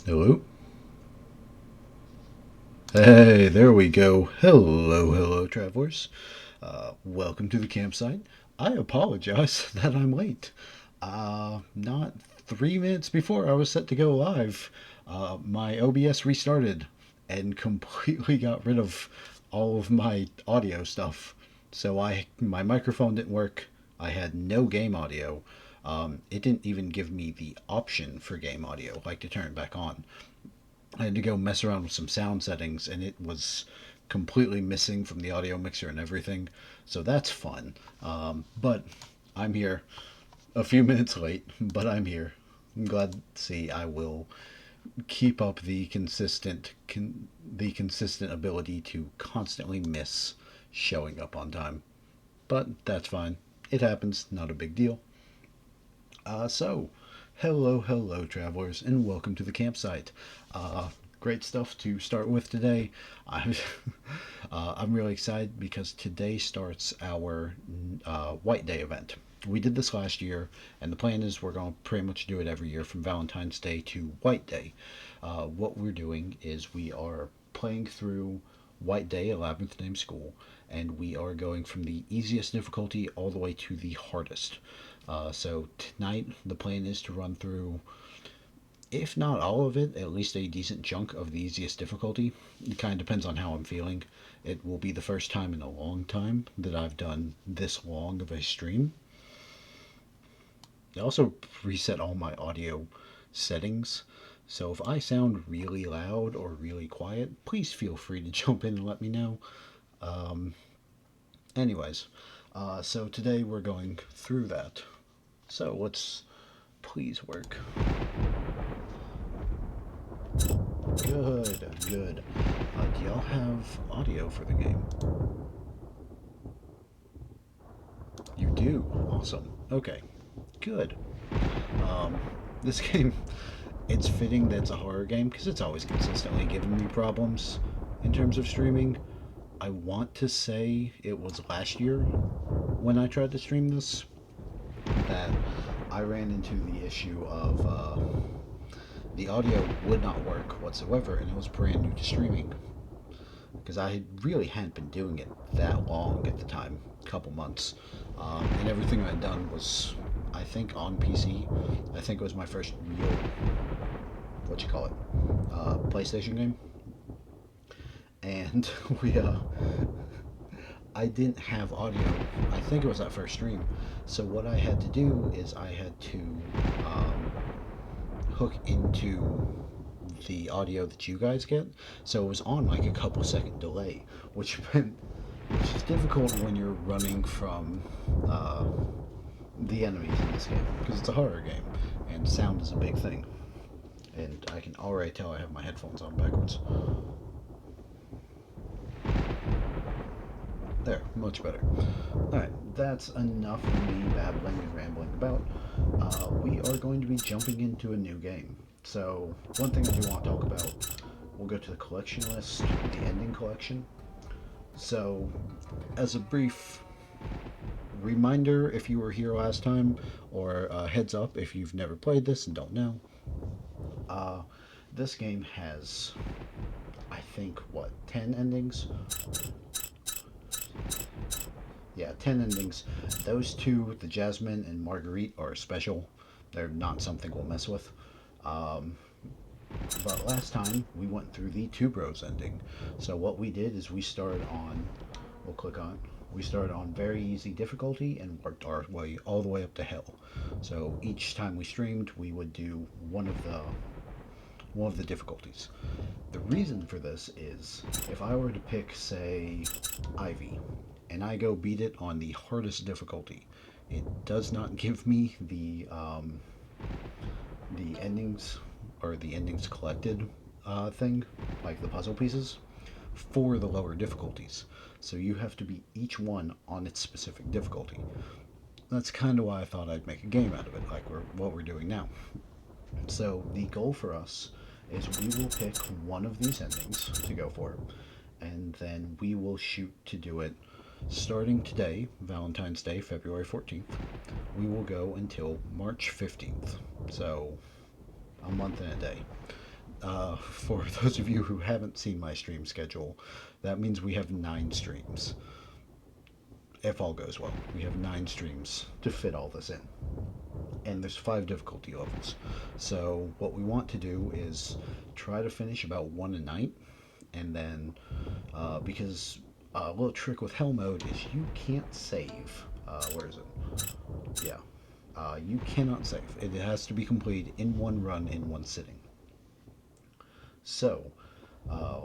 Hello? Hey, there we go. Hello, travelers. Welcome to the campsite. I apologize that I'm late. Not 3 minutes before I was set to go live, my OBS restarted and completely got rid of all of my audio stuff. So my microphone didn't work. I had no game audio. It didn't even give me the option for game audio, like to turn it back on. I had to go mess around with some sound settings, and it was completely missing from the audio mixer and everything. So that's fun. But I'm here, a few minutes late, but I'm here. I'm glad to see I will keep up the consistent ability to constantly miss showing up on time. But that's fine. It happens. Not a big deal. So, hello, travelers, and welcome to the campsite. Uh, Great stuff to start with today. I'm, I'm really excited because today starts our White Day event. We did this last year, and the plan is we're going to pretty much do it every year from Valentine's Day to White Day. What we're doing is we are playing through White Day, a Labyrinth named school, and we are going from the easiest difficulty all the way to the hardest. So tonight the plan is to run through, if not all of it, at least a decent chunk of the easiest difficulty. It kind of depends on how I'm feeling. It will be the first time in a long time that I've done this long of a stream. I also reset all my audio settings. So if I sound really loud or really quiet, please feel free to jump in and let me know. Um, Anyways, so today we're going through that. So let's please work. Good. Do y'all have audio for the game? You do. Awesome. Okay. Good. Um, this game, it's fitting that it's a horror game because it's always consistently giving me problems in terms of streaming. I want to say it was last year when I tried to stream this that I ran into the issue of the audio would not work whatsoever, and it was brand new to streaming because I really hadn't been doing it that long at the time, a couple months, and everything I'd done was, I think, on PC. I think it was my first real, what you call it, PlayStation game, and I didn't have audio. I think it was that first stream. So what I had to do is I had to um, hook into the audio that you guys get. So it was on like a couple second delay, which meant which is difficult when you're running from uh, the enemies in this game because it's a horror game and sound is a big thing. And I can already tell I have my headphones on backwards. There, much better. Alright, that's enough of me babbling and rambling about. We are going to be jumping into a new game. So, one thing I do want to talk about, we'll go to the collection list, the ending collection. So, as a brief reminder, if you were here last time, or heads up if you've never played this and don't know, uh, this game has, I think, what, 10 endings? Yeah, 10 endings. Those two, the Jasmine and Marguerite, are special. They're not something we'll mess with. Um, but last time we went through the Two Bros ending. So what we did is we started on, we'll click on, we started on very easy difficulty and worked our way all the way up to hell. So each time we streamed, we would do one of the difficulties. The reason for this is if I were to pick, say, Ivy, and I go beat it on the hardest difficulty, it does not give me the endings or the endings collected thing, like the puzzle pieces, for the lower difficulties. So you have to beat each one on its specific difficulty. That's kind of why I thought I'd make a game out of it, like what we're doing now. So the goal for us is we will pick one of these endings to go for, and then we will shoot to do it starting today, Valentine's Day, February 14th. We will go until March 15th, so a month and a day. For those of you who haven't seen my stream schedule, that means we have 9 streams. If all goes well, we have 9 streams to fit all this in. And there's 5 difficulty levels. So what we want to do is try to finish about one a night, and then because a little trick with hell mode is you can't save. Where is it? Yeah, you cannot save. It has to be completed in one run in one sitting. So uh,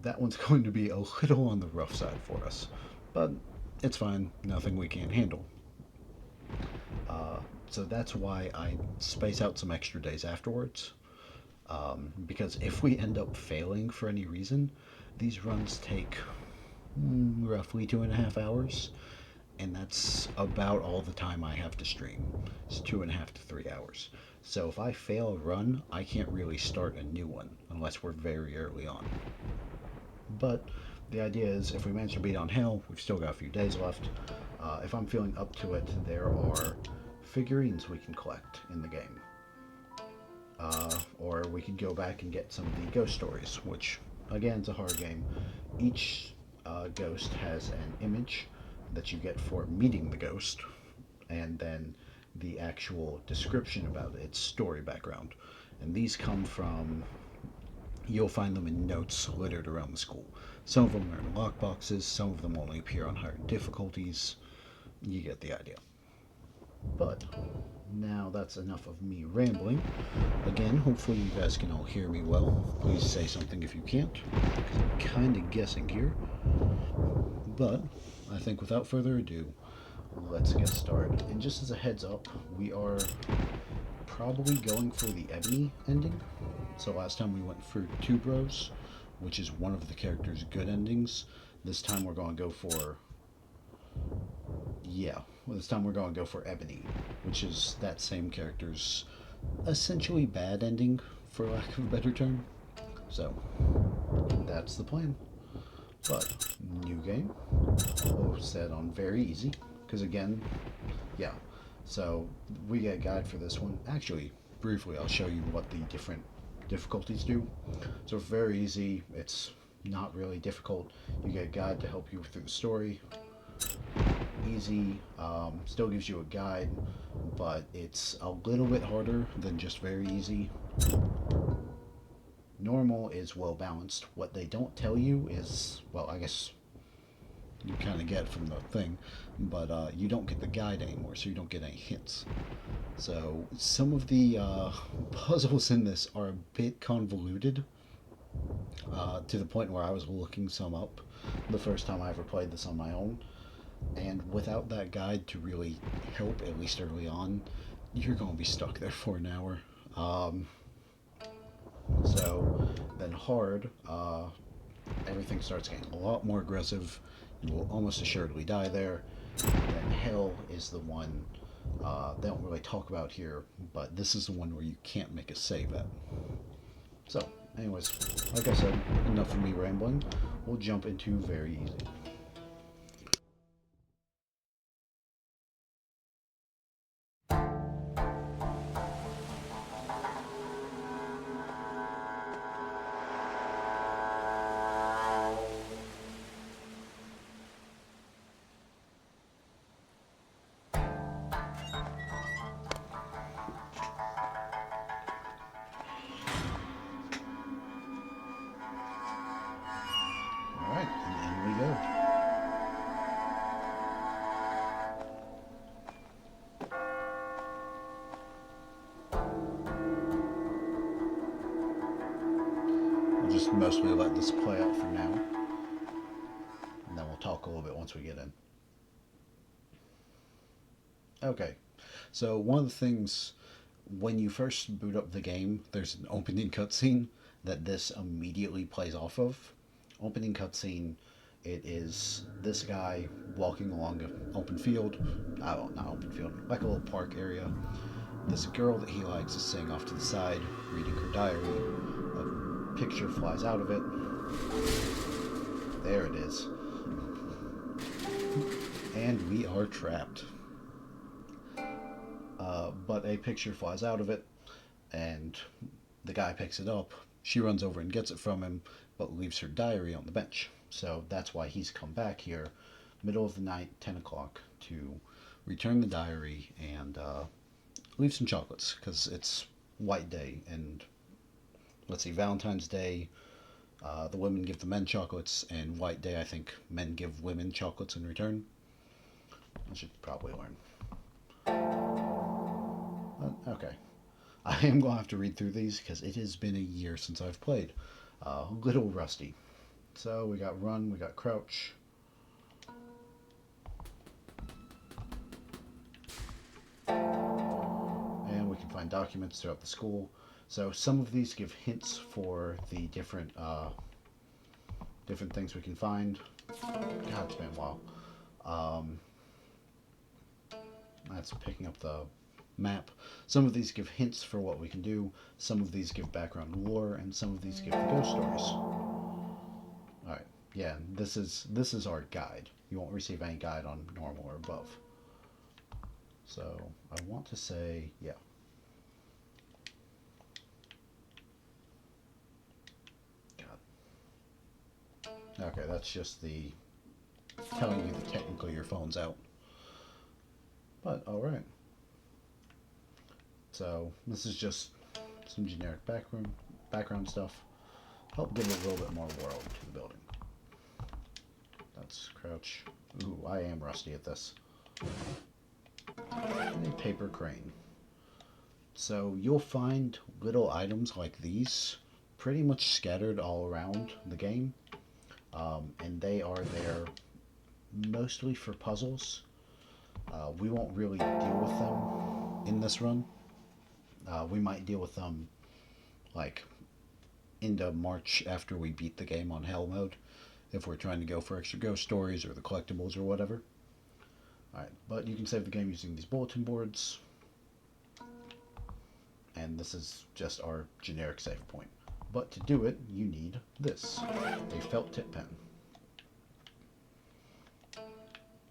that one's going to be a little on the rough side for us, but it's fine. Nothing we can't handle. Uh, so that's why I space out some extra days afterwards. Because if we end up failing for any reason, these runs take roughly 2.5 hours, and that's about all the time I have to stream. It's 2.5 to 3 hours. So if I fail a run, I can't really start a new one unless we're very early on. But the idea is if we manage to beat on Hell, we've still got a few days left. If I'm feeling up to it, there are figurines we can collect in the game. Or we could go back and get some of the ghost stories, which, again, it's a horror game. Each ghost has an image that you get for meeting the ghost, and then the actual description about its story background. And these come from, you'll find them in notes littered around the school. Some of them are in lockboxes, some of them only appear on higher difficulties. You get the idea. But now that's enough of me rambling. Again, hopefully you guys can all hear me well. Please say something if you can't, because I'm kind of guessing here. But I think without further ado, let's get started. And just as a heads up, we are probably going for the Ebony ending. So last time we went for Two Bros, which is one of the character's good endings. This time we're going to go for, this time we're going to go for Ebony, which is that same character's essentially bad ending, for lack of a better term. So that's the plan. But new game, we'll set on very easy, because again, so we get a guide for this one. Actually, briefly, I'll show you what the different difficulties do. So very easy, it's not really difficult. You get a guide to help you through the story. Easy, still gives you a guide, but it's a little bit harder than just very easy. Normal is well balanced. What they don't tell you is, well, I guess you kind of get from the thing, but you don't get the guide anymore, so you don't get any hints. So some of the puzzles in this are a bit convoluted, to the point where I was looking some up the first time I ever played this on my own. And without that guide to really help, at least early on, you're going to be stuck there for an hour. So then hard, everything starts getting a lot more aggressive. You will almost assuredly die there. And then hell is the one they don't really talk about here, but this is the one where you can't make a save at. So, anyways, like I said, enough of me rambling. We'll jump into very easy. Alright, and in we go. We'll just mostly let this play out for now, and then we'll talk a little bit once we get in. Okay, so one of the things, when you first boot up the game, there's an opening cutscene that this immediately plays off of. Opening cutscene, it is this guy walking along an open field, not open field, like a little park area. This girl that he likes is sitting off to the side, reading her diary. A picture flies out of it. There it is. And we are trapped. But a picture flies out of it, and the guy picks it up, She runs over and gets it from him, but leaves her diary on the bench. So that's why he's come back here, middle of the night, 10 o'clock, to return the diary and leave some chocolates, because it's White Day, and let's see, Valentine's Day, the women give the men chocolates, and White Day, I think men give women chocolates in return. I should probably learn. Okay. I am going to have to read through these because it has been a year since I've played. A little rusty. So we got run, we got crouch. And we can find documents throughout the school. So some of these give hints for the different things we can find. God, it's been a while. That's picking up the map. Some of these give hints for what we can do. Some of these give background lore, and some of these give the ghost stories. All right, yeah, this is our guide. You won't receive any guide on normal or above. So I want to say, yeah. God. Okay, that's just the telling you that technically your phone's out. But all right. So this is just some generic background stuff. Help give it a little bit more world to the building. That's crouch. Ooh, I am rusty at this. And a paper crane. So you'll find little items like these pretty much scattered all around the game. And they are there mostly for puzzles. We won't really deal with them in this run. We might deal with them like into March after we beat the game on Hell mode, if we're trying to go for extra ghost stories or the collectibles or whatever. Alright, but you can save the game using these bulletin boards. And this is just our generic save point. But to do it, you need this, a felt tip pen.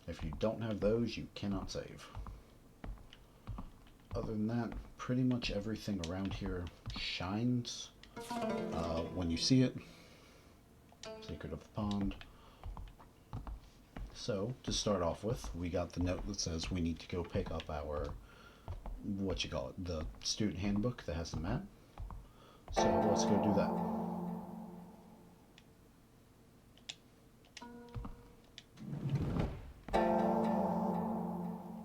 If you don't have those, you cannot save. Other than that, pretty much everything around here shines when you see it. Secret of the Pond. So, to start off with, we got the note that says we need to go pick up our, the student handbook that has the map. So, let's go do that.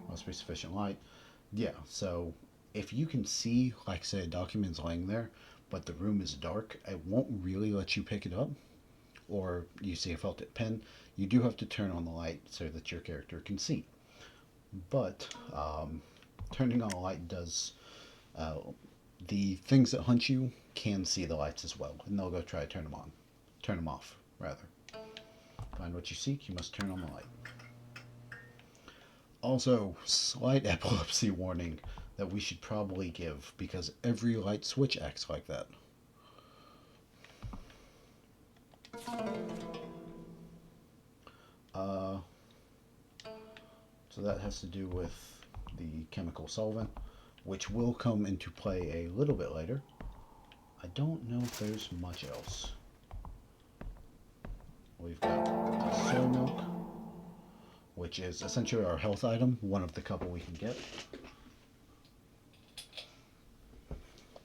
Must be sufficient light. Yeah, so if you can see, like say, a document's laying there, but the room is dark, it won't really let you pick it up. Or you see a felt tip pen, you do have to turn on the light so that your character can see. But turning on a light does, the things that hunt you can see the lights as well, and they'll go try to turn them off, rather. Find what you seek, you must turn on the light. Also, slight epilepsy warning that we should probably give, because every light switch acts like that. So that has to do with the chemical solvent, which will come into play a little bit later. I don't know if there's much else. We've got soy milk, which is essentially our health item, one of the couple we can get.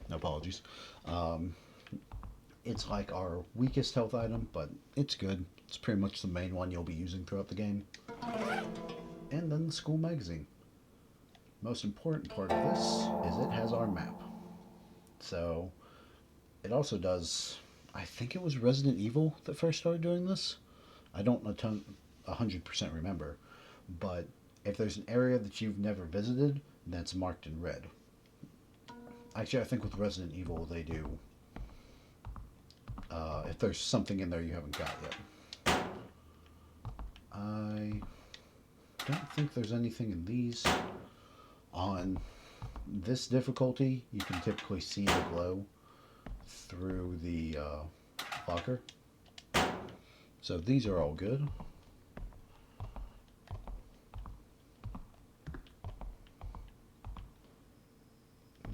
No apologies. It's like our weakest health item, but it's good. It's pretty much the main one you'll be using throughout the game. And then the school magazine. Most important part of this is it has our map. So it also does, I think it was Resident Evil that first started doing this. I don't 100% remember, but if there's an area that you've never visited, that's marked in red. Actually, I think with Resident Evil they do. If there's something in there you haven't got yet. I don't think there's anything in these. On this difficulty, you can typically see the glow through the locker. So these are all good.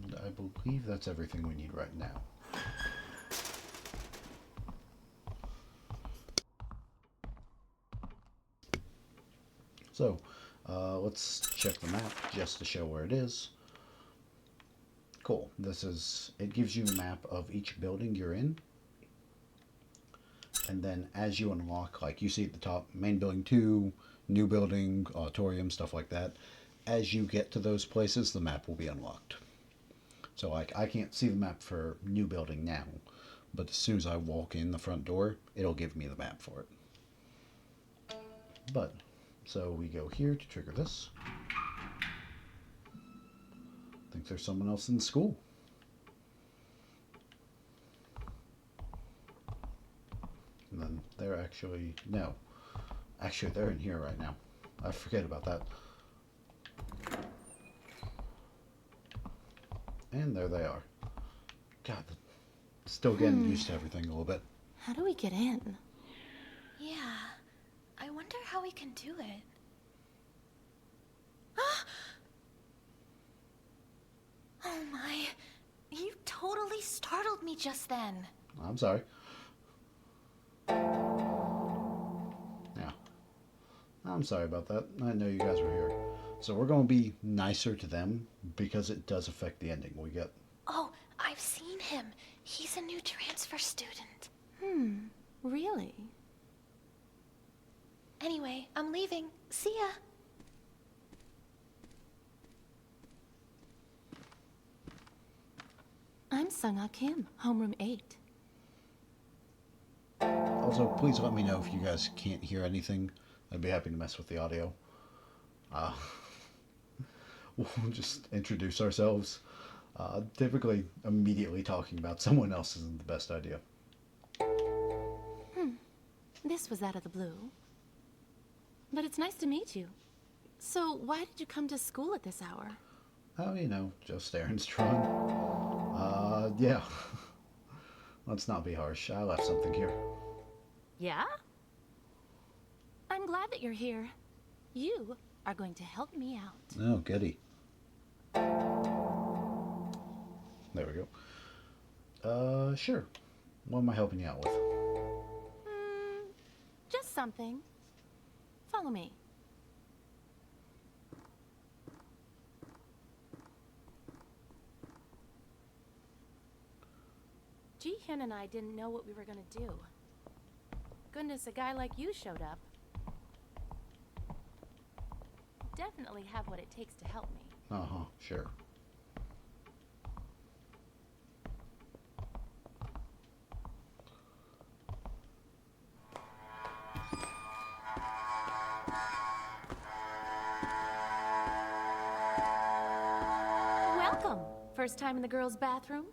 And I believe that's everything we need right now. So, let's check the map just to show where it is. Cool. It gives you a map of each building you're in. And then as you unlock, like you see at the top, main building 2, new building, auditorium, stuff like that. As you get to those places, the map will be unlocked. So like I can't see the map for new building now, but as soon as I walk in the front door, it'll give me the map for it. But, so we go here to trigger this. I think there's someone else in the school. And then they're actually, no. Actually, they're in here right now. I forget about that. And there they are. God, still getting used to everything a little bit. How do we get in? Yeah, I wonder how we can do it. Oh my, you totally startled me just then. I'm sorry. Yeah. I'm sorry about that. I know you guys were here. So we're going to be nicer to them because it does affect the ending we get. Oh, I've seen him. He's a new transfer student. Really? Anyway, I'm leaving. See ya. I'm Sung-Ah Kim, homeroom 8. Also, please let me know if you guys can't hear anything. I'd be happy to mess with the audio. We'll just introduce ourselves. Typically, immediately talking about someone else isn't the best idea. This was out of the blue. But it's nice to meet you. So, why did you come to school at this hour? Oh, you know, just errands to run. Yeah. Let's not be harsh. I left something here. Yeah? I'm glad that you're here. You are going to help me out. Oh, goody. There we go. Sure. What am I helping you out with? Just something. Follow me. Ji-hyun and I didn't know what we were gonna do. Goodness, a guy like you showed up. Definitely have what it takes to help me. Uh-huh, sure. Welcome! First time in the girls' bathroom?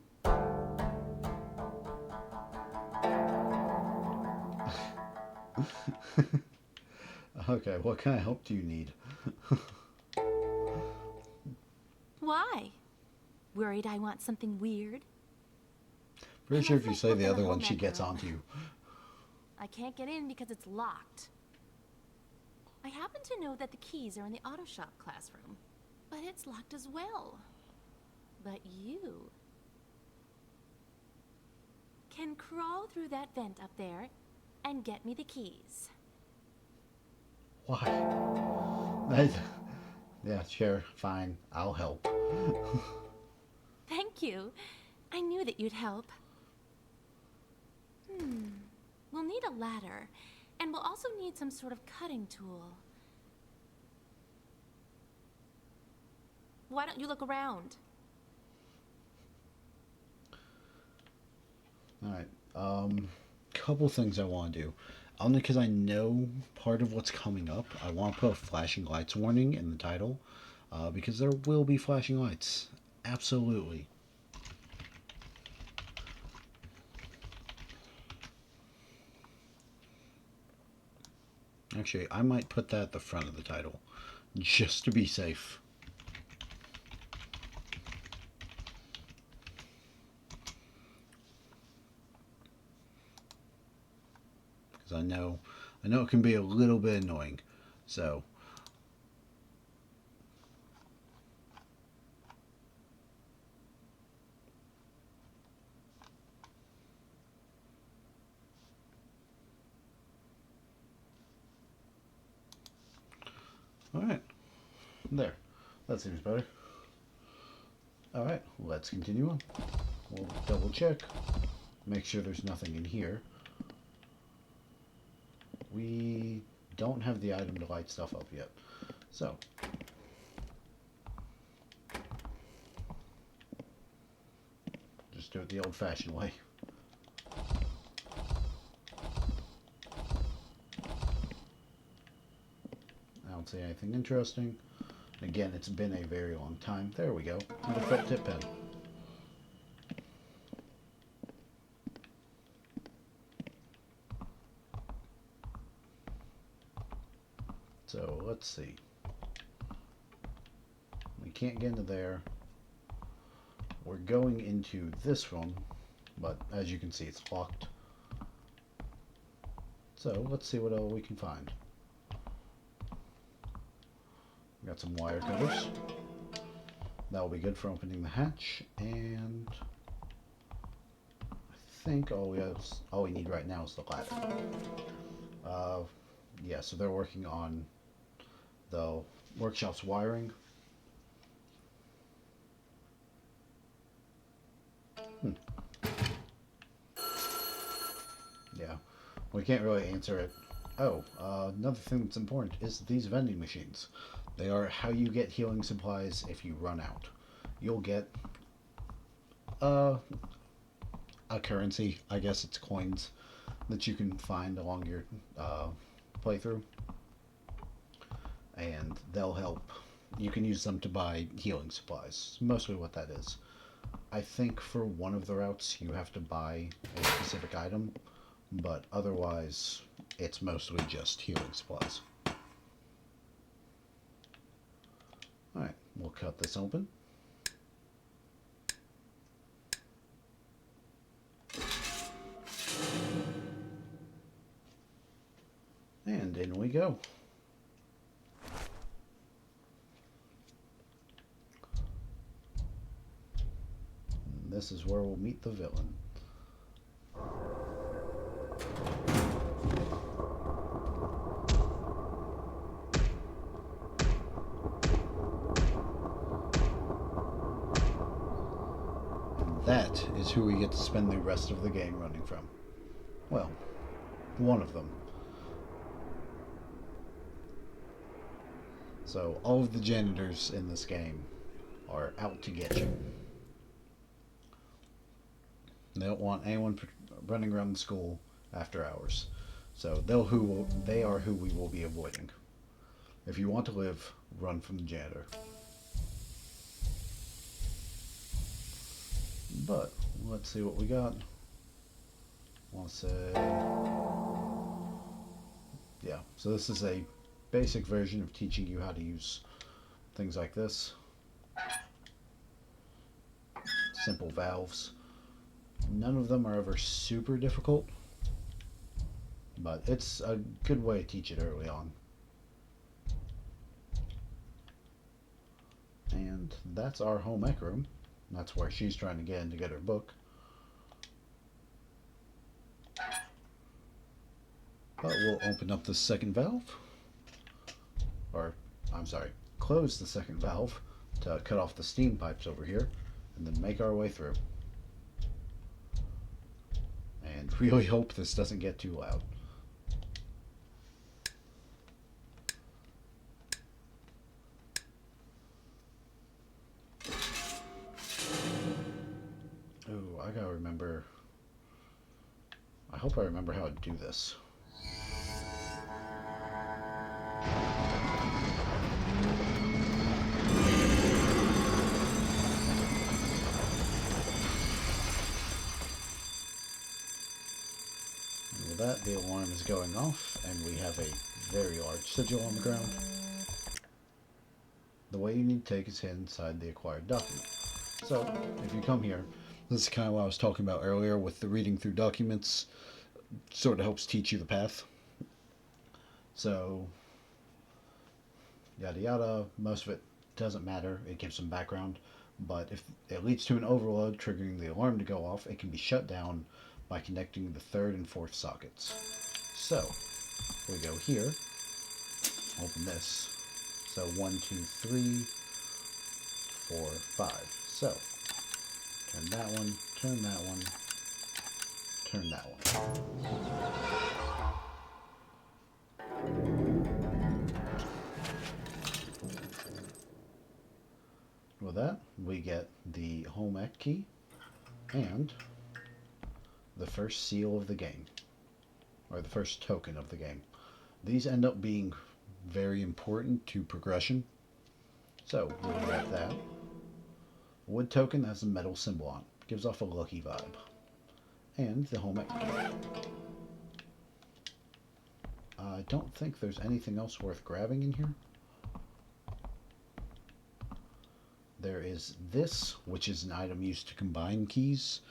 Okay, what kind of help do you need? Why? Worried I want something weird? Pretty sure if you like say the looking other a one, she homemaker. gets onto you. I can't get in because it's locked. I happen to know that the keys are in the auto shop classroom, but it's locked as well. But you can crawl through that vent up there and get me the keys. Why? Yeah, sure, fine. I'll help. Thank you. I knew that you'd help. We'll need a ladder, and we'll also need some sort of cutting tool. Why don't you look around? Alright, couple things I want to do. Only because I know part of what's coming up. I want to put a flashing lights warning in the title. Because there will be flashing lights. Absolutely. Actually, I might put that at the front of the title. Just to be safe. Because I know it can be a little bit annoying. So Alright, there. That seems better. Alright, let's continue on. We'll double check. Make sure there's nothing in here. We don't have the item to light stuff up yet. So, just do it the old-fashioned way. I don't see anything interesting. Again, it's been a very long time. There we go. And a felt tip pen. So, let's see. We can't get into there. We're going into this one, but as you can see, it's locked. So, let's see what else we can find. We got some wire cutters. That'll be good for opening the hatch, and I think all we need right now is the ladder. Yeah, so they're working on the workshop's wiring. Yeah, we can't really answer it. Oh, another thing that's important is these vending machines. They are how you get healing supplies if you run out. You'll get a currency, I guess it's coins, that you can find along your playthrough. And they'll help. You can use them to buy healing supplies. Mostly what that is. I think for one of the routes you have to buy a specific item, but otherwise it's mostly just healing supplies. Alright, we'll cut this open. And in we go. And this is where we'll meet the villain. That is who we get to spend the rest of the game running from. Well, one of them. So all of the janitors in this game are out to get you. They don't want anyone running around the school after hours. So they are who we will be avoiding. If you want to live, run from the janitor. But let's see what we got. I want to say, yeah. So this is a basic version of teaching you how to use things like this. Simple valves. None of them are ever super difficult, but it's a good way to teach it early on. And that's our home ec room. That's where she's trying to get in to get her book. But we'll open up the second valve. Or, I'm sorry, close the second valve to cut off the steam pipes over here, and then make our way through. And really hope this doesn't get too loud. Oh, I gotta remember. I hope I remember how to do this. And with that, the alarm is going off, and we have a very large sigil on the ground. The way you need to take is hit inside the acquired document. So, if you come here, this is kind of what I was talking about earlier with the reading through documents. Sort of helps teach you the path. So, yada yada, most of it doesn't matter. It gives some background. But if it leads to an overload, triggering the alarm to go off, it can be shut down by connecting the third and fourth sockets. So, we go here, open this, So 1, 2, 3, 4, 5. So turn that one, turn that one, turn that one. With that, we get the home ec key and the first seal of the game, or the first token of the game. These end up being very important to progression, so we'll grab that. Wood token has a metal symbol on it. Gives off a lucky vibe. And the home ec key. I don't think there's anything else worth grabbing in here. There is this, which is an item used to combine keys.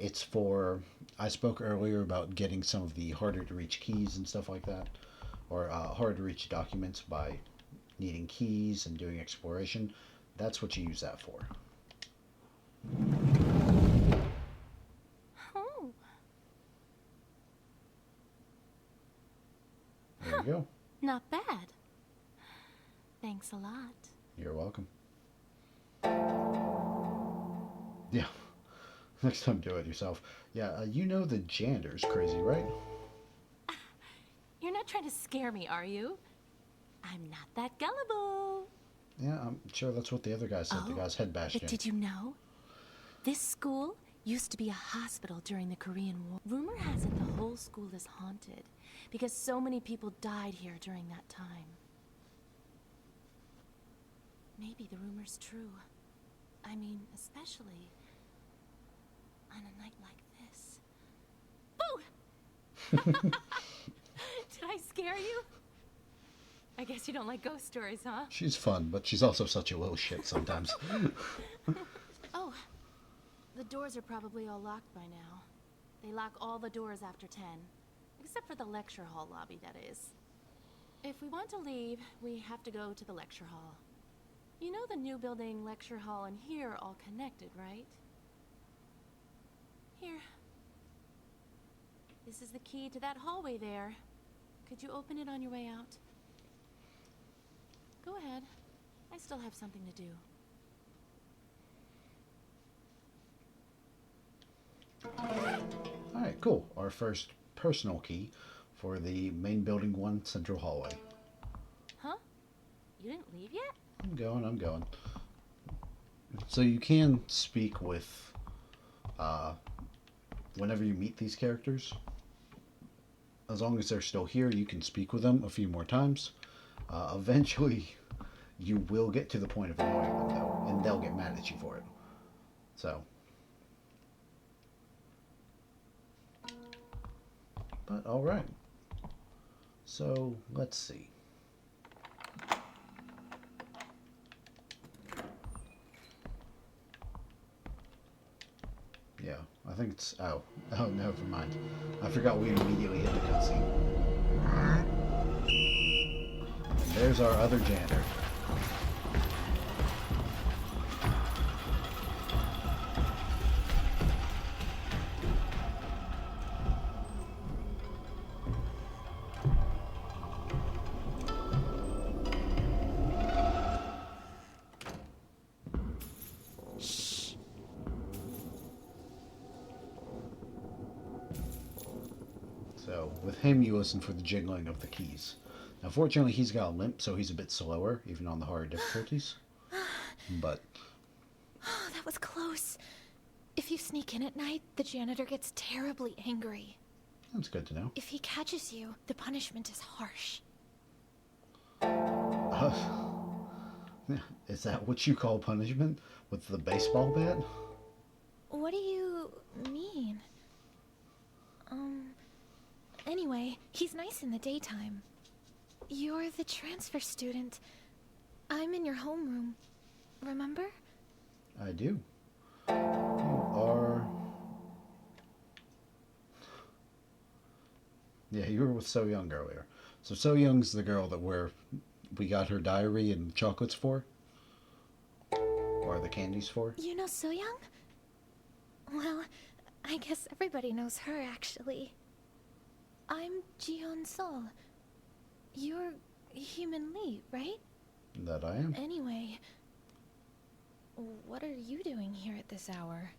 It's for, I spoke earlier about getting some of the harder to reach keys and stuff like that, or hard to reach documents by needing keys and doing exploration. That's what you use that for. Oh. There you go. Not bad. Thanks a lot. You're welcome. Yeah. Next time, do it yourself. Yeah, you know the janitor's crazy, right? You're not trying to scare me, are you? I'm not that gullible. Yeah, I'm sure that's what the other guy said. The guy's head bashed But in. did you know? This school used to be a hospital during the Korean War. Rumor has it the whole school is haunted because so many people died here during that time. Maybe the rumor's true. I mean, especially on a night like this. Boo! Did I scare you? I guess you don't like ghost stories, huh? She's fun, but she's also such a little shit sometimes. Oh, the doors are probably all locked by now. They lock all the doors after 10, except for the lecture hall lobby, that is. If we want to leave, we have to go to the lecture hall. You know the new building, lecture hall, and here are all connected, right? Here. This is the key to that hallway there. Could you open it on your way out? Go ahead. I still have something to do. Alright, cool. Our first personal key for the main building 1 central hallway. Huh? You didn't leave yet? I'm going. So you can speak with, whenever you meet these characters. As long as they're still here, you can speak with them a few more times. Eventually, you will get to the point of annoying them, though, and they'll get mad at you for it. So. But, alright. So, let's see. Yeah, I think it's... Oh, never mind. I forgot we immediately hit the cutscene. And there's our other janitor. So, with him, you listen for the jingling of the keys. Now, fortunately, he's got a limp, so he's a bit slower, even on the harder difficulties. But... Oh, that was close. If you sneak in at night, the janitor gets terribly angry. That's good to know. If he catches you, the punishment is harsh. Is that what you call punishment? With the baseball bat? What do you mean? Anyway, he's nice in the daytime. You're the transfer student. I'm in your homeroom. Remember? I do. You are... Yeah, you were with So Young earlier. So So Young's the girl that we got her diary and chocolates for? Or the candies for? You know So Young? Well, I guess everybody knows her, actually. I'm Jiyeon Sol. You're Human Lee, right? That I am. Anyway, what are you doing here at this hour?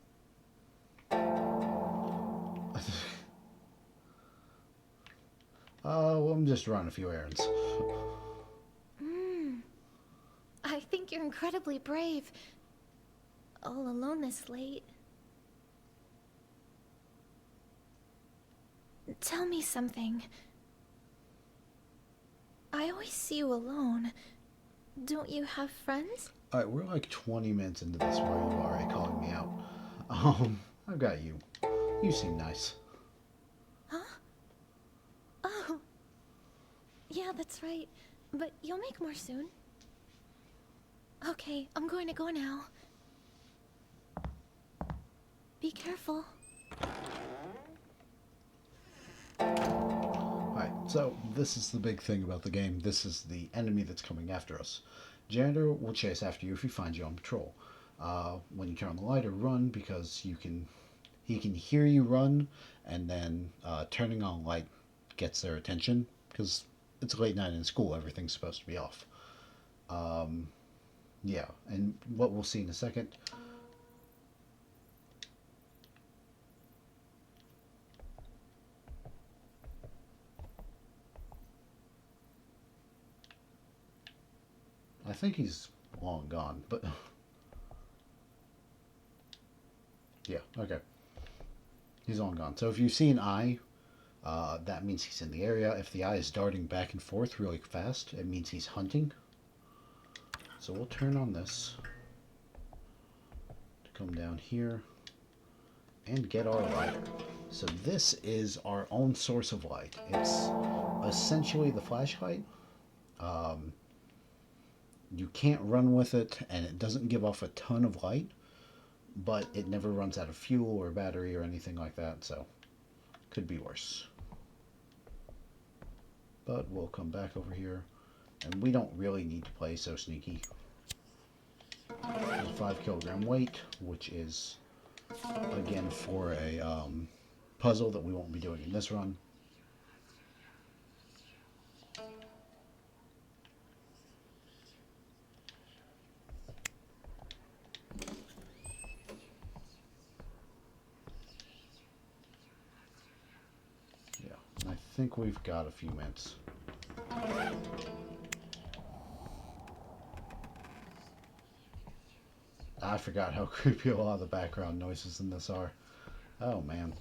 Well, I'm just running a few errands. I think you're incredibly brave. All alone this late. Tell me something. I always see you alone. Don't you have friends? Alright, we're like 20 minutes into this where you are already calling me out. I've got you. You seem nice. Huh? Oh. Yeah, that's right. But you'll make more soon. Okay, I'm going to go now. Be careful. Alright, so this is the big thing about the game. This is the enemy that's coming after us. Janitor will chase after you if he finds you on patrol. When you turn on the light or run, because he can hear you run, and then turning on light gets their attention, because it's late night in school, everything's supposed to be off. Yeah, and what we'll see in a second. I think he's long gone, but yeah, okay. He's long gone. So if you see an eye, that means he's in the area. If the eye is darting back and forth really fast, it means he's hunting. So we'll turn on this to come down here and get our lighter. So this is our own source of light. It's essentially the flashlight. You can't run with it, and it doesn't give off a ton of light, but it never runs out of fuel or battery or anything like that, so could be worse. But we'll come back over here, and we don't really need to play so sneaky. There's a 5 kilogram weight, which is again for a puzzle that we won't be doing in this run. I think we've got a few minutes. I forgot how creepy a lot of the background noises in this are. Oh man.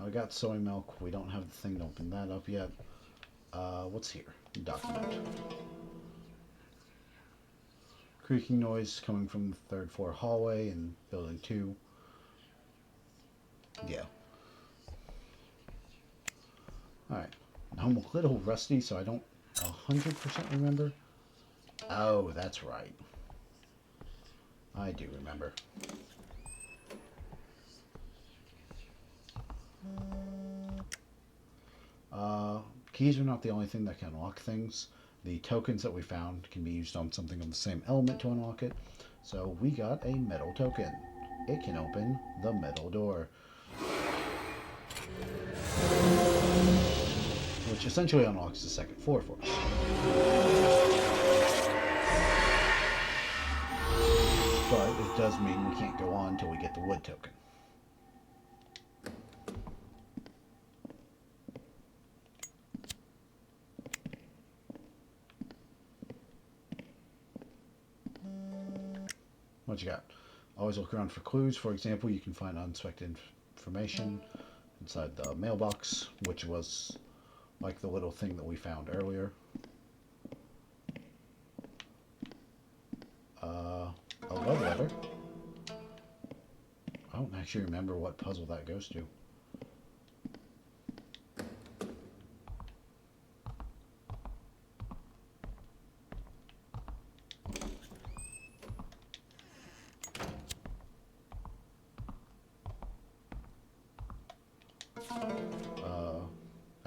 I got soy milk. We don't have the thing to open that up yet. What's here? Document. Creaking noise coming from the 3rd floor hallway in building 2. Yeah. Alright. I'm a little rusty, so I don't 100% remember. Oh, that's right. I do remember. Keys are not the only thing that can unlock things. The tokens that we found can be used on something of the same element to unlock it. So we got a metal token. It can open the metal door, which essentially unlocks the 2nd floor for us. But it does mean we can't go on until we get the wood token. What you got? Always look around for clues. For example, you can find unexpected information inside the mailbox, which was like the little thing that we found earlier. A love letter. I don't actually remember what puzzle that goes to.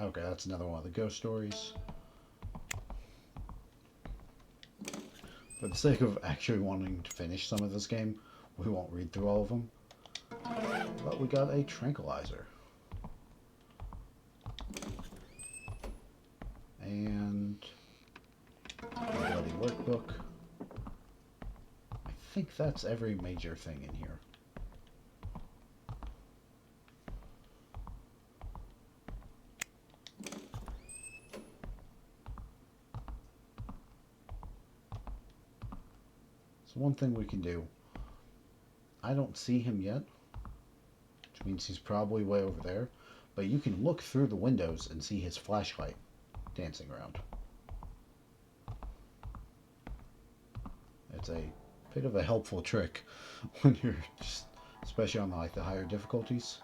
Okay, that's another one of the ghost stories. For the sake of actually wanting to finish some of this game, we won't read through all of them. But we got a tranquilizer. And bloody workbook. I think that's every major thing in here. So one thing we can do, I don't see him yet, which means he's probably way over there, but you can look through the windows and see his flashlight dancing around. It's a bit of a helpful trick when you're just, especially on like the higher difficulties.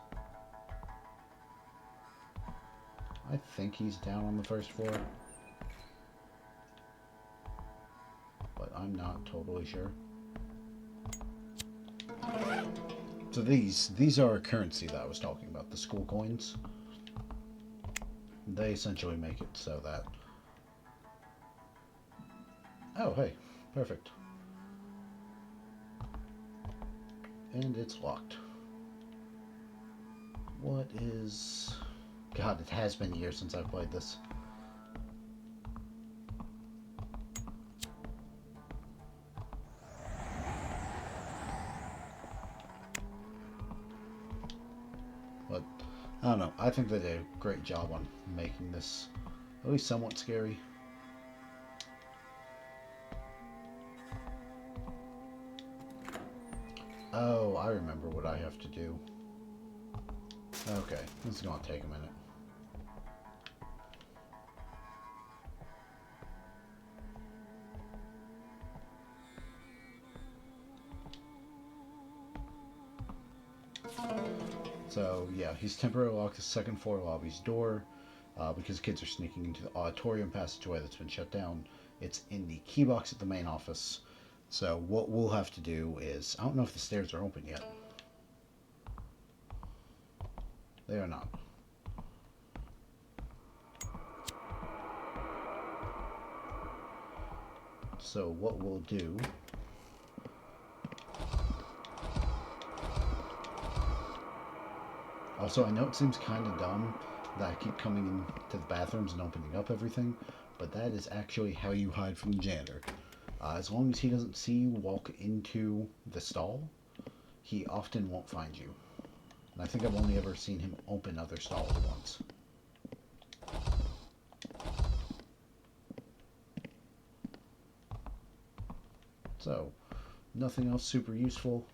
I think he's down on the first floor, but I'm not totally sure. So these are a currency that I was talking about, the school coins. They essentially make it so that... Oh, hey, perfect. And it's locked. What is... God, it has been years since I've played this. But, I don't know. I think they did a great job on making this at least somewhat scary. Oh, I remember what I have to do. Okay, this is going to take a minute. So, yeah, he's temporarily locked the second floor lobby's door because kids are sneaking into the auditorium passageway that's been shut down. It's in the key box at the main office. So what we'll have to do is... I don't know if the stairs are open yet. They are not. So what we'll do... Also, I know it seems kind of dumb that I keep coming into the bathrooms and opening up everything, but that is actually how you hide from the janitor. As long as he doesn't see you walk into the stall, he often won't find you. And I think I've only ever seen him open other stalls once. So, nothing else super useful.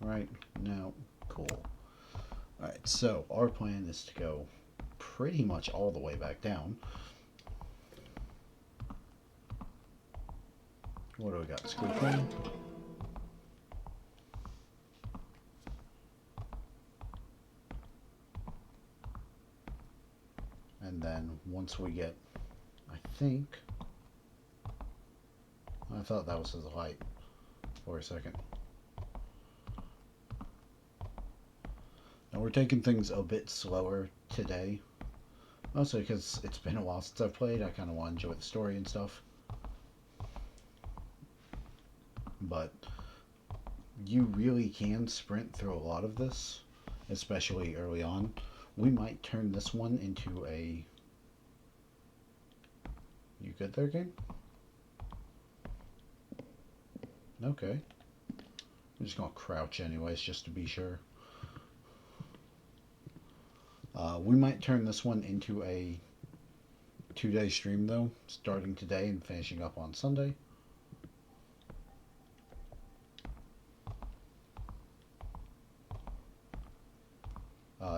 Right? No. Cool. Alright, so our plan is to go pretty much all the way back down. What do we got? Squid Queen. And then once we get, I think, I thought that was his light for a second. Now we're taking things a bit slower today, mostly because it's been a while since I've played. I kind of want to enjoy the story and stuff. But you really can sprint through a lot of this, especially early on. We might turn this one into a... You good there, game? Okay. I'm just gonna crouch anyways, just to be sure. We might turn this one into a 2-day stream, though, starting today and finishing up on Sunday.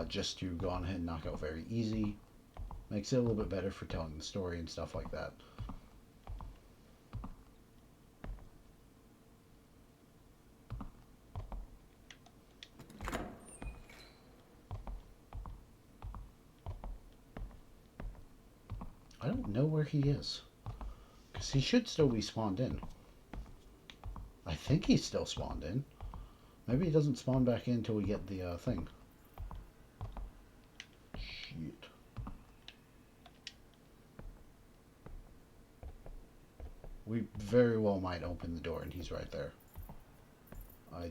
Just to go on ahead and knock out very easy. Makes it a little bit better for telling the story and stuff like that. I don't know where he is, because he should still be spawned in. I think he's still spawned in. Maybe he doesn't spawn back in until we get the thing. Shit. We very well might open the door and he's right there. I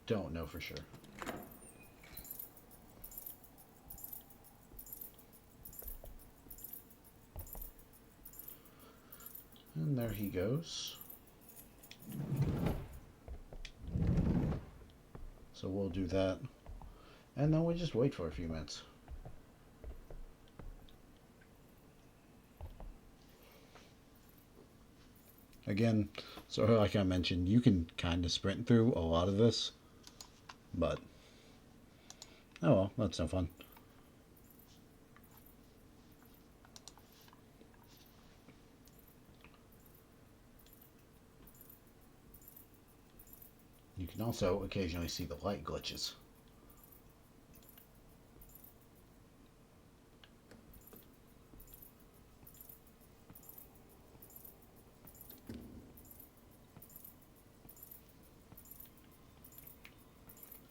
don't know for sure. And there he goes. So we'll do that. And then we just wait for a few minutes. Again, sort of like I mentioned, you can kind of sprint through a lot of this. But, oh well, that's no fun. You can also occasionally see the light glitches.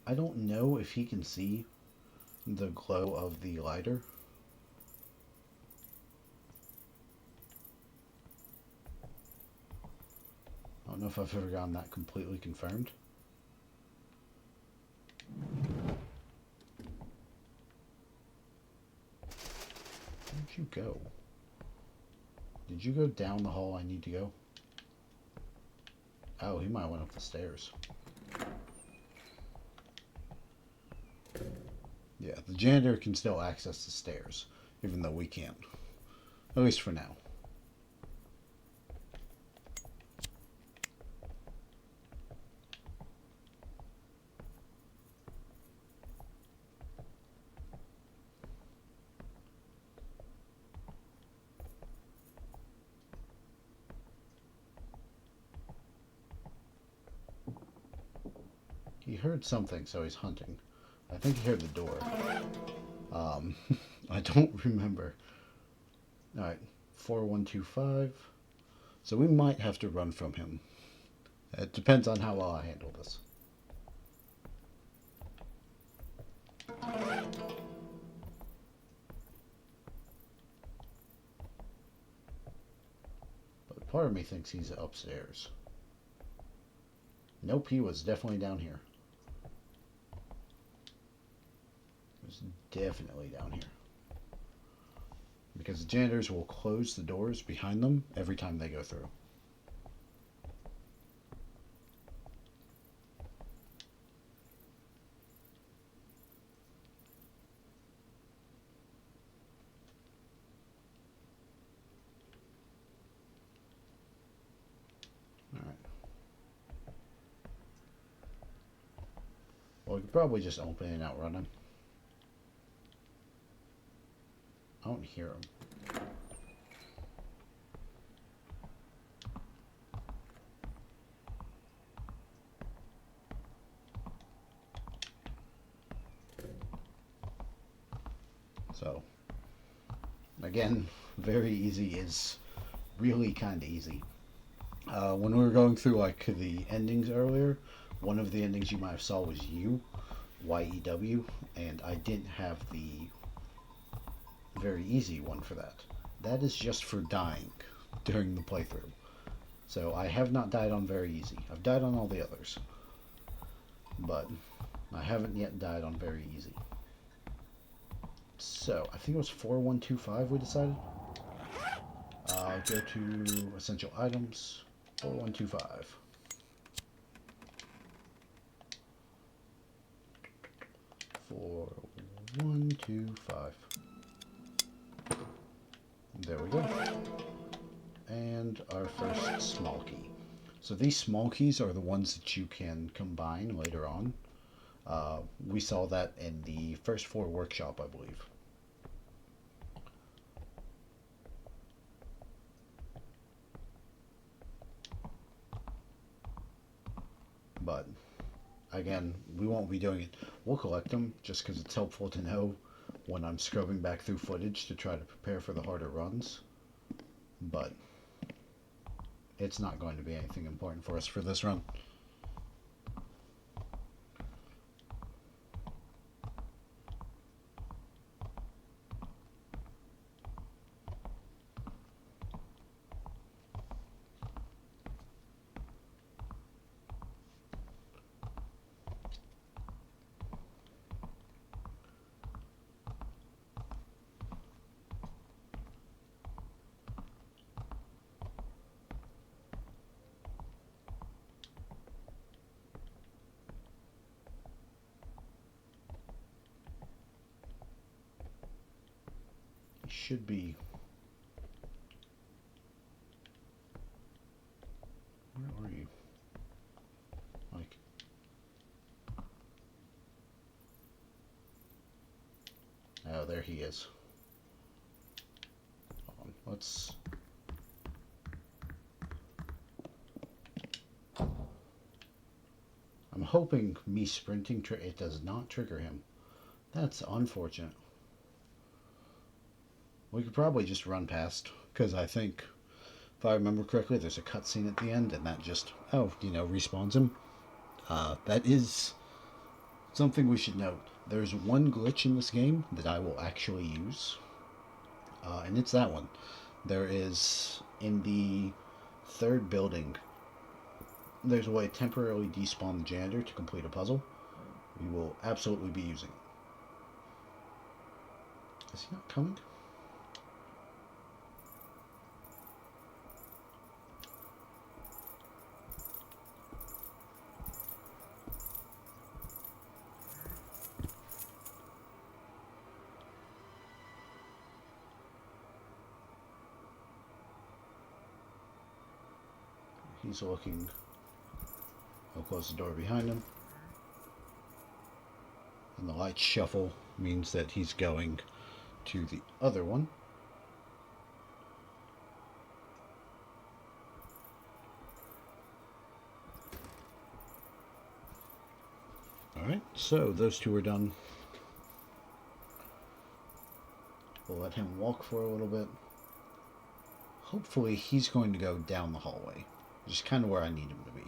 I don't know if he can see the glow of the lighter. I don't know if I've ever gotten that completely confirmed. Where'd you go? Did you go down the hall I need to go? Oh, he might have went up the stairs. Yeah, the janitor can still access the stairs, even though we can't. At least for now. He heard something, so he's hunting. I think he heard the door. I don't remember. Alright, 4125. So we might have to run from him. It depends on how well I handle this. But part of me thinks he's upstairs. Nope, he was definitely down here. He was definitely down here. Because the janitors will close the doors behind them every time they go through. Alright. Well, we could probably just open and outrun him. I don't hear him. So, again, very easy is really kind of easy. When we were going through like the endings earlier, one of the endings you might have saw was YEW, and I didn't have the very easy one for that. That is just for dying during the playthrough. So I have not died on very easy. I've died on all the others, but I haven't yet died on very easy. So I think it was 4125 we decided. Go to essential items, 4125. Four, 1, 2, 5. There we go. And our first small key. So these small keys are the ones that you can combine later on. We saw that in the first floor workshop, I believe. But again, we won't be doing it. We'll collect them just because it's helpful to know when I'm scrubbing back through footage to try to prepare for the harder runs. But it's not going to be anything important for us for this run. should be... Where are you? Like... Oh, there he is. Hold on, let's... I'm hoping me sprinting, it does not trigger him. That's unfortunate. We could probably just run past, because I think, if I remember correctly, there's a cutscene at the end, and that just, respawns him. That is something we should note. There's one glitch in this game that I will actually use, and it's that one. There is, in the third building, there's a way to temporarily despawn the janitor to complete a puzzle. We will absolutely be using it. Is he not coming? He's looking. I'll close the door behind him. And the lights shuffle means that he's going to the other one. Alright, so those two are done. We'll let him walk for a little bit. Hopefully he's going to go down the hallway, which is kind of where I need him to be.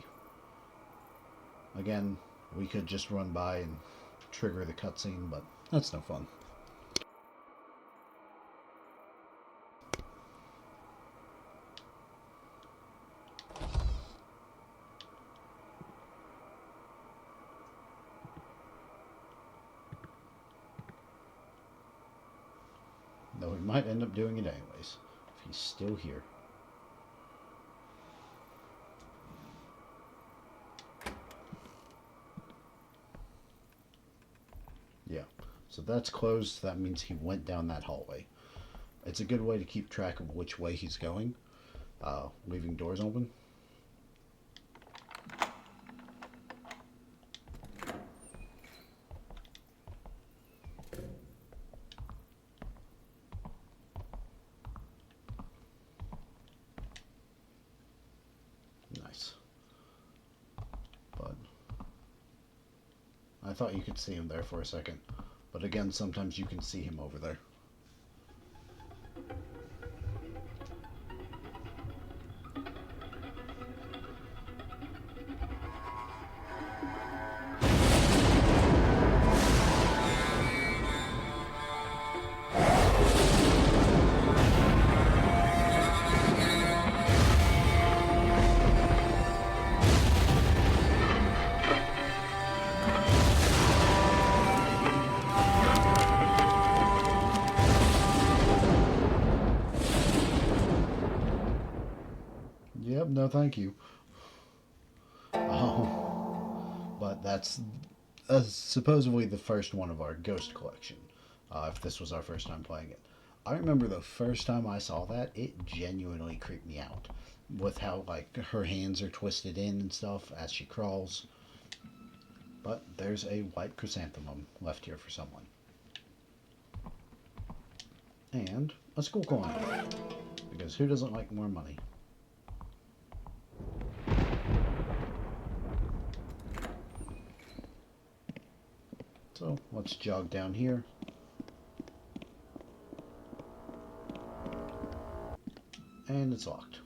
Again, we could just run by and trigger the cutscene, but that's no fun. Though we might end up doing it anyways, if he's still here. Yeah, so that's closed. That means he went down that hallway. It's a good way to keep track of which way he's going, leaving doors open. Nice. But I thought you could see him there for a second. But again, sometimes you can see him over there. Yep, no thank you. But that's supposedly the first one of our ghost collection, if this was our first time playing it. I remember the first time I saw that, it genuinely creeped me out. With how, like, her hands are twisted in and stuff as she crawls. But there's a white chrysanthemum left here for someone. And a school coin. Because who doesn't like more money? So let's jog down here. And it's locked.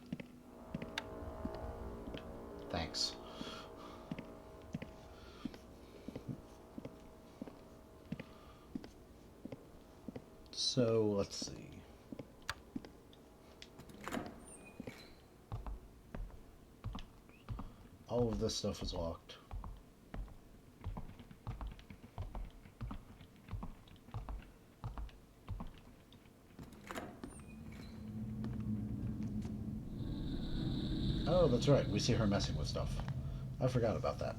Thanks. So let's see. All of this stuff is locked. Oh, that's right. We see her messing with stuff. I forgot about that.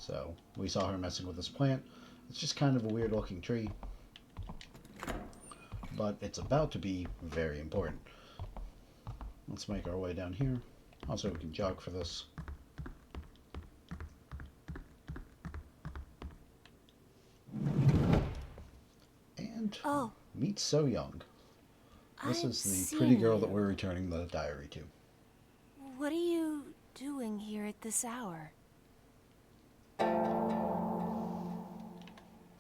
So we saw her messing with this plant. It's just kind of a weird looking tree, but it's about to be very important. Let's make our way down here. Also, we can jog for this. And meet So Young. This is the pretty girl that we're returning the diary to. What are you doing here at this hour?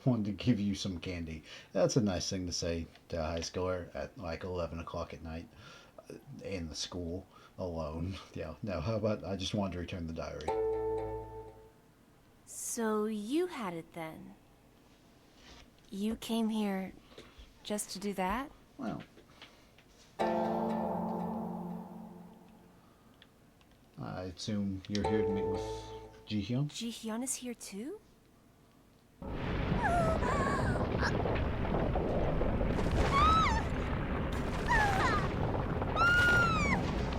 Wanted to give you some candy. That's a nice thing to say to a high schooler at like 11 o'clock at night in the school alone. Yeah, no, how about I just wanted to return the diary. So you had it then? You came here just to do that? Well, I assume you're here to meet with Ji-hyun? Ji-hyun is here too?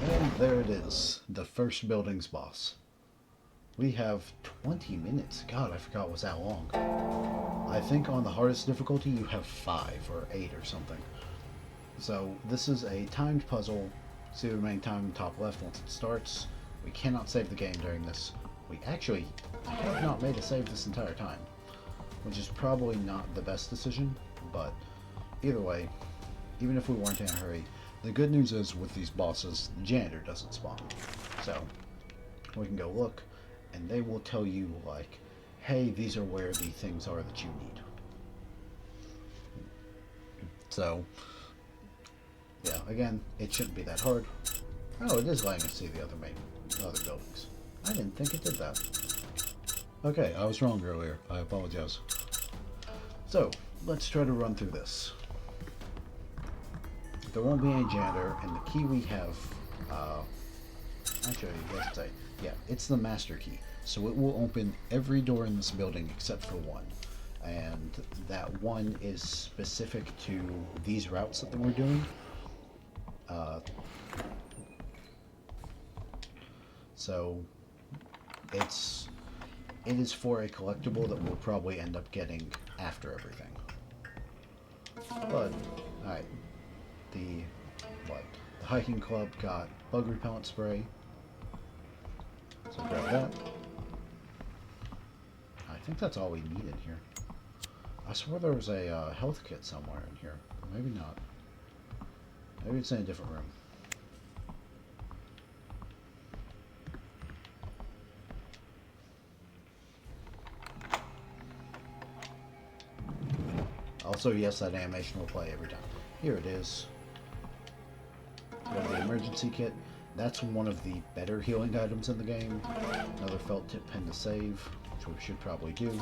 And there it is, the first building's boss. We have 20 minutes. God, I forgot it was that long. I think on the hardest difficulty you have 5 or 8 or something. So this is a timed puzzle. See the remaining time in the top left once it starts. We cannot save the game during this. We actually have not made a save this entire time, which is probably not the best decision, but either way, even if we weren't in a hurry, the good news is with these bosses, the janitor doesn't spawn. So we can go look, and they will tell you, like, hey, these are where the things are that you need. So, yeah, again, it shouldn't be that hard. Oh, it is letting us see the other buildings. I didn't think it did that. Okay, I was wrong earlier. I apologize. So, let's try to run through this. There won't be any janitor, and the key we have, actually, let's say, yeah, it's the master key. So it will open every door in this building except for one. And that one is specific to these routes that we're doing. So it is for a collectible that we'll probably end up getting after everything. But, alright. The hiking club got bug repellent spray. So grab that. I think that's all we need in here. I swore there was a health kit somewhere in here. Maybe not. Maybe it's in a different room. Also, yes, that animation will play every time. Here it is. We have the emergency kit. That's one of the better healing items in the game. Another felt tip pen to save, which we should probably do.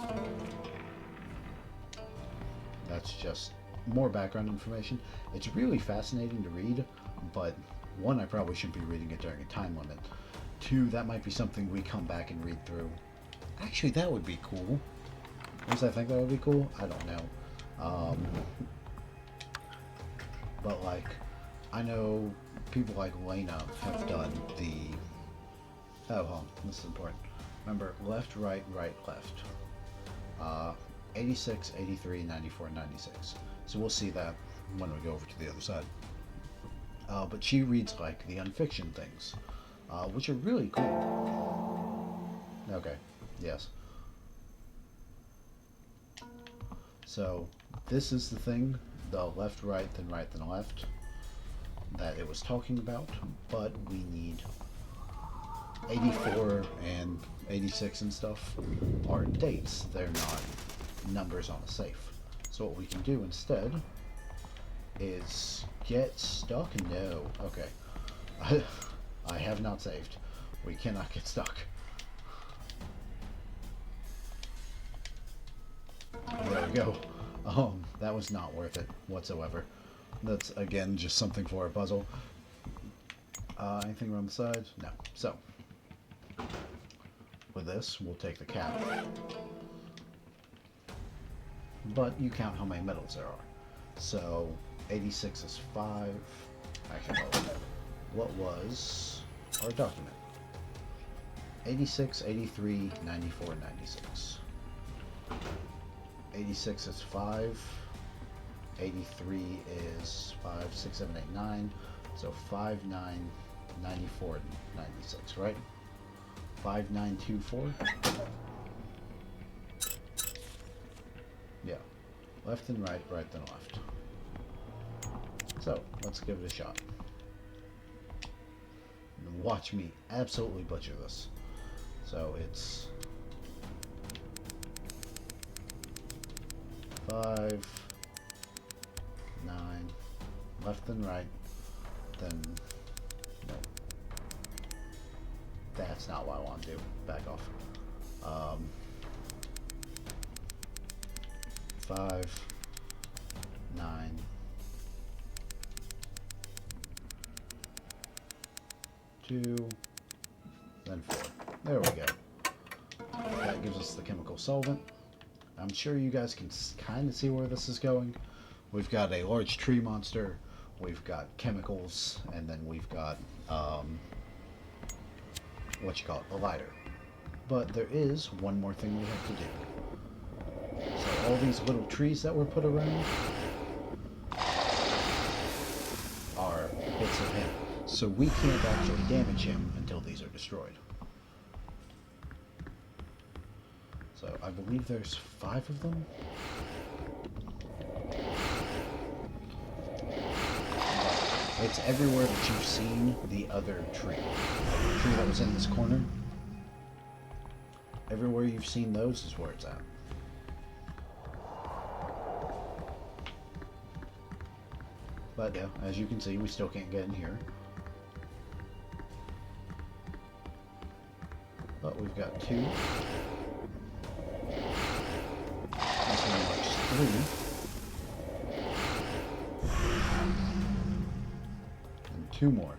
That's just more background information. It's really fascinating to read, but one, I probably shouldn't be reading it during a time limit. Two, that might be something we come back and read through. Actually, that would be cool. At least I think that would be cool. I don't know. But like, I know people like Lena have done the... Oh, hold on. This is important. Remember, left, right, right, left. 86, 83, 94, 96. So we'll see that when we go over to the other side. But she reads like the unfiction things, which are really cool. Okay, yes. So this is the thing, the left, right, then left, that it was talking about, but we need 84 and 86 and stuff are dates. They're not numbers on a safe. So what we can do instead is get stuck. No. Okay. I have not saved. We cannot get stuck. There we go. That was not worth it whatsoever. That's, again, just something for a puzzle. Anything around the sides? No. So, with this, we'll take the cap. But you count how many medals there are. So, 86 is 5. Actually, what was our document? 86, 83, 94, 96. 86 is 5. 83 is 5, 6, 7, 8, 9. So 5, 9, 94, 96, right? 5, 9, 2, 4. Yeah. Left and right, right then left. So, let's give it a shot. And watch me absolutely butcher this. So it's 5, 9, left and right, then no. That's not what I want to do. Back off. 5, 9, 2, then 4. There we go. That gives us the chemical solvent. I'm sure you guys can kind of see where this is going. We've got a large tree monster, we've got chemicals, and then we've got, a lighter. But there is one more thing we have to do. So all these little trees that were put around are bits of him. So we can't actually damage him until these are destroyed. So I believe there's 5 of them. It's everywhere that you've seen the other tree. The tree that was in this corner. Everywhere you've seen those is where it's at. But yeah, as you can see, we still can't get in here. But we've got 2. This one marks 3. And 2 more.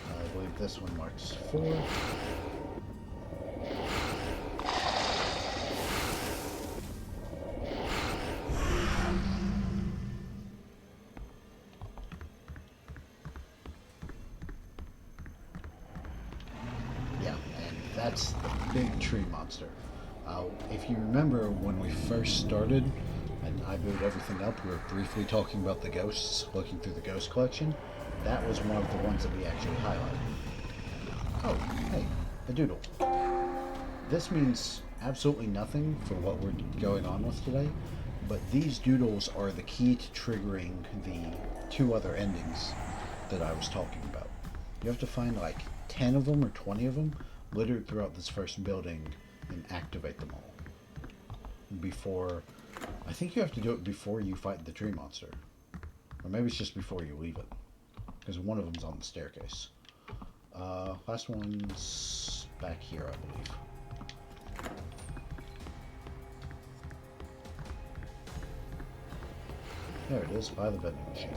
I believe this one marks 4. That's the big tree monster. If you remember when we first started and I moved everything up, we were briefly talking about the ghosts, looking through the ghost collection. That was one of the ones that we actually highlighted. Oh, hey, a doodle. This means absolutely nothing for what we're going on with today, but these doodles are the key to triggering the 2 other endings that I was talking about. You have to find like 10 of them or 20 of them littered throughout this first building and activate them all. Before, I think you have to do it before you fight the tree monster. Or maybe it's just before you leave it. Because one of them's on the staircase. Last one's back here, I believe. There it is, by the vending machine.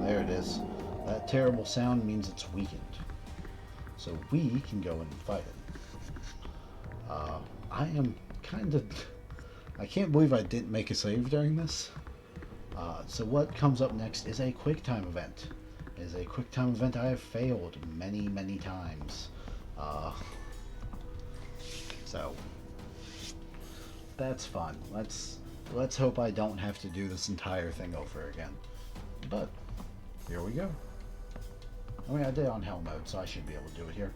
There it is. That terrible sound means it's weakened. So we can go in and fight it. I am kind of... I can't believe I didn't make a save during this. So what comes up next is a quick time event. It is a quick time event I have failed many, many times. So that's fun. Let's hope I don't have to do this entire thing over again. But here we go. I mean, I did on hell mode, so I should be able to do it here.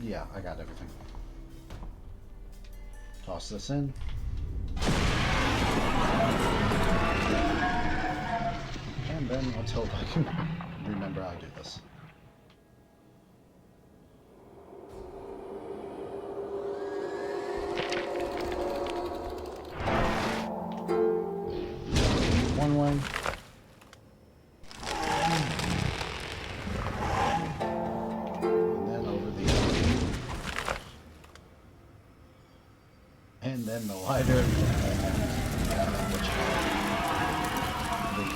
Yeah, I got everything. Toss this in. And then let's hope I can remember how to do this. One way. And then the lighter, which the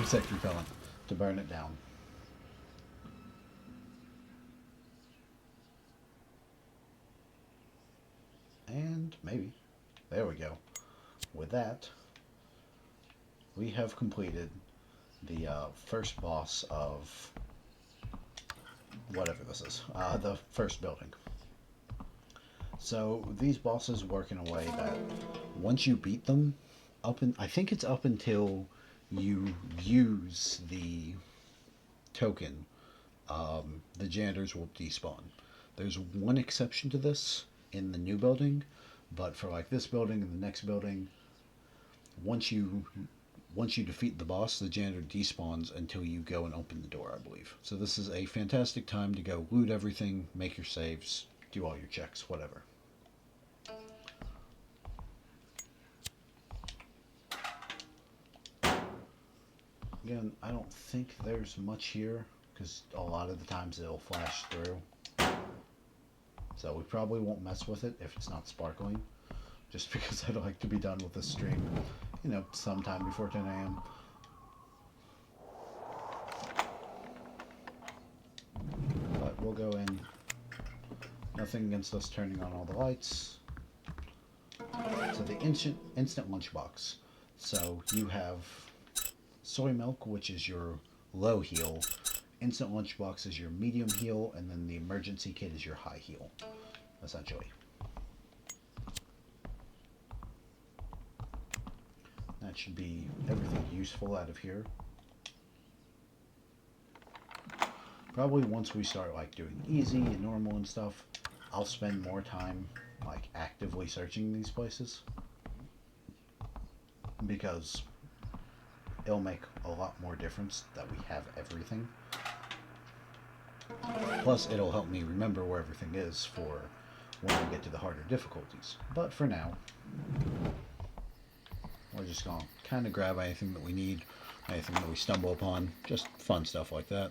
insect repellent to burn it down. And maybe. There we go. With that, we have completed the first boss of whatever this is. The first building. So these bosses work in a way that once you beat them, I think it's up until you use the token, the janitors will despawn. There's one exception to this in the new building, but for like this building and the next building, once you defeat the boss, the janitor despawns until you go and open the door, I believe. So this is a fantastic time to go loot everything, make your saves, do all your checks, whatever. Again, I don't think there's much here, because a lot of the times it'll flash through. So we probably won't mess with it if it's not sparkling, just because I'd like to be done with this stream, you know, sometime before 10 a.m. But we'll go in. Nothing against us turning on all the lights. So the instant lunchbox. So you have soy milk, which is your low heal. Instant lunchbox is your medium heal, and then the emergency kit is your high heal, essentially. That should be everything useful out of here. Probably once we start like doing easy and normal and stuff, I'll spend more time like actively searching these places, because it'll make a lot more difference that we have everything. Plus, it'll help me remember where everything is for when we get to the harder difficulties. But for now, we're just gonna kind of grab anything that we need, anything that we stumble upon, just fun stuff like that.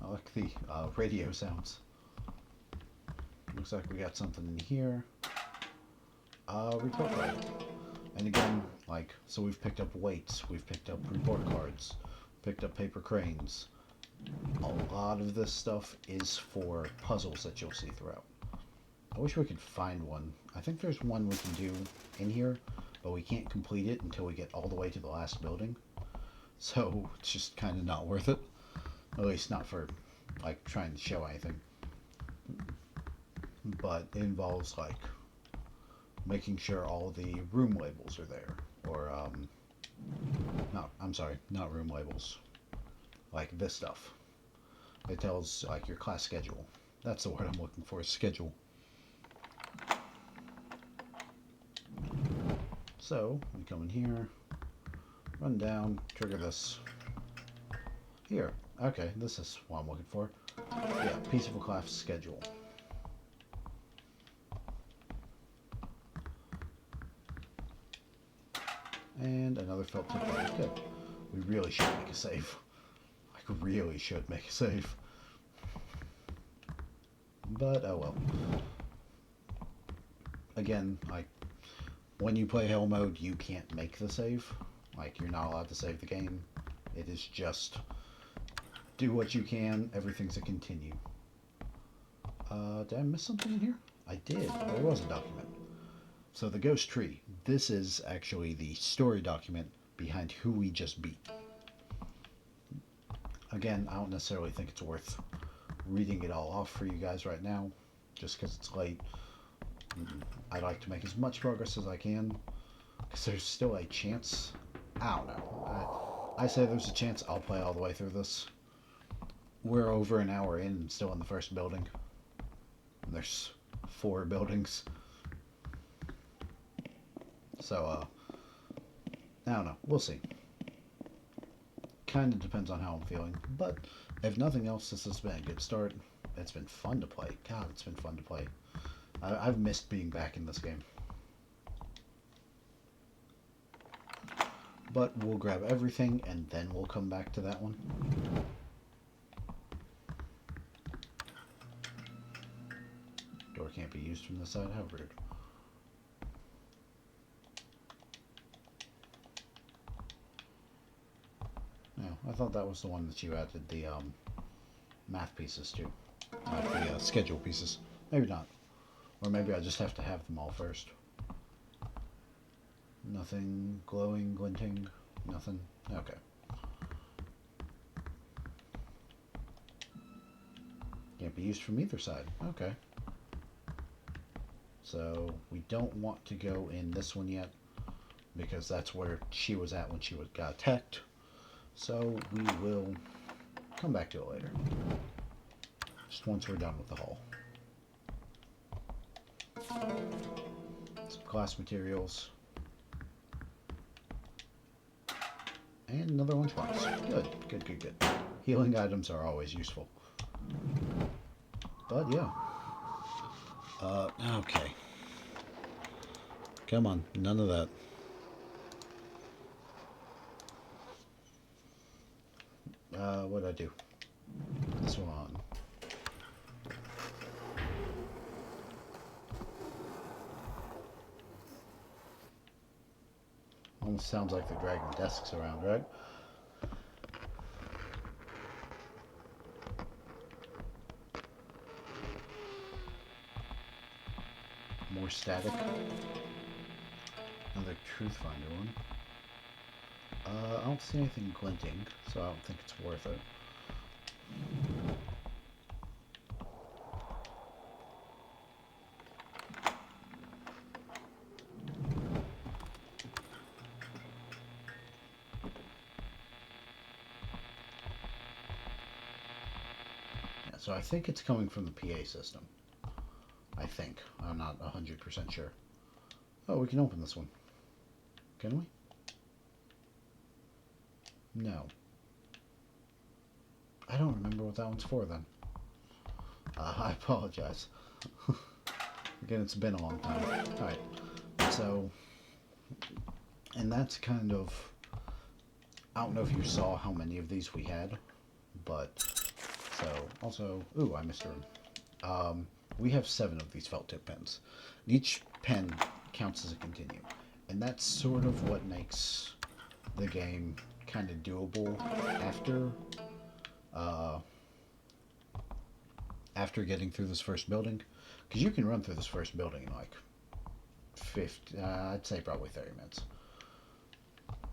I like the radio sounds. Looks like we got something in here. Report card. And again, like, so we've picked up weights, we've picked up report cards, picked up paper cranes. A lot of this stuff is for puzzles that you'll see throughout. I wish we could find one. I think there's one we can do in here, but we can't complete it until we get all the way to the last building. So it's just kind of not worth it. At least not for, like, trying to show anything. But it involves, like, making sure all the room labels are there. Or, not room labels. Like this stuff. It tells, like, your class schedule. That's the word I'm looking for, schedule. So, we come in here, run down, trigger this. Here. Okay, this is what I'm looking for. Yeah, piece of a class schedule. And another felt tip bag. Good. We really should make a save. Like, really should make a save. But, oh well. Again, like, when you play Hell Mode, you can't make the save. Like, you're not allowed to save the game. It is just do what you can. Everything's a continue. Did I miss something in here? I did. There was a document. So the ghost tree. This is actually the story document behind who we just beat. Again, I don't necessarily think it's worth reading it all off for you guys right now, just because it's late. I'd like to make as much progress as I can, because there's still a chance. I don't know. I say there's a chance I'll play all the way through this. We're over an hour in and still in the first building. There's 4 buildings. So, I don't know. We'll see. Kind of depends on how I'm feeling. But, if nothing else, this has been a good start. It's been fun to play. God, it's been fun to play. I've missed being back in this game. But we'll grab everything, and then we'll come back to that one. can't be used from the side. How rude. No, I thought that was the one that you added the math pieces to. Not the schedule pieces. Maybe not. Or maybe I just have to have them all first. Nothing glowing, glinting, nothing. Okay. Can't be used from either side. Okay. So we don't want to go in this one yet because that's where she was at when she got attacked. So we will come back to it later. Just once we're done with the haul. Some class materials. And another lunchbox. Good, good, good, good. Healing items are always useful. But yeah. Okay. Come on, none of that. What'd I do? This one. Almost sounds like they're dragging desks around, right? More static. Another truth finder one. I don't see anything glinting, so I don't think it's worth it. Yeah, so I think it's coming from the PA system. I think. I'm not 100% sure. Oh, we can open this one. Can we? No. I don't remember what that one's for then. I apologize. Again, it's been a long time. Alright. So, and that's kind of... I don't know if you saw how many of these we had, but... So, also... Ooh, I missed a room. We have 7 of these felt tip pens. Each pen counts as a continue. And that's sort of what makes the game kind of doable after getting through this first building. Because you can run through this first building in like 50, I'd say probably 30 minutes.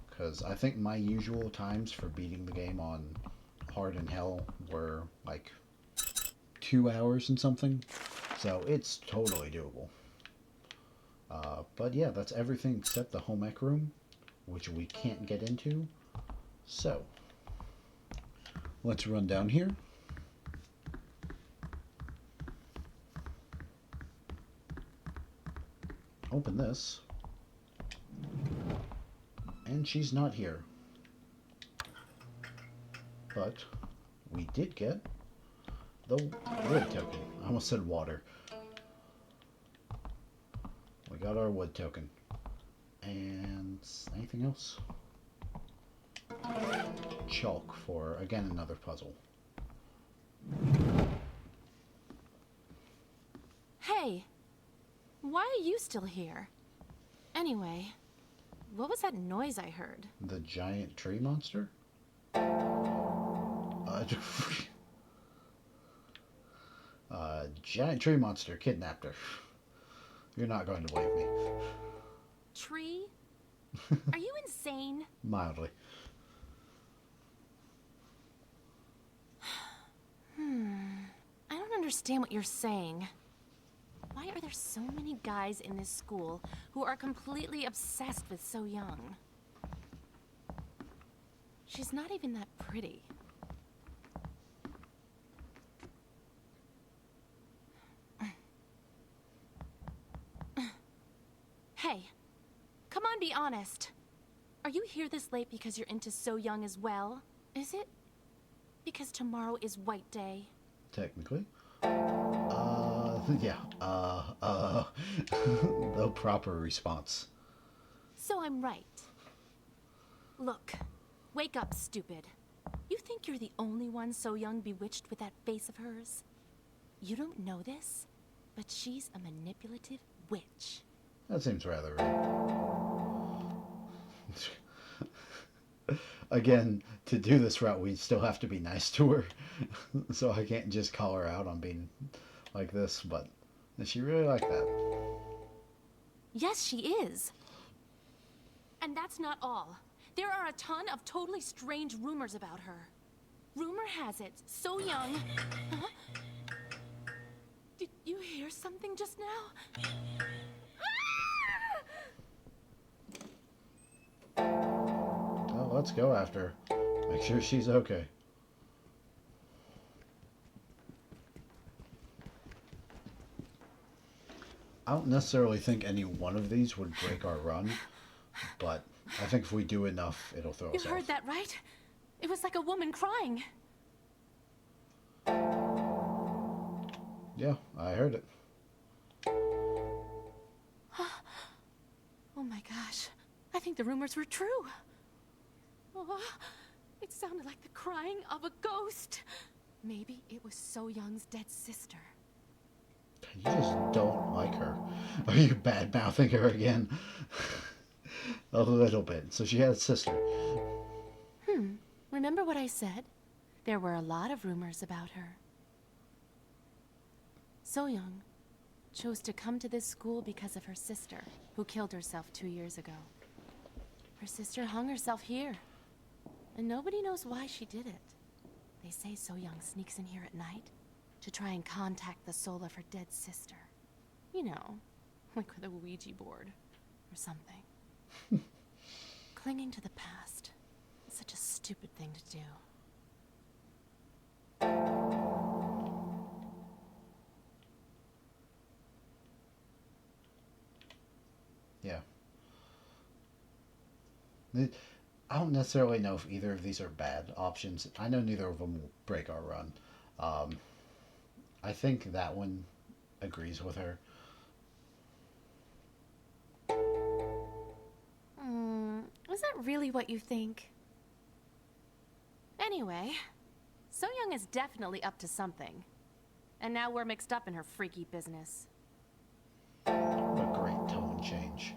Because I think my usual times for beating the game on hard and hell were like 2 hours and something. So it's totally doable. But yeah, that's everything except the home ec room, which we can't get into. So, let's run down here. Open this. And she's not here. But we did get the wood token. I almost said water. We got our wood token. And anything else? Chalk for, again, another puzzle. Hey! Why are you still here? Anyway, what was that noise I heard? The giant tree monster? Giant tree monster kidnapped her. You're not going to believe me. Tree? Are you insane? Mildly. I don't understand what you're saying. Why are there so many guys in this school who are completely obsessed with So Young? She's not even that pretty. Hey, come on, be honest. Are you here this late because you're into So Young as well? Is it because tomorrow is White Day? Technically. Yeah. The proper response. So I'm right. Look, wake up, stupid. You think you're the only one So Young bewitched with that face of hers? You don't know this? but she's a manipulative witch. That seems rather right. Again, to do this route, we still have to be nice to her. So I can't just call her out on being like this, but is she really like that? Yes, she is. And that's not all. There are a ton of totally strange rumors about her. Rumor has it, So Young... Huh? Did you hear something just now? Well, let's go after her. Make sure she's okay. I don't necessarily think any one of these would break our run, but I think if we do enough, it'll throw us off. You heard that, right? It was like a woman crying. Yeah, I heard it. Oh my gosh. I think the rumors were true. Oh, it sounded like the crying of a ghost. Maybe it was So Young's dead sister. You just don't like her. Are you bad-mouthing her again? A little bit. So she had a sister. Remember what I said? There were a lot of rumors about her. So Young chose to come to this school because of her sister, who killed herself 2 years ago. Her sister hung herself here, and nobody knows why she did it. They say So Young sneaks in here at night to try and contact the soul of her dead sister. You know, like with a Ouija board or something. Clinging to the past is such a stupid thing to do. Yeah. I don't necessarily know if either of these are bad options. I know neither of them will break our run. I think that one agrees with her. Is that really what you think? Anyway, So Young is definitely up to something. And now we're mixed up in her freaky business. What a great tone change.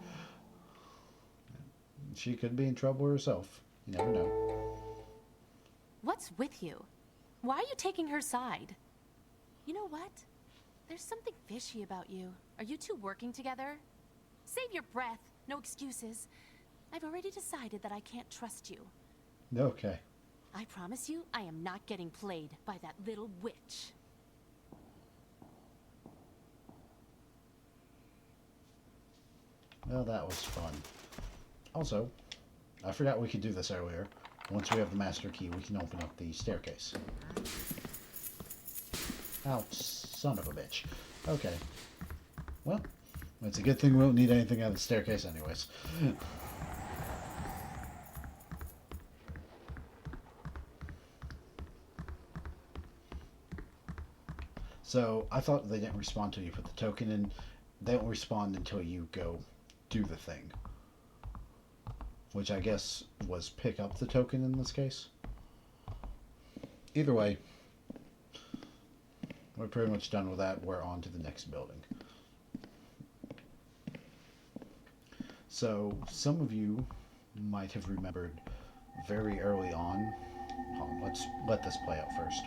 She could be in trouble herself. You never know. What's with you? Why are you taking her side? You know what? There's something fishy about you. Are you two working together? Save your breath. No excuses. I've already decided that I can't trust you. Okay. I promise you, I am not getting played by that little witch. Well, that was fun. Also, I forgot we could do this earlier. Once we have the master key, we can open up the staircase. Ouch, son of a bitch. Okay. Well, it's a good thing we don't need anything out of the staircase anyways. So, I thought they didn't respond until you put the token in. They don't respond until you go do the thing. Which I guess was pick up the token in this case. Either way, we're pretty much done with that. We're on to the next building. So, some of you might have remembered very early on. Hold on, let's let this play out first.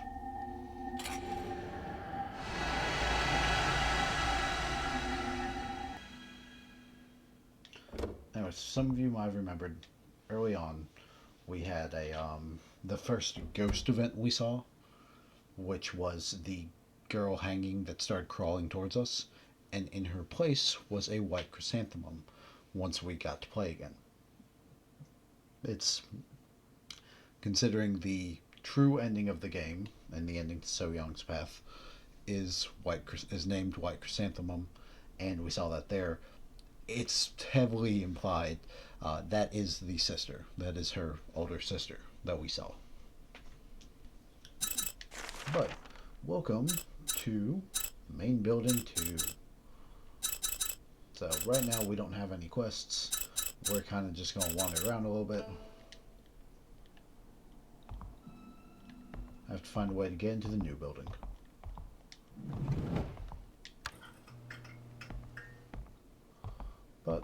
Anyways, some of you might have remembered early on we had the first ghost event we saw, which was the girl hanging that started crawling towards us, and in her place was a white chrysanthemum once we got to play again. It's, considering the true ending of the game and the ending to So Young's path is named White Chrysanthemum, and we saw that there. It's heavily implied that is the sister. That is her older sister that we saw. But welcome to main building 2. So right now we don't have any quests. We're kind of just going to wander around a little bit. I have to find a way to get into the new building.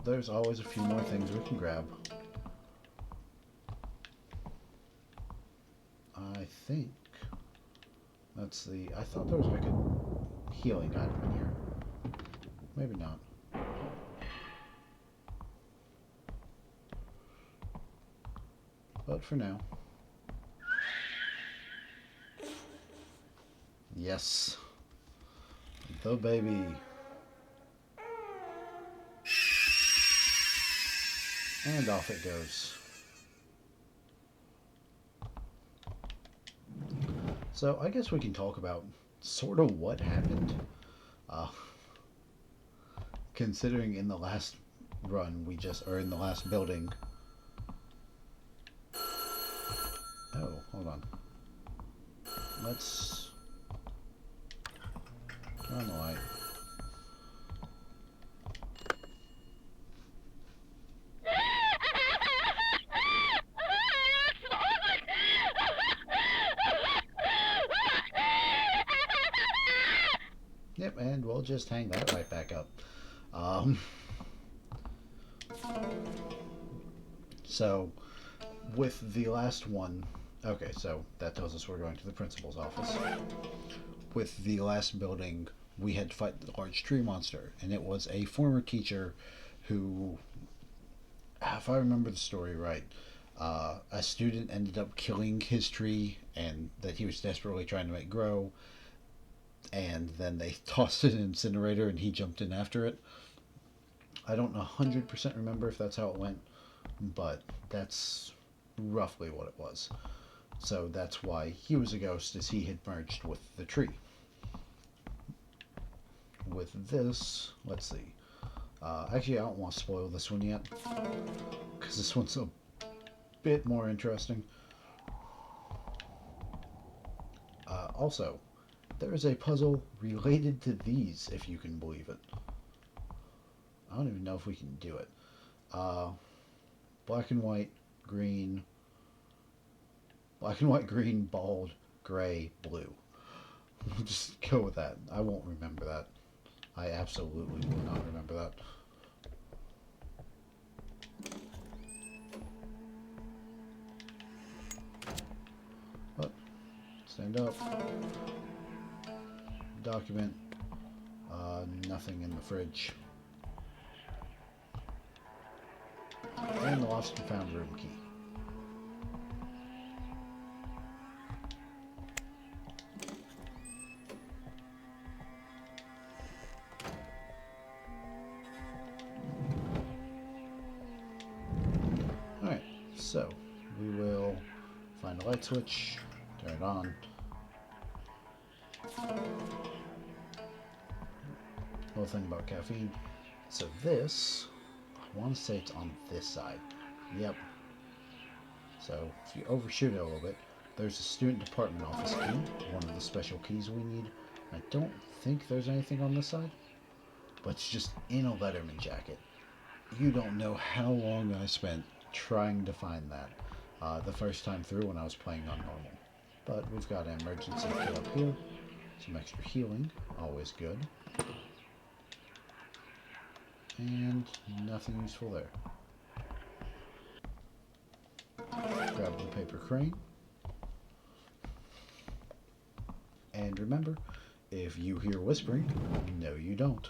there's always a few more things we can grab. I think that's the... I thought there was like a healing item in here. Maybe not. But for now. Yes. The baby. And off it goes. So I guess we can talk about sort of what happened. Considering in the last run or in the last building. Oh, hold on. Let's turn on the light. Yep, and we'll just hang that right back up. So, with the last one, okay, so that tells us we're going to the principal's office. With the last building, we had to fight the large tree monster, and it was a former teacher who, if I remember the story right, a student ended up killing his tree, and that he was desperately trying to make grow, and then they tossed it in an incinerator, and he jumped in after it. I don't 100% remember if that's how it went, but that's roughly what it was. So that's why he was a ghost, as he had merged with the tree. With this, let's see. Actually, I don't want to spoil this one yet, because this one's a bit more interesting. Also, there is a puzzle related to these, if you can believe it. I don't even know if we can do it. Black and white, green, bald, gray, blue. We'll just go with that. I won't remember that. I absolutely will not remember that. Oh, stand up. Document. Nothing in the fridge. And the lost and found room key. Alright, so we will find a light switch, turn it on. Little thing about caffeine. So this, I want to say it's on this side. Yep. So if you overshoot it a little bit, there's a student department office key, one of the special keys we need. I don't think there's anything on this side, but it's just in a Letterman jacket. You don't know how long I spent trying to find that the first time through when I was playing on normal. But we've got an emergency kit up here, some extra healing, always good. And nothing useful there. Grab the paper crane. And remember, if you hear whispering, no you don't.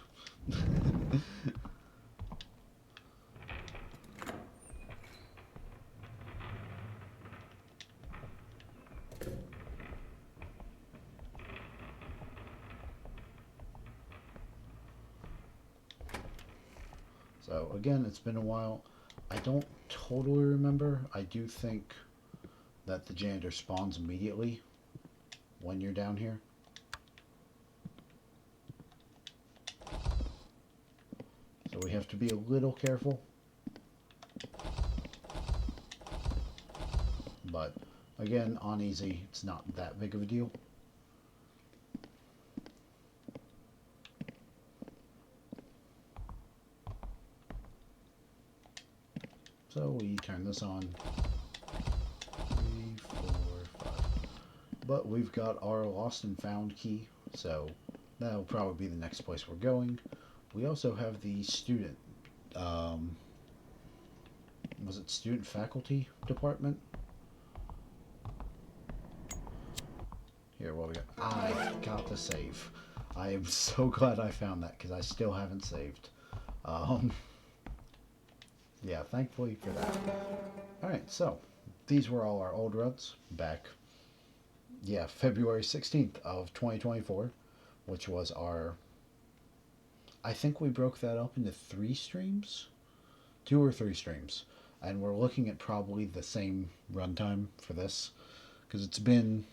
So again, it's been a while. I don't totally remember. I do think that the janitor spawns immediately when you're down here. So we have to be a little careful. But again, on easy, it's not that big of a deal. So we turn this on. 3, 4, 5. But we've got our lost and found key, so that'll probably be the next place we're going. We also have the student was it student faculty department? Here, what we got? I got to save. I am so glad I found that because I still haven't saved. Um, yeah, thankfully for that. Alright, so these were all our old runs back, yeah, February 16th of 2024, which was our, I think we broke that up into 3 streams? 2 or 3 streams. And we're looking at probably the same runtime for this, because it's been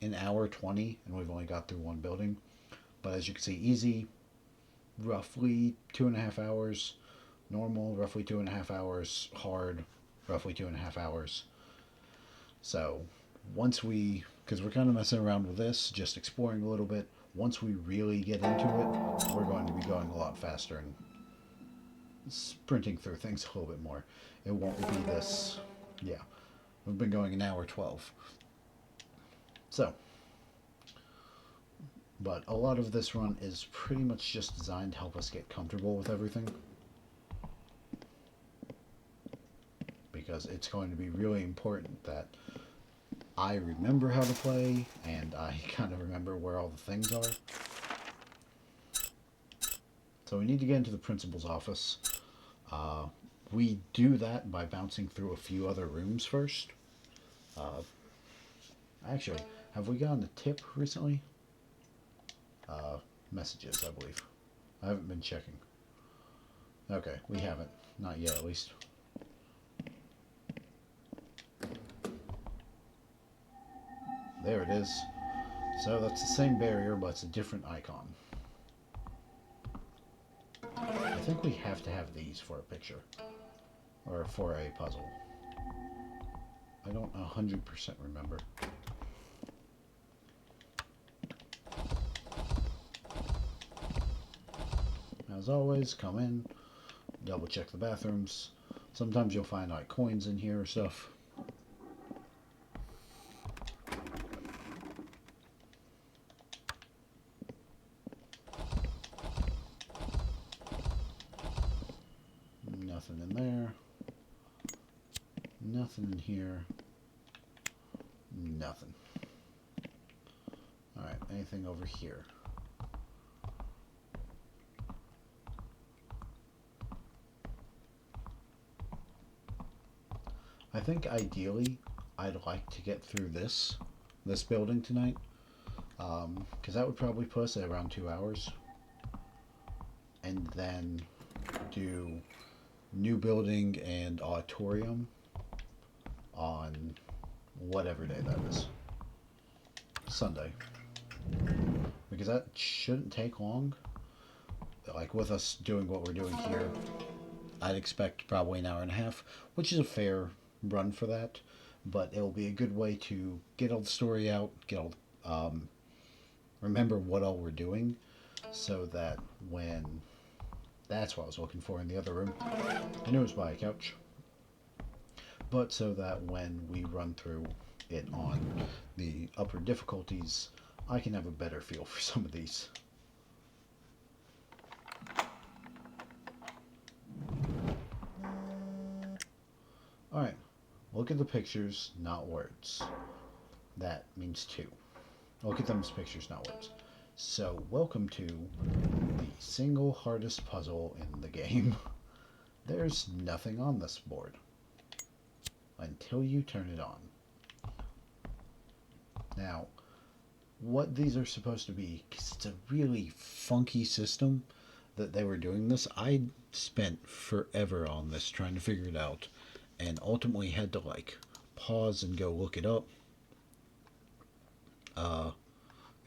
an hour 20 and we've only got through one building. But as you can see, easy, roughly 2.5 hours. Normal, roughly 2.5 hours. Hard, roughly 2.5 hours. So once we, because we're kind of messing around with this, just exploring a little bit, once we really get into it, we're going to be going a lot faster and sprinting through things a little bit more. It won't be this, yeah, we've been going an hour 12. So, but a lot of this run is pretty much just designed to help us get comfortable with everything. Because it's going to be really important that I remember how to play and I kind of remember where all the things are. So we need to get into the principal's office. We do that by bouncing through a few other rooms first. Actually, have we gotten a tip recently? Messages, I believe. I haven't been checking. Okay, we haven't. Not yet, at least. There it is. So that's the same barrier, but it's a different icon. I think we have to have these for a picture. Or for a puzzle. I don't 100% remember. As always, come in, double check the bathrooms. Sometimes you'll find like coins in here or stuff. Nothing in there. Nothing in here. Nothing. Alright, anything over here? I think ideally I'd like to get through this building tonight, because that would probably put us at around 2 hours, and then do new building and auditorium on whatever day that is. Sunday. Because that shouldn't take long. Like with us doing what we're doing here, I'd expect probably an hour and a half, which is a fair run for that. But it'll be a good way to get all the story out, get all, remember what all we're doing, so that when, that's what I was looking for in the other room. I knew it was by a couch. But so that when we run through it on the upper difficulties, I can have a better feel for some of these. Alright, look at the pictures, not words. That means 2. Look at them as pictures, not words. So, welcome to the single hardest puzzle in the game. There's nothing on this board until you turn it on. Now, what these are supposed to be, because it's a really funky system that they were doing this. I spent forever on this trying to figure it out, and ultimately had to like pause and go look it up.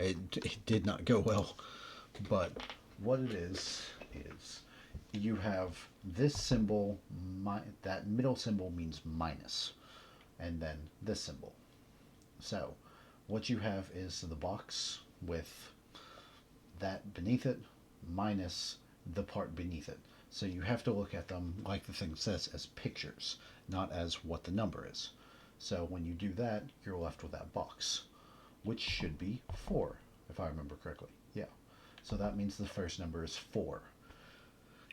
It did not go well, but what it is you have this symbol, that middle symbol means minus, and then this symbol. So what you have is the box with that beneath it minus the part beneath it. So you have to look at them, like the thing says, as pictures, not as what the number is. So when you do that, you're left with that box, which should be 4, if I remember correctly. Yeah. So that means the first number is 4.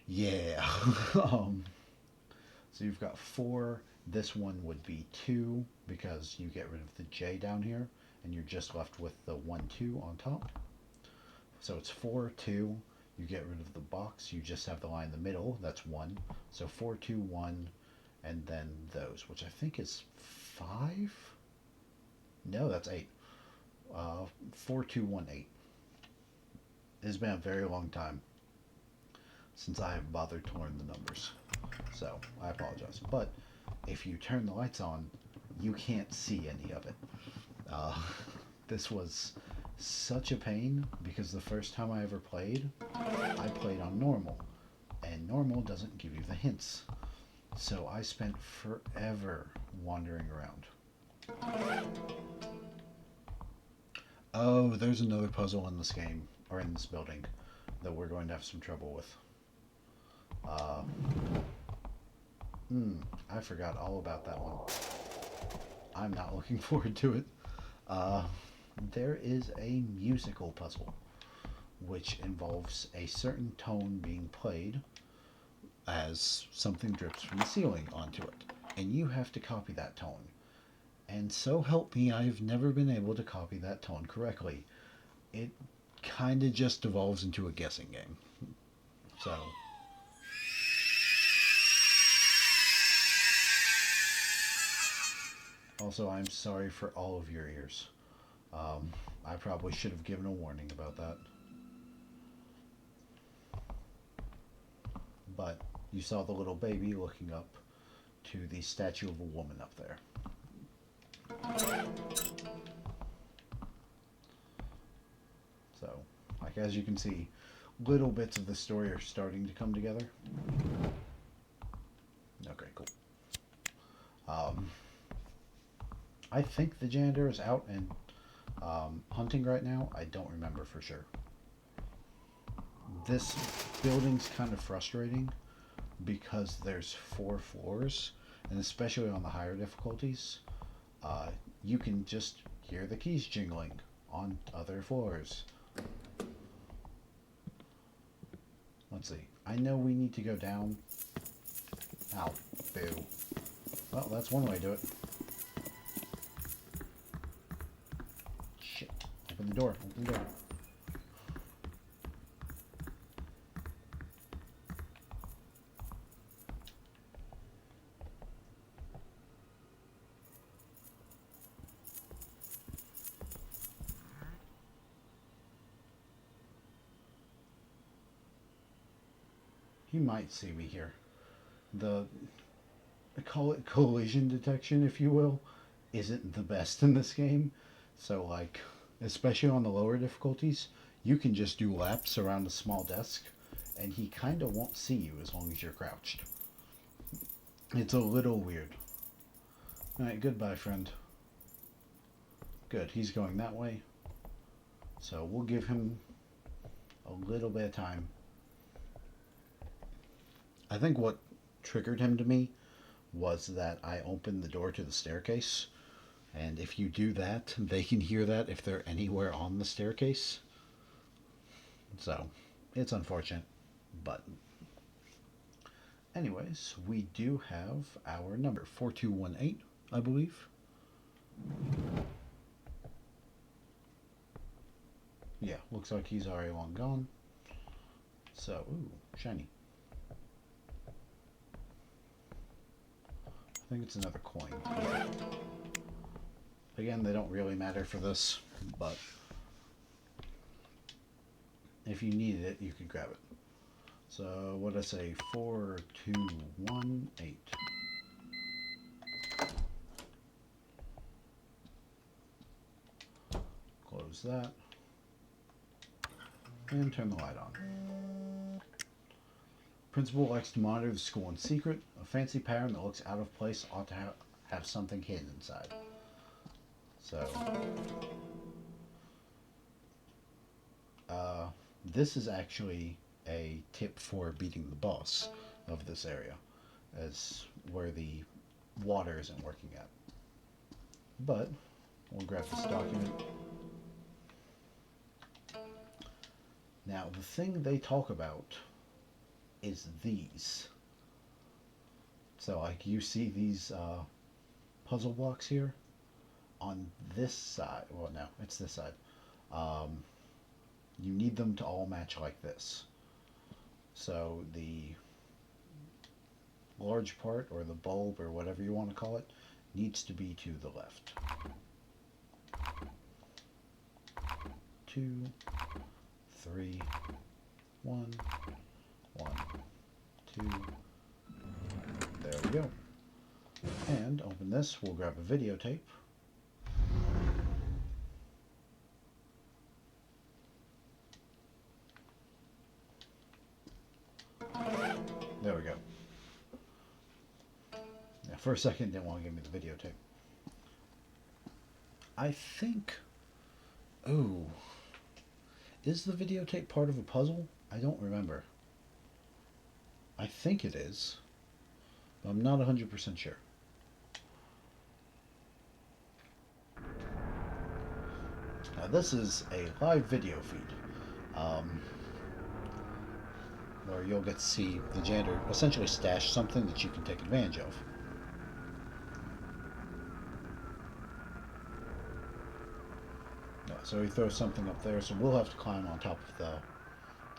Yeah. So you've got 4. This one would be 2 because you get rid of the J down here and you're just left with the 1, 2 on top. So it's 4, 2. You get rid of the box. You just have the line in the middle. That's 1. So 4, 2, 1. And then those, which I think is 5? No, that's 8. 4, 2, 1, 8. It's been a very long time since I have bothered to learn the numbers. So, I apologize. But if you turn the lights on, you can't see any of it. This was such a pain because the first time I ever played, I played on normal. And normal doesn't give you the hints. So I spent forever wandering around. Oh, there's another puzzle in this game, or in this building, that we're going to have some trouble with. I forgot all about that one. I'm not looking forward to it. There is a musical puzzle, which involves a certain tone being played as something drips from the ceiling onto it. And you have to copy that tone. And so help me, I've never been able to copy that tone correctly. It kind of just devolves into a guessing game. So... Also, I'm sorry for all of your ears. I probably should have given a warning about that. But you saw the little baby looking up to the statue of a woman up there. So, like as you can see, little bits of the story are starting to come together. Okay, cool. I think the janitor is out and hunting right now. I don't remember for sure. This building's kind of frustrating because there's 4 floors, and especially on the higher difficulties, you can just hear the keys jingling on other floors. Let's see. I know we need to go down. Ow. Boo. Well, that's one way to do it. Shit. Open the door. Open the door. He might see me here. Call it collision detection, if you will, isn't the best in this game. So, like, especially on the lower difficulties, you can just do laps around a small desk, and he kind of won't see you as long as you're crouched. It's a little weird. Alright, goodbye, friend. Good, he's going that way. So we'll give him a little bit of time. I think what triggered him to me was that I opened the door to the staircase, and if you do that, they can hear that if they're anywhere on the staircase. So, it's unfortunate, but anyways, we do have our number, 4218, I believe. Yeah, looks like he's already long gone. So, ooh, shiny. I think it's another coin. Again, they don't really matter for this, but if you needed it, you could grab it. So, what did I say? 4218. Close that. And turn the light on. Principal likes to monitor the school in secret. A fancy pattern that looks out of place ought to have something hidden inside. So, this is actually a tip for beating the boss of this area, as where the water isn't working at. But, we'll grab this document. Now, the thing they talk about is these. So like you see these puzzle blocks here on this side. Well, no, it's this side. You need them to all match like this. So the large part, or the bulb, or whatever you want to call it, needs to be to the left. 2, 3, 1, 1, 2. There we go. And open this. We'll grab a videotape. There we go. Yeah, for a second, didn't want to give me the videotape. I think... Ooh. Is the videotape part of a puzzle? I don't remember. I think it is, but I'm not 100% sure. Now this is a live video feed, where you'll get to see the janitor essentially stash something that you can take advantage of. Yeah, so he throws something up there, so we'll have to climb on top of the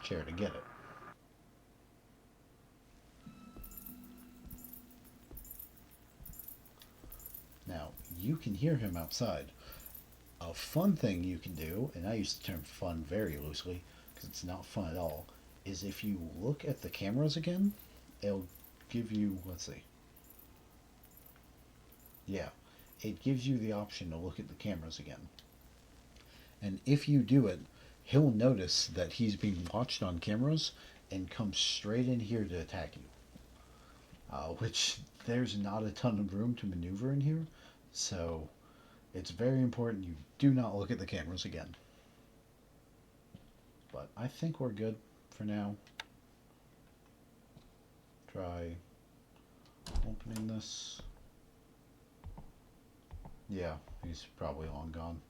chair to get it. Now, you can hear him outside. A fun thing you can do, and I use the term fun very loosely because it's not fun at all, is if you look at the cameras again, it'll give you, let's see. Yeah, it gives you the option to look at the cameras again. And if you do it, he'll notice that he's being watched on cameras and come straight in here to attack you. Which there's not a ton of room to maneuver in here, so it's very important you do not look at the cameras again. But I think we're good for now. Try opening this. Yeah, he's probably long gone.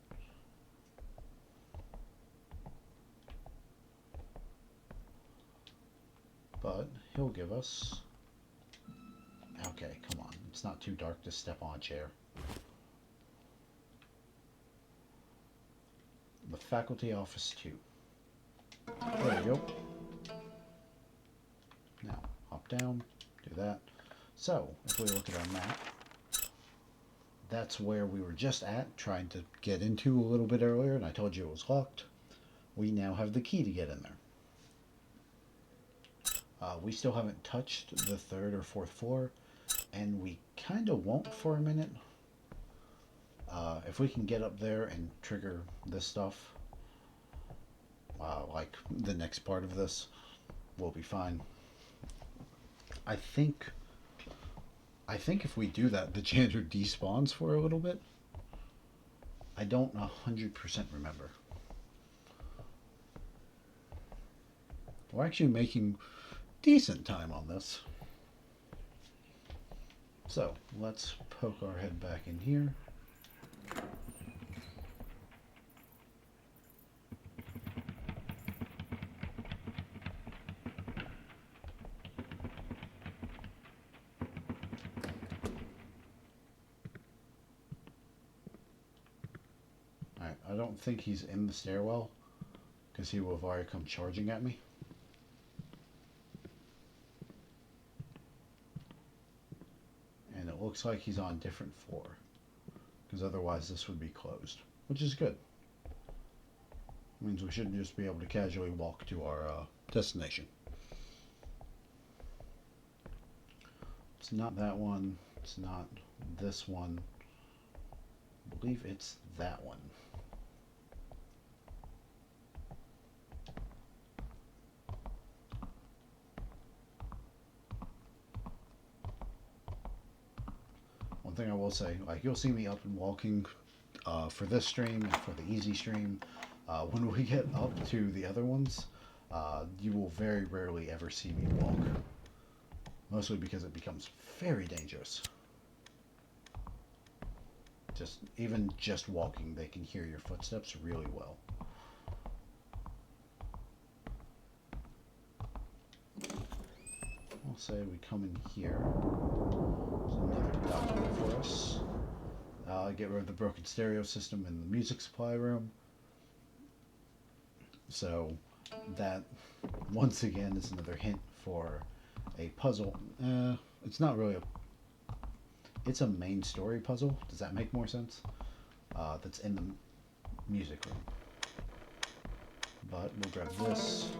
But he'll give us... Okay, come on. It's not too dark to step on a chair. The faculty office 2. There we go. Now, hop down, do that. So, if we look at our map, that's where we were just at, trying to get into a little bit earlier, and I told you it was locked. We now have the key to get in there. We still haven't touched the 3rd or 4th floor, and we kind of won't for a minute. If we can get up there and trigger this stuff, like the next part of this, we'll be fine. I think if we do that, the janitor despawns for a little bit. I don't 100% remember. We're actually making decent time on this. So, let's poke our head back in here. Alright, I don't think he's in the stairwell, because he will have already come charging at me. And it looks like he's on a different floor, because otherwise this would be closed, which is good. It means we shouldn't just be able to casually walk to our destination. It's not that one. It's not this one. I believe it's that one. One thing I will say, like, you'll see me up and walking for this stream and for the easy stream. When we get up to the other ones, you will very rarely ever see me walk. Mostly because it becomes very dangerous. Even just walking, they can hear your footsteps really well. say we come in here. There's another document for us. Get rid of the broken stereo system in the music supply room. So that, once again, is another hint for a puzzle. It's not really a... It's a main story puzzle. Does that make more sense? That's in the music room. But we'll grab this.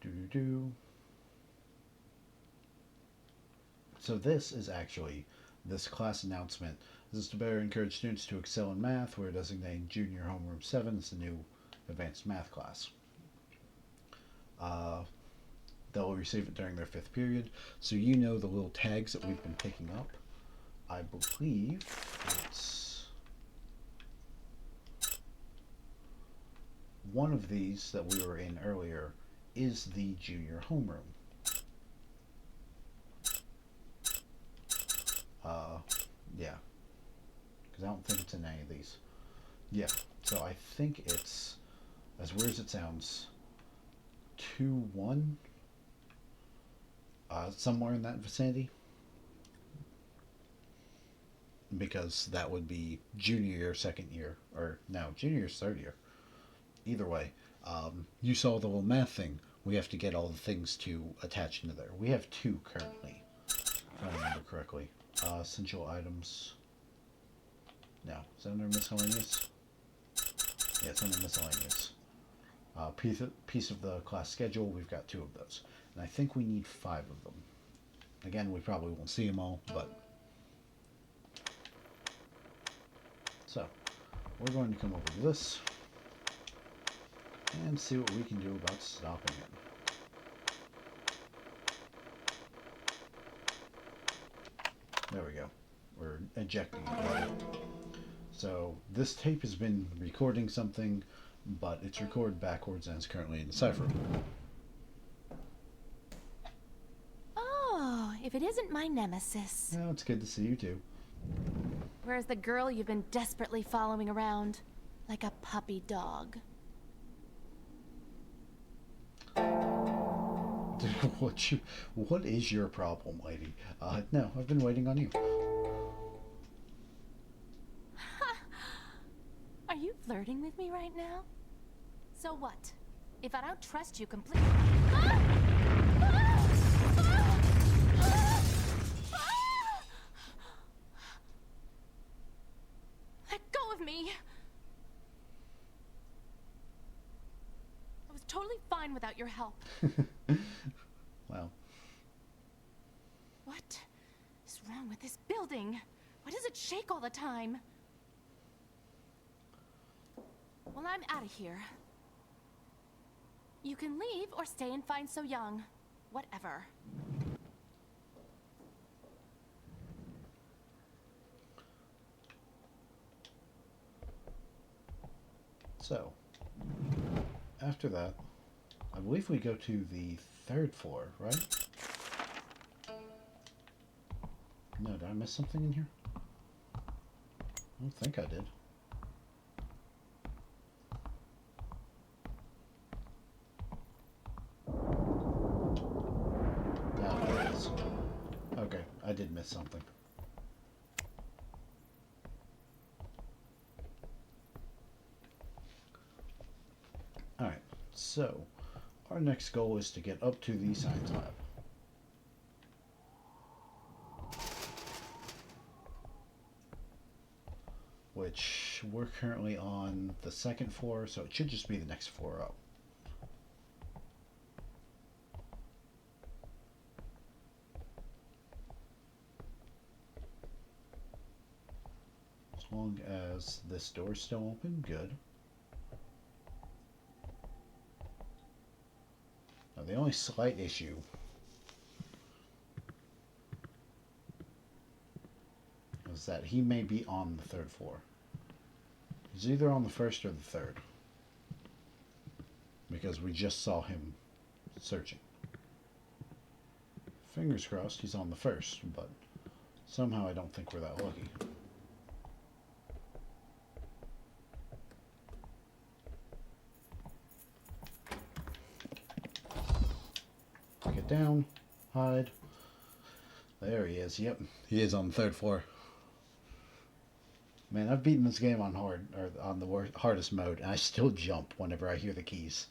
Doo-doo-doo. So this is actually this class announcement. This is to better encourage students to excel in math. We're designating Junior Homeroom 7 as the new advanced math class. They'll receive it during their 5th period. So you know the little tags that we've been picking up. I believe it's one of these that we were in earlier is the junior homeroom. Yeah, because I don't think it's in any of these. Yeah, so I think it's, as weird as it sounds, 2-1, somewhere in that vicinity. Because that would be junior year, 2nd year, or no, junior year, 3rd year. Either way, you saw the little math thing. We have to get all the things to attach into there. We have 2 currently, if I remember correctly. Essential items. No, is that under miscellaneous? Yeah, it's under miscellaneous. Piece of the class schedule, we've got 2 of those. And I think we need 5 of them. Again, we probably won't see them all, but... So, we're going to come over to this and see what we can do about stopping it. There we go. We're ejecting it. So this tape has been recording something, but it's recorded backwards and is currently in the cipher. Oh, if it isn't my nemesis. Well, it's good to see you too. Where's the girl you've been desperately following around? Like a puppy dog. What is your problem, lady? No, I've been waiting on you. Are you flirting with me right now? So what? If I don't trust you completely... Let go of me! I was totally fine without your help. Well. What is wrong with this building? Why does it shake all the time? Well, I'm out of here. You can leave or stay and find So Young. Whatever. So, after that, I believe we go to the 3rd floor, right? No, did I miss something in here? I don't think I did. No, there it is. Okay, I did miss something. Alright, so our next goal is to get up to the science lab. Which we're currently on the 2nd floor, so it should just be the next floor up. As long as this door's still open, good. Now, the only slight issue is that he may be on the 3rd floor. He's either on the 1st or the 3rd. Because we just saw him searching. Fingers crossed he's on the 1st, but somehow I don't think we're that lucky. Get down. Hide. There he is. Yep, he is on the 3rd floor. Man, I've beaten this game on hard, or on the hardest mode, and I still jump whenever I hear the keys.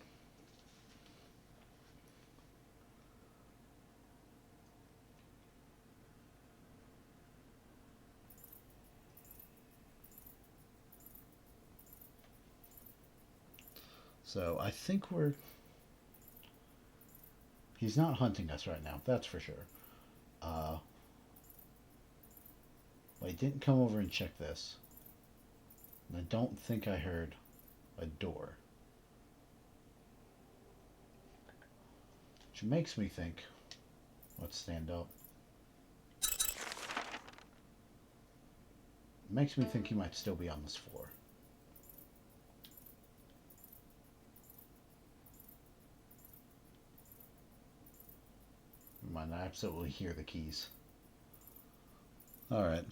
So I think he's not hunting us right now, that's for sure. I didn't come over and check this. And I don't think I heard a door. Which makes me think, let's stand up. Makes me think he might still be on this floor. I might absolutely hear the keys. Alright.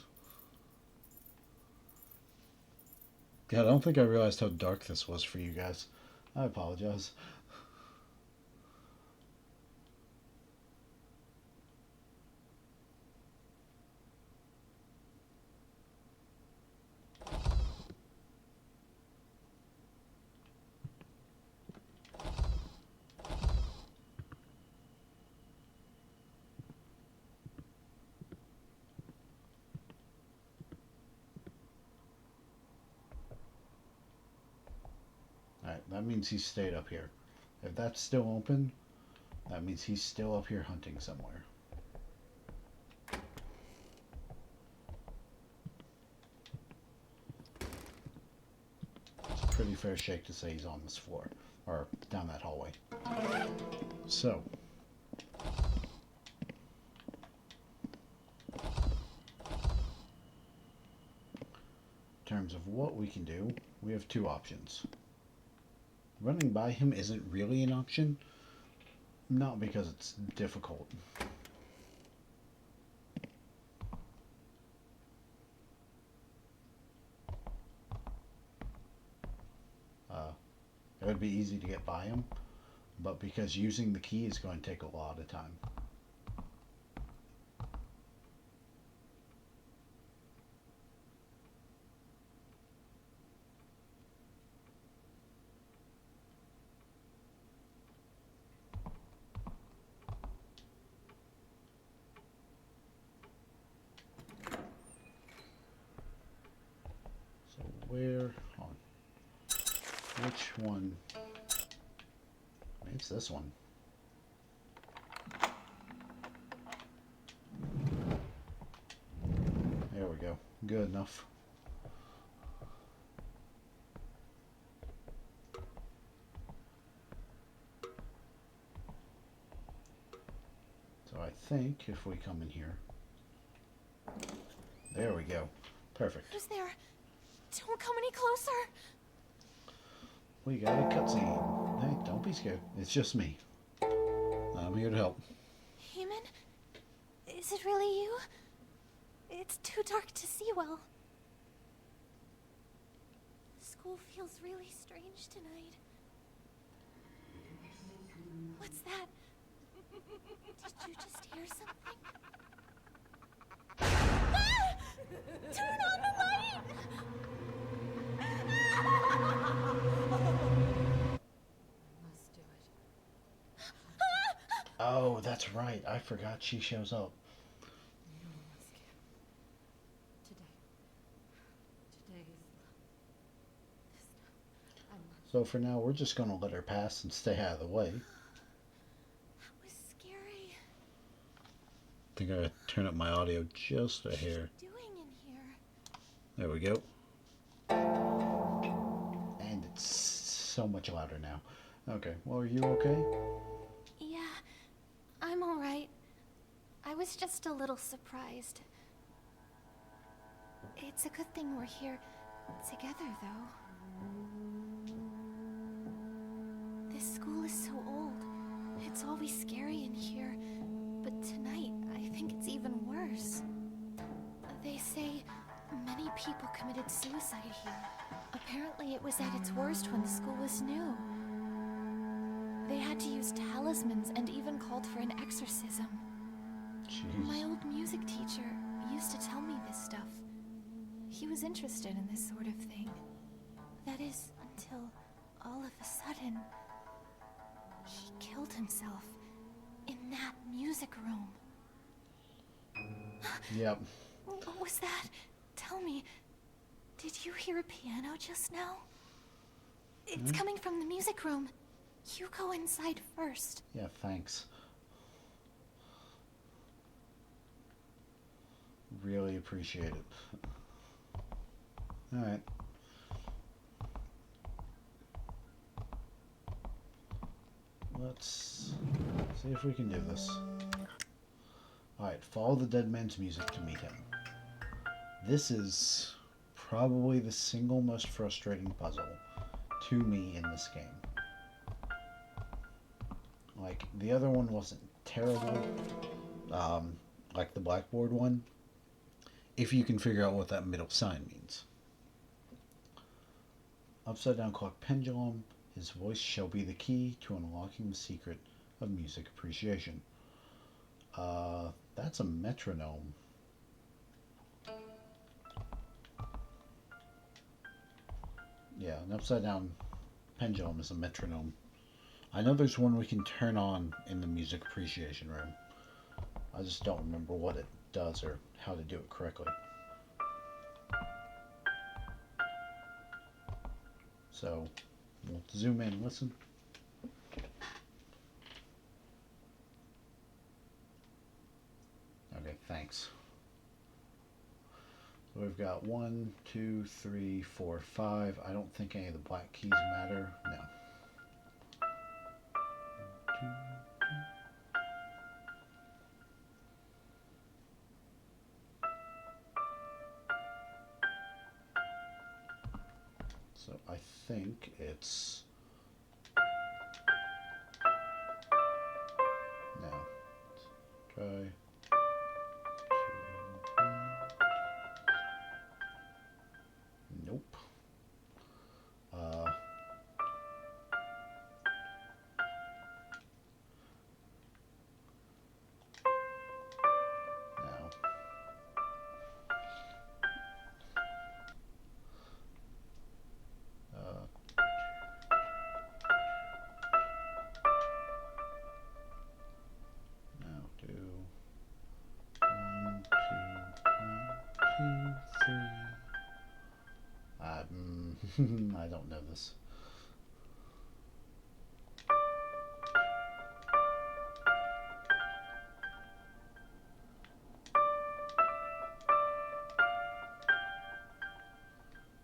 God, I don't think I realized how dark this was for you guys. I apologize. Alright, that means he stayed up here. If that's still open, that means he's still up here hunting somewhere. It's a pretty fair shake to say he's on this floor, or down that hallway. So, in terms of what we can do, we have 2 options. Running by him isn't really an option, not because it's difficult. It would be easy to get by him, but because using the key is going to take a lot of time. Where on which one? It's this one. There we go. Good enough. So I think if we come in here, there we go. Perfect. Who's there? Don't come any closer. We got a cutscene. Hey, don't be scared. It's just me. I'm here to help. Heman? Is it really you? It's too dark to see well. School feels really strange tonight. What's that? Did you just hear something? Ah! Turn on the light! Must do it. Oh, that's right. I forgot she shows up. You must give. Today. Today is this time. I must. So for now, we're just going to let her pass and stay out of the way. That was scary. I think I gotta turn up my audio just a hair. What's she doing in here? There we go. And it's so much louder now. Okay, well, are you okay? Yeah, I'm alright. I was just a little surprised. It's a good thing we're here together, though. This school is so old. It's always scary in here. But tonight, I think it's even worse. They say many people committed suicide here. Apparently, it was at its worst when the school was new. They had had to use talismans and even called for an exorcism. My Jeez. old music teacher used to tell me this stuff. He was interested in this sort of thing. That is, until all of a sudden, he killed himself in that music room. Yep. What was that? Tell me, did you hear a piano just now? It's coming from the music room. You go inside first. Yeah, thanks. Really appreciate it. Alright. Let's see if we can do this. Alright, follow the dead man's music to meet him. This is probably the single most frustrating puzzle to me in this game. Like, the other one wasn't terrible, like the blackboard one, if you can figure out what that middle sign means. Upside down clock pendulum, his voice shall be the key to unlocking the secret of music appreciation. That's a metronome. Yeah, an upside down pendulum is a metronome. I know there's one we can turn on in the music appreciation room. I just don't remember what it does or how to do it correctly. So, we'll zoom in and listen. Okay, thanks. So we've got 1, 2, 3, 4, 5. I don't think any of the black keys matter. No. So I think it's now. Let's try. Nope. Now. Now do 1, 2, 3. I don't know this.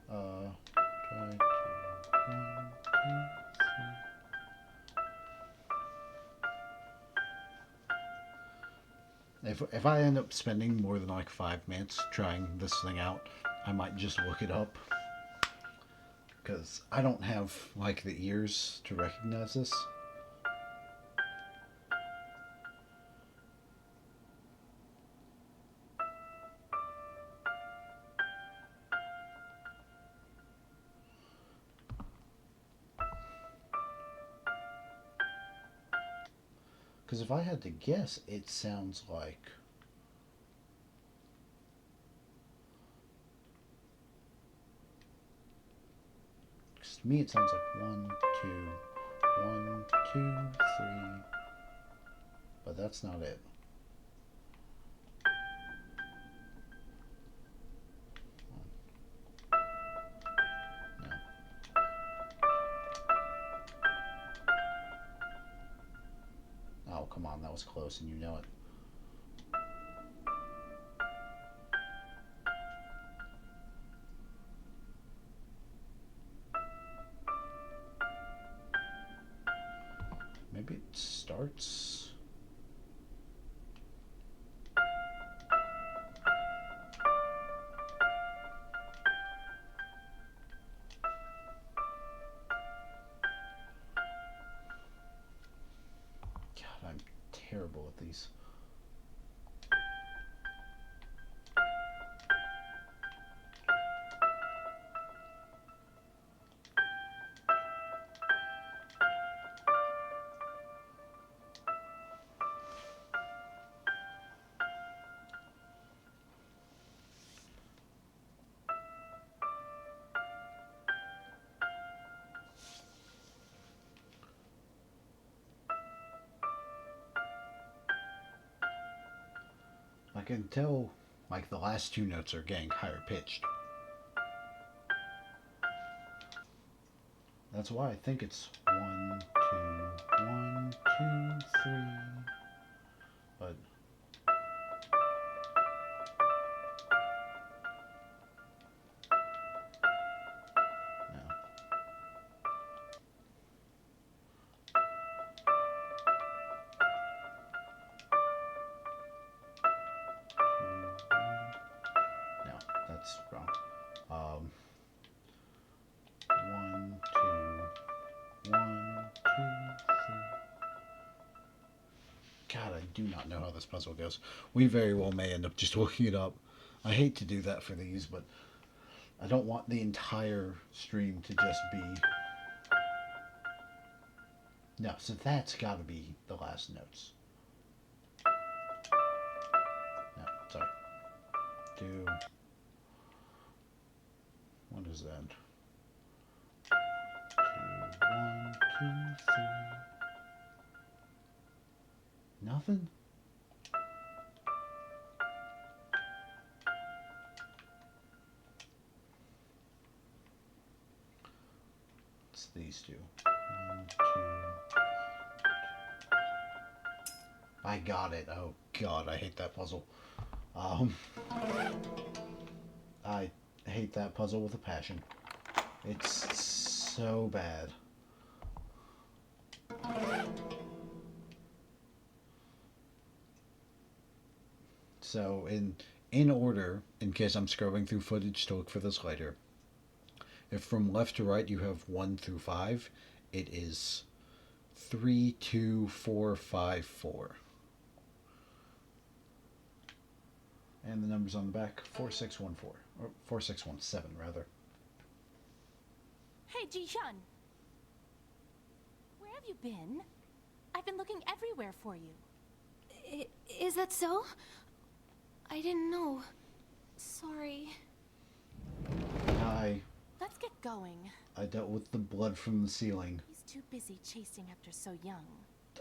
Try to 1, 2, 3. If I end up spending more than like 5 minutes trying this thing out, I might just look it up. Because I don't have like the ears to recognize this. Because if I had to guess, it sounds like... to me, it sounds like 1, 2, 1, 2, 3. But that's not it. No. Oh, come on, that was close and you know it. Maybe it starts... God, I'm terrible at these. I can tell, like, the last two notes are getting higher pitched. That's why I think it's 1, 2, 1, 2, 3. But no. No, that's wrong. 1, 2, 1, 2, 3. God, I do not know how this puzzle goes. We very well may end up just looking it up. I hate to do that for these, but I don't want the entire stream to just be... No, so that's got to be the last notes. No, sorry. What is that? 2, 1, 2, 3. Nothing? It's these two. 1, 2. I got it. Oh God, I hate that puzzle. I hate that puzzle with a passion. It's so bad. So in order, in case I'm scrolling through footage to look for this later, if from left to right you have 1 through 5, it is 3, 2, 4, 5, 4. And the numbers on the back, 4614, or 4617 rather. Hey, Ji-hyun! Where have you been? I've been looking everywhere for you. Is that so? I didn't know. Sorry. Let's get going. I dealt with the blood from the ceiling. He's too busy chasing after so young.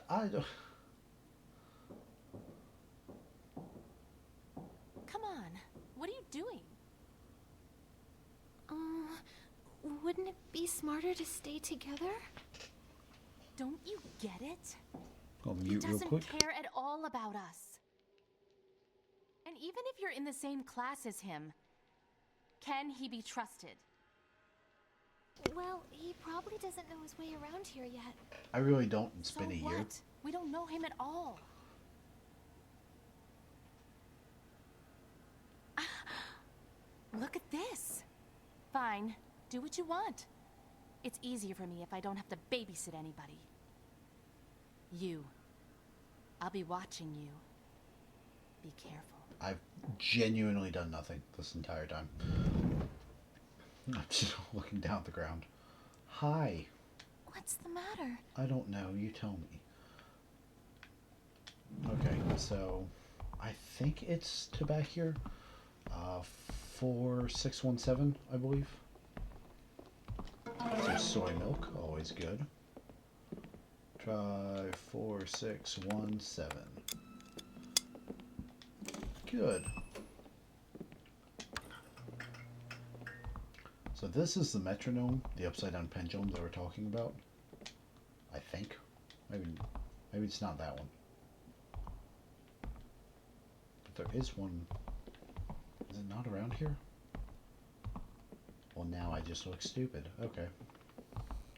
I don't... Come on, what are you doing? Wouldn't it be smarter to stay together? Don't you get it? I'll He mute real doesn't quick. care at all about us. And even if you're in the same class as him, can he be trusted? Well, he probably doesn't know his way around here yet. I really don't. It's So been a year. what? We don't know him at all. Look at this. Fine, do what you want. It's easier for me if I don't have to babysit anybody. You. I'll be watching you. Be careful. I've genuinely done nothing this entire time. I'm just looking down at the ground. Hi. What's the matter? I don't know. You tell me. Okay, so I think it's to back here. 4617, I believe. So soy milk, always good. Try 4617. Good. So this is the metronome, the upside down pendulum that we're talking about. I think. Maybe it's not that one. But there is one. Is it not around here? Well, now I just look stupid. Okay.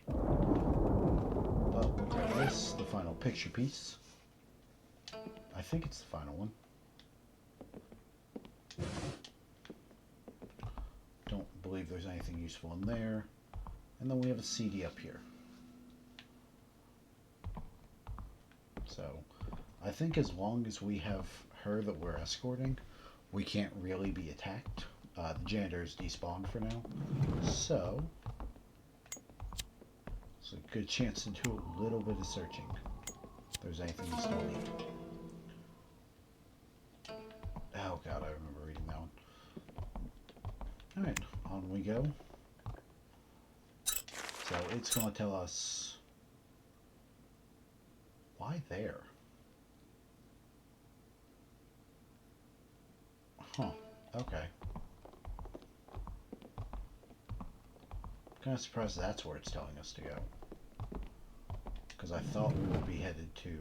But we'll grab this, the final picture piece. I think it's the final one. Don't believe there's anything useful in there. And then we have a CD up here. So, I think as long as we have her that we're escorting, we can't really be attacked. The janitor's despawned for now. So, it's a good chance to do a little bit of searching. If there's anything you still need. Oh god, I remember reading that one. Alright, on we go. So it's going to tell us... Why there? Huh. Okay. Kind of surprised that's where it's telling us to go. Because I thought we would be headed to... I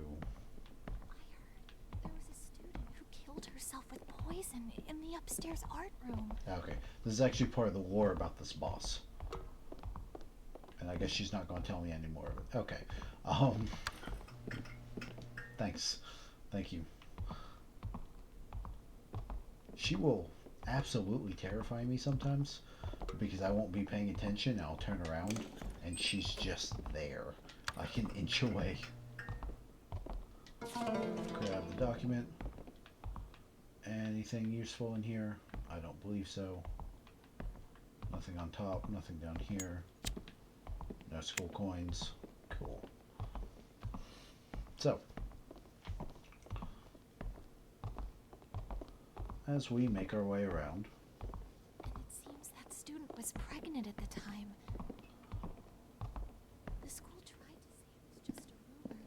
heard there was a student who killed herself with poison in the upstairs art room. Okay. This is actually part of the lore about this boss. And I guess she's not going to tell me any more of it. Okay. Thanks. Thank you. She will absolutely terrify me sometimes because I won't be paying attention. I'll turn around and she's just there, like an inch away. Grab the document. Anything useful in here? I don't believe so. Nothing on top, nothing down here. No school coins. Cool. So, as we make our way around. And it seems that student was pregnant at the time. The school tried to say it was just a rumor.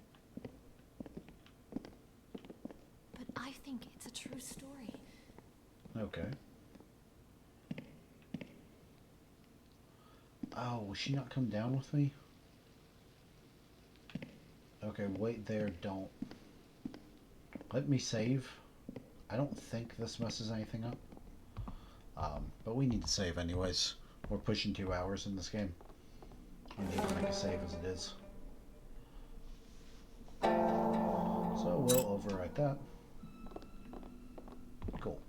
But I think it's a true story. Okay. Oh, will she not come down with me? Okay, wait there, don't. Let me save. I don't think this messes anything up. But we need to save anyways. We're pushing 2 hours in this game. We need to make a save as it is. So we'll overwrite that. Cool.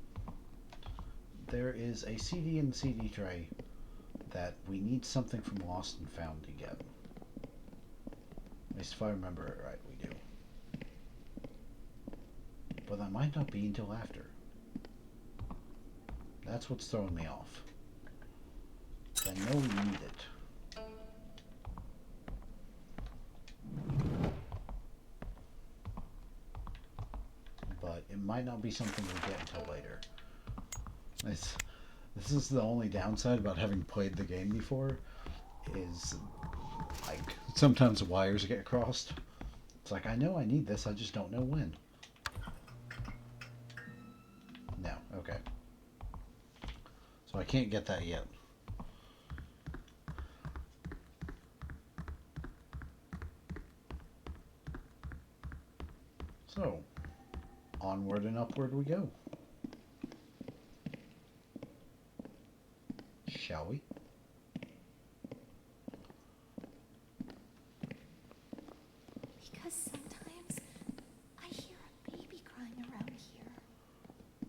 There is a CD in the CD tray that we need something from Lost and Found to get. At least if I remember it right, we do. But that might not be until after. That's what's throwing me off. I know we need it. But it might not be something we get until later. This is the only downside about having played the game before, is like sometimes wires get crossed. It's like, I know I need this, I just don't know when. No, okay. So I can't get that yet. So, onward and upward we go. Shall we? Because sometimes I hear a baby crying around here.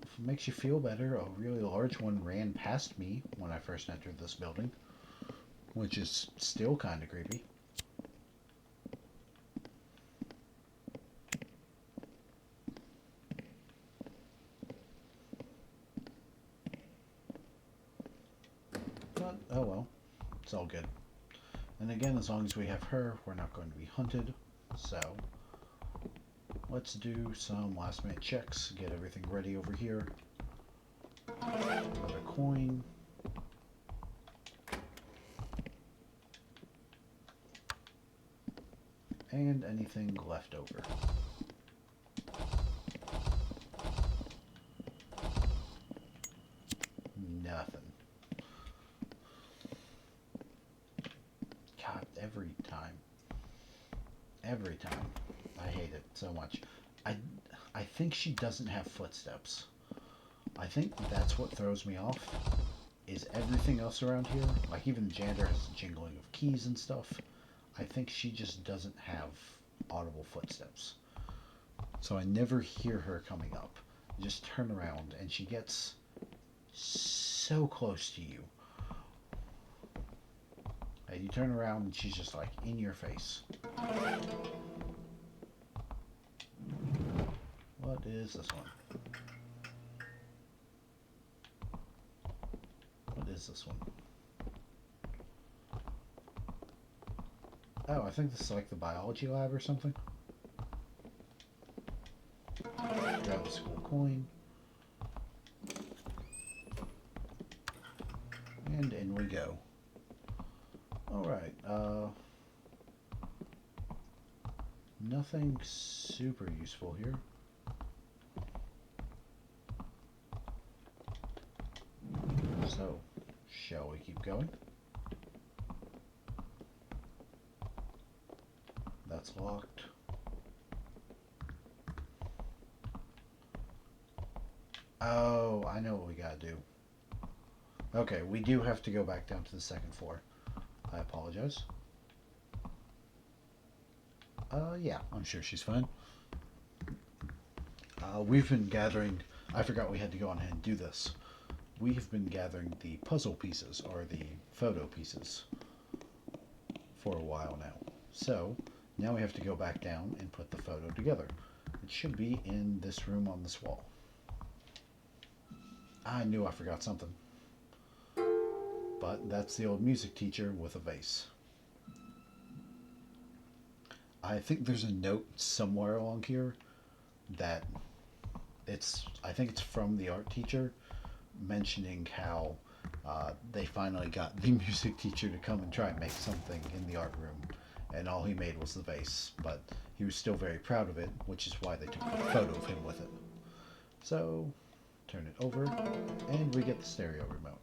If it makes you feel better, a really large one ran past me when I first entered this building, which is still kind of creepy. But, oh well, it's all good. And again, as long as we have her, we're not going to be hunted, so let's do some last minute checks, get everything ready over here. Another coin. And anything left over. Nothing. God, every time. Every time. I hate it so much. I think she doesn't have footsteps. I think that's what throws me off, is everything else around here, like even the janitor has jingling of keys and stuff. I think she just doesn't have audible footsteps. So I never hear her coming up. You just turn around and she gets so close to you. And you turn around and she's just like in your face. What is this one? What is this one? Oh, I think this is like the biology lab or something. Grab the school coin. And in we go. Alright, nothing super useful here. So, shall we keep going? That's locked. Oh, I know what we gotta do. Okay, we do have to go back down to the second floor. I apologize. Yeah, I'm sure she's fine. We've been gathering... I forgot we had to go on ahead and do this. We have been gathering the puzzle pieces, or the photo pieces, for a while now. So, now we have to go back down and put the photo together. It should be in this room on this wall. I knew I forgot something. But that's the old music teacher with a vase. I think there's a note somewhere along here that I think it's from the art teacher mentioning how they finally got the music teacher to come and try and make something in the art room, and all he made was the vase, but he was still very proud of it, which is why they took a photo of him with it. So, turn it over, and we get the stereo remote.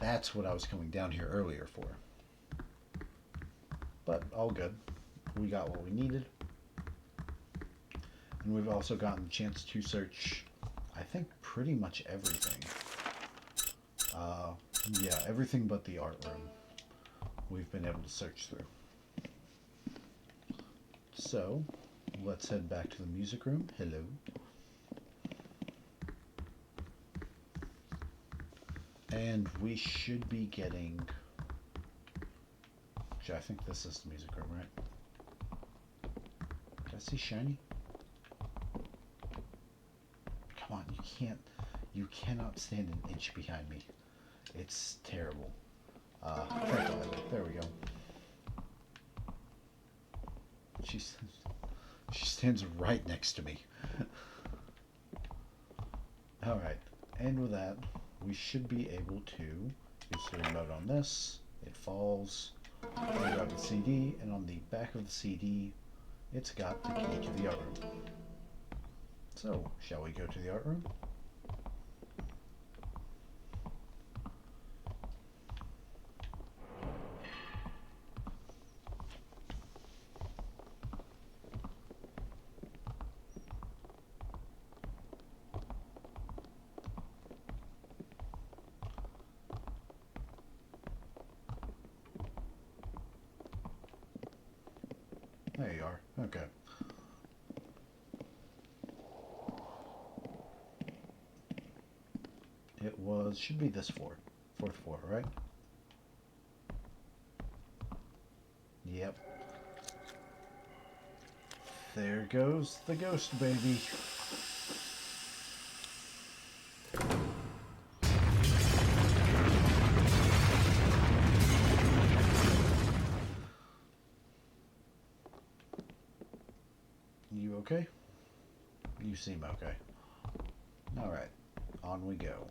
That's what I was coming down here earlier for. But all good. We got what we needed. And we've also gotten the chance to search, I think, pretty much everything. Yeah, everything but the art room we've been able to search through. So, let's head back to the music room. Hello. And we should be getting... Actually, I think this is the music room, right? Did I see shiny? Come on, you cannot stand an inch behind me. It's terrible. There we go. She stands right next to me. Alright, and with that, we should be able to use the remote on this. It falls. We grab the CD, and on the back of the CD, it's got the key to the art room. So, shall we go to the art room? There you are. Okay. Should be this floor. Fourth floor, right? Yep. There goes the ghost baby. You okay? You seem okay. Alright, on we go.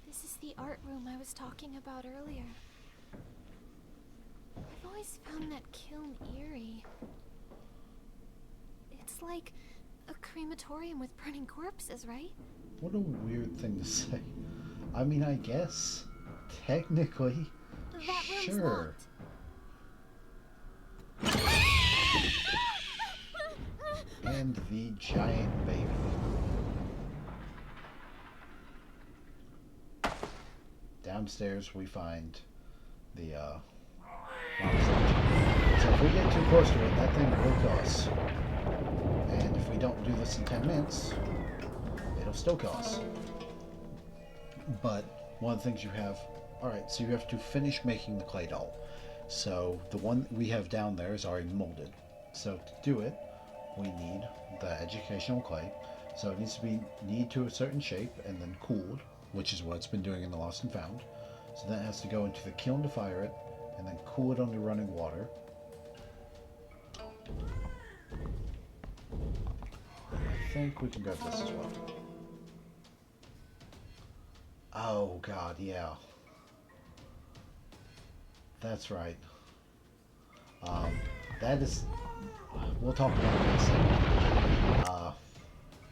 This is the art room I was talking about earlier. I've always found that kiln eerie. It's like a crematorium with burning corpses, right? What a weird thing to say. I mean, I guess, technically, That room's sure. locked. And the giant baby. Downstairs we find the lava sludge. So if we get too close to it, that thing will kill us. And if we don't do this in 10 minutes, it'll still kill us. But one of the things you have... Alright, so you have to finish making the clay doll. So the one we have down there is already molded. So to do it, we need the educational clay. So it needs to be kneaded to a certain shape and then cooled, which is what it's been doing in the Lost and Found. So then it has to go into the kiln to fire it, and then cool it under running water. I think we can grab this as well. Oh god, yeah. That's right. Um, that is, we'll talk about that in a second.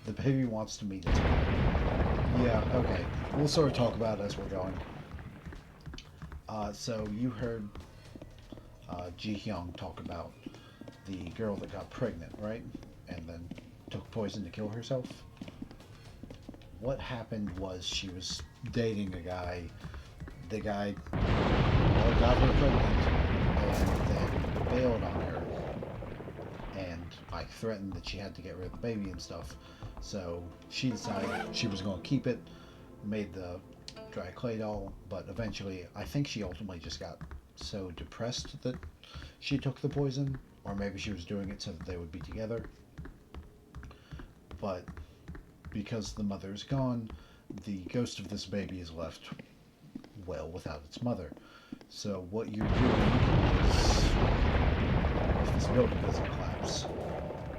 The baby wants to meet its mother. Yeah, okay. We'll sort of talk about it as we're going. So you heard Ji Hyung talk about the girl that got pregnant, right? And then took poison to kill herself. What happened was she was dating a guy. The guy, well, got her pregnant and then bailed on her and like threatened that she had to get rid of the baby and stuff. So she decided she was going to keep it, made the dry clay doll, but eventually I think she ultimately just got so depressed that she took the poison, or maybe she was doing it so that they would be together. But because the mother is gone, the ghost of this baby is left, well, without its mother. So what you're doing is, if this building doesn't collapse,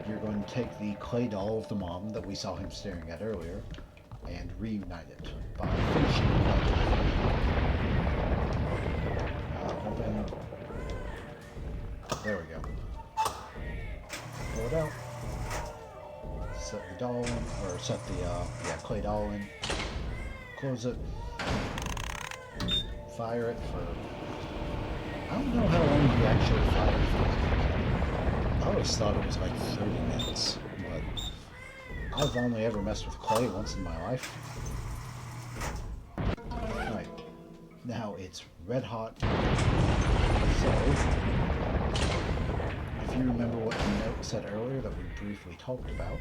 you're going to take the clay doll of the mom that we saw him staring at earlier and reunite it by finishing the project. Open. There we go. Pull it out. Set the doll in, or set the clay doll in. Close it. Fire it for. I don't know how long you actually fire it for. I always thought it was like 30 minutes, but I've only ever messed with clay once in my life. Alright, now it's red hot. So, if you remember what the note said earlier that we briefly talked about,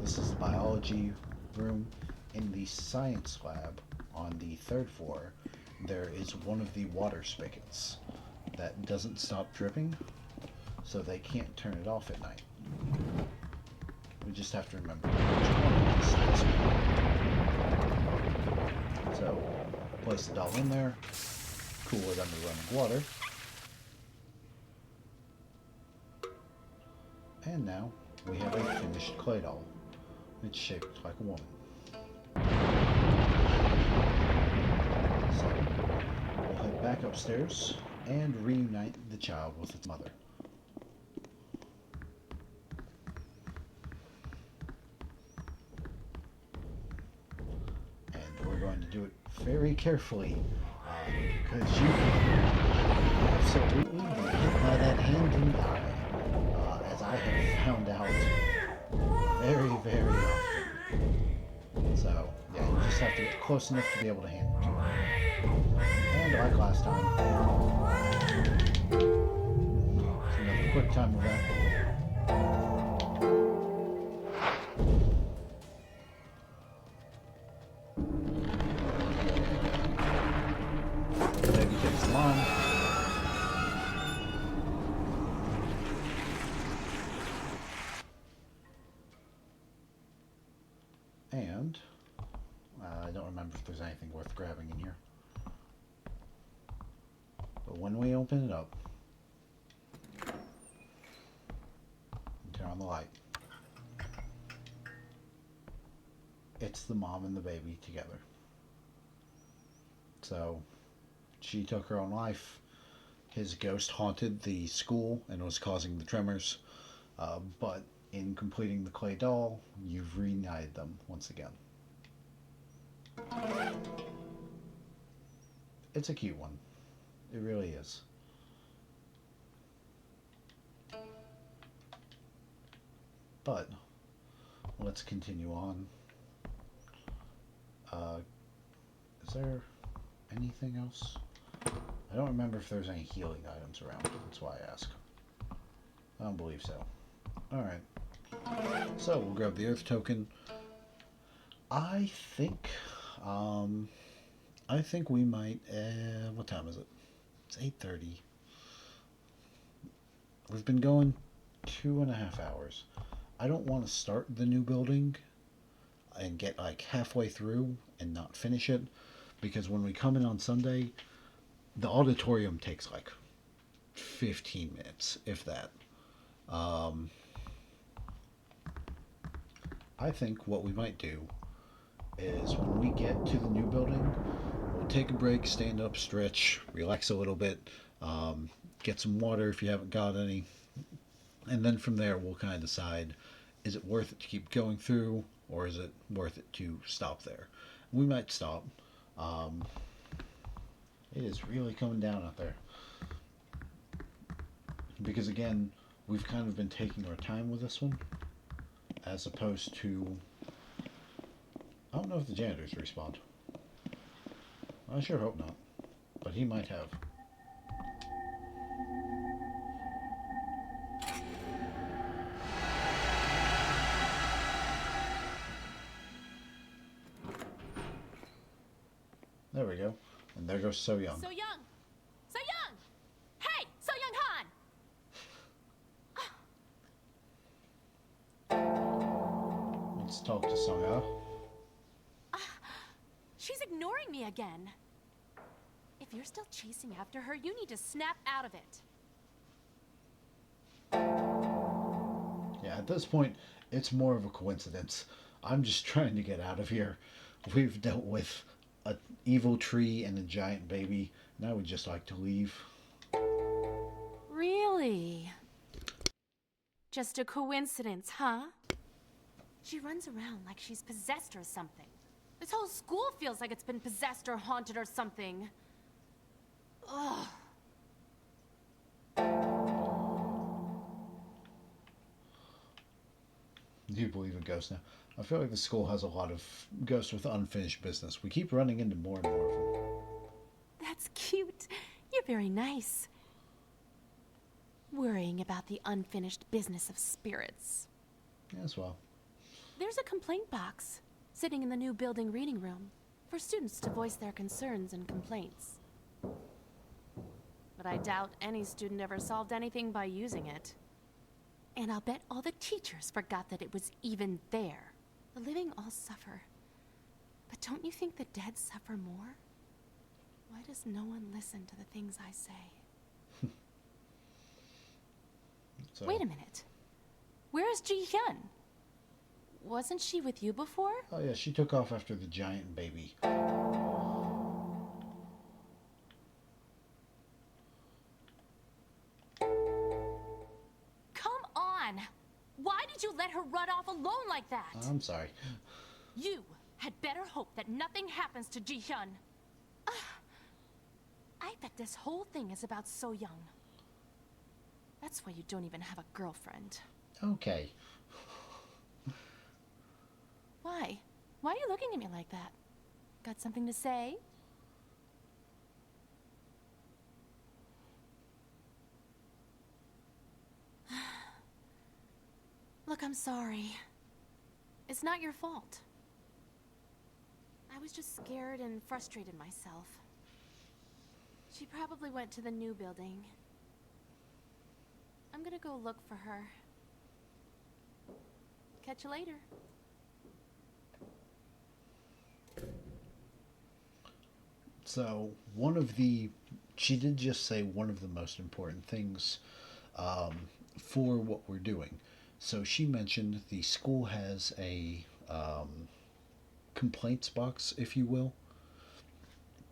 this is the biology room, in the science lab on the 3rd floor, there is one of the water spigots that doesn't stop dripping, so they can't turn it off at night. We just have to remember which one it is. This one. So, place the doll in there, cool it under running water, and now we have a finished clay doll. It's shaped like a woman. So, we'll head back upstairs and reunite the child with its mother. And we're going to do it very carefully, because you can absolutely be hit by that hand and die, as I have found out very, very often. So, yeah, you just have to get close enough to be able to handle it. And like last time, it's another quick time event. The baby takes the line. And I don't remember if there's anything worth grabbing in here. But when we open it up, turn on the light, it's the mom and the baby together. So she took her own life. His ghost haunted the school and was causing the tremors. But in completing the clay doll, you've reunited them once again. It's a cute one. It really is. But let's continue on. Is there anything else? I don't remember if there's any healing items around. That's why I ask. I don't believe so. Alright. So we'll grab the earth token. I think we might, what time is it? It's 8:30. We've been going 2.5 hours. I don't want to start the new building and get like halfway through and not finish it, because when we come in on Sunday, the auditorium takes like 15 minutes, if that. I think what we might do is when we get to the new building, we'll take a break, stand up, stretch, relax a little bit, Get some water if you haven't got any. And then from there, we'll kind of decide, is it worth it to keep going through, or is it worth it to stop there? We might stop. Um, it is really coming down out there. Because again, we've kind of been taking our time with this one, as opposed to... I don't know if the janitors respond. I sure hope not. But he might have. There we go. And there goes So Young. So Young! So Young! Hey! So Young Han! Let's talk to Soya. She's ignoring me again. If you're still chasing after her, you need to snap out of it. Yeah, at this point, it's more of a coincidence. I'm just trying to get out of here. We've dealt with an evil tree and a giant baby, and I would just like to leave. Really? Just a coincidence, huh? She runs around like she's possessed or something. This whole school feels like it's been possessed or haunted or something. Ugh. Do you believe in ghosts now? I feel like the school has a lot of ghosts with unfinished business. We keep running into more and more of them. That's cute. You're very nice. Worrying about the unfinished business of spirits. As well. There's a complaint box sitting in the new building reading room for students to voice their concerns and complaints. But I doubt any student ever solved anything by using it. And I'll bet all the teachers forgot that it was even there. The living all suffer. But don't you think the dead suffer more? Why does no one listen to the things I say? So, Wait a minute. Where is Ji Hyun? Wasn't she with you before? oh yeah, she took off after the giant baby. Come on! Why did you let her run off alone like that? I'm sorry. You had better hope that nothing happens to Ji Hyun. I bet this whole thing is about So Young. That's why you don't even have a girlfriend. Okay. Why? Why are you looking at me like that? Got something to say? Look, I'm sorry. It's not your fault. I was just scared and frustrated myself. She probably went to the new building. I'm gonna go look for her. Catch you later. So, she did just say one of the most important things for what we're doing. So she mentioned the school has a complaints box, if you will.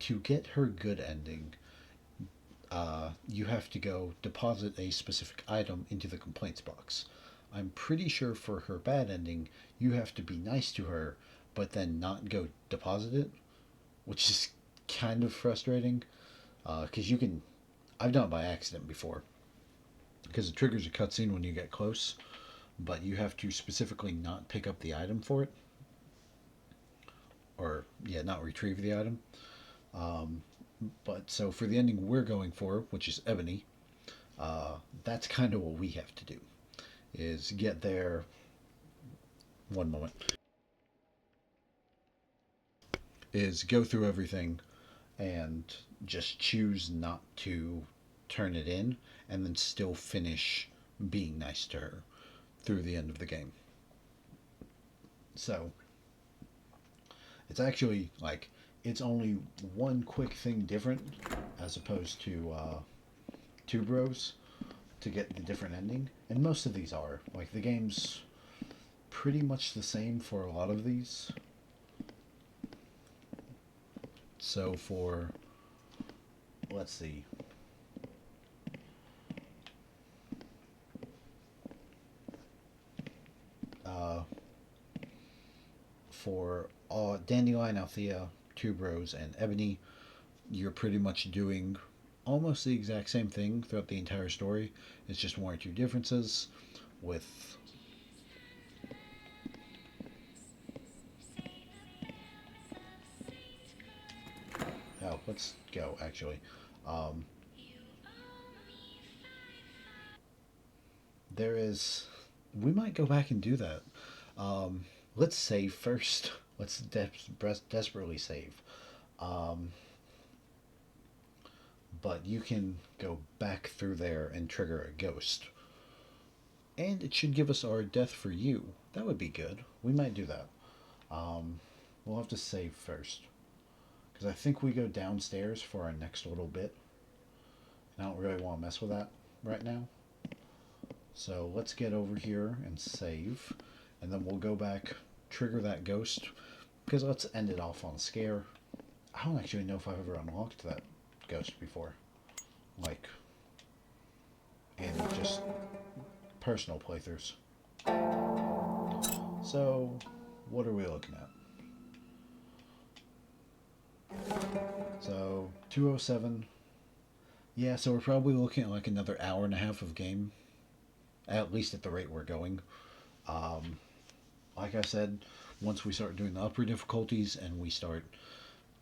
To get her good ending, you have to go deposit a specific item into the complaints box. I'm pretty sure for her bad ending, you have to be nice to her, but then not go deposit it, which is kind of frustrating. Because I've done it by accident before. Because it triggers a cutscene when you get close, but you have to specifically not pick up the item for it. Or, yeah, not retrieve the item. But so for the ending we're going for, which is Ebony, that's kind of what we have to do. Is get there. One moment. Is go through everything and just choose not to turn it in and then still finish being nice to her through the end of the game. So it's actually like it's only one quick thing different as opposed to Two Bros to get the different ending, and most of these are like the game's pretty much the same for a lot of these. So for, let's see, Dandelion, Althea, Tuberose, and Ebony, you're pretty much doing almost the exact same thing throughout the entire story. It's just one or two differences with let's go actually. Um, there is. We might go back and do that. Let's save first. Let's desperately save. Um, but you can go back through there and trigger a ghost. And it should give us our death for you. That would be good. We might do that. Um, we'll have to save first. Because I think we go downstairs for our next little bit. And I don't really want to mess with that right now. So let's get over here and save. And then we'll go back, trigger that ghost. Because let's end it off on a scare. I don't actually know if I've ever unlocked that ghost before. Like, in just personal playthroughs. So, what are we looking at? So, 207. Yeah, so we're probably looking at like another hour and a half of game. At least at the rate we're going. Like I said, once we start doing the upper difficulties and we start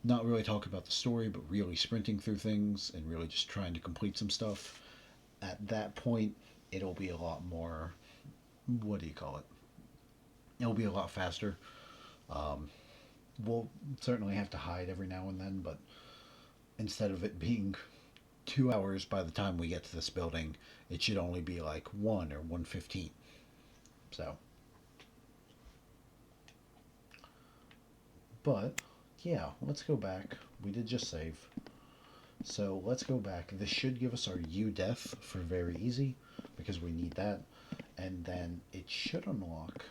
not really talking about the story, but really sprinting through things and really just trying to complete some stuff, at that point, it'll be a lot more, what do you call it? It'll be a lot faster. We'll certainly have to hide every now and then, but instead of it being 2 hours by the time we get to this building, it should only be like 1 or 1:15. So, but yeah, let's go back. We did just save. So let's go back. This should give us our U death for very easy because we need that. And then it should unlock,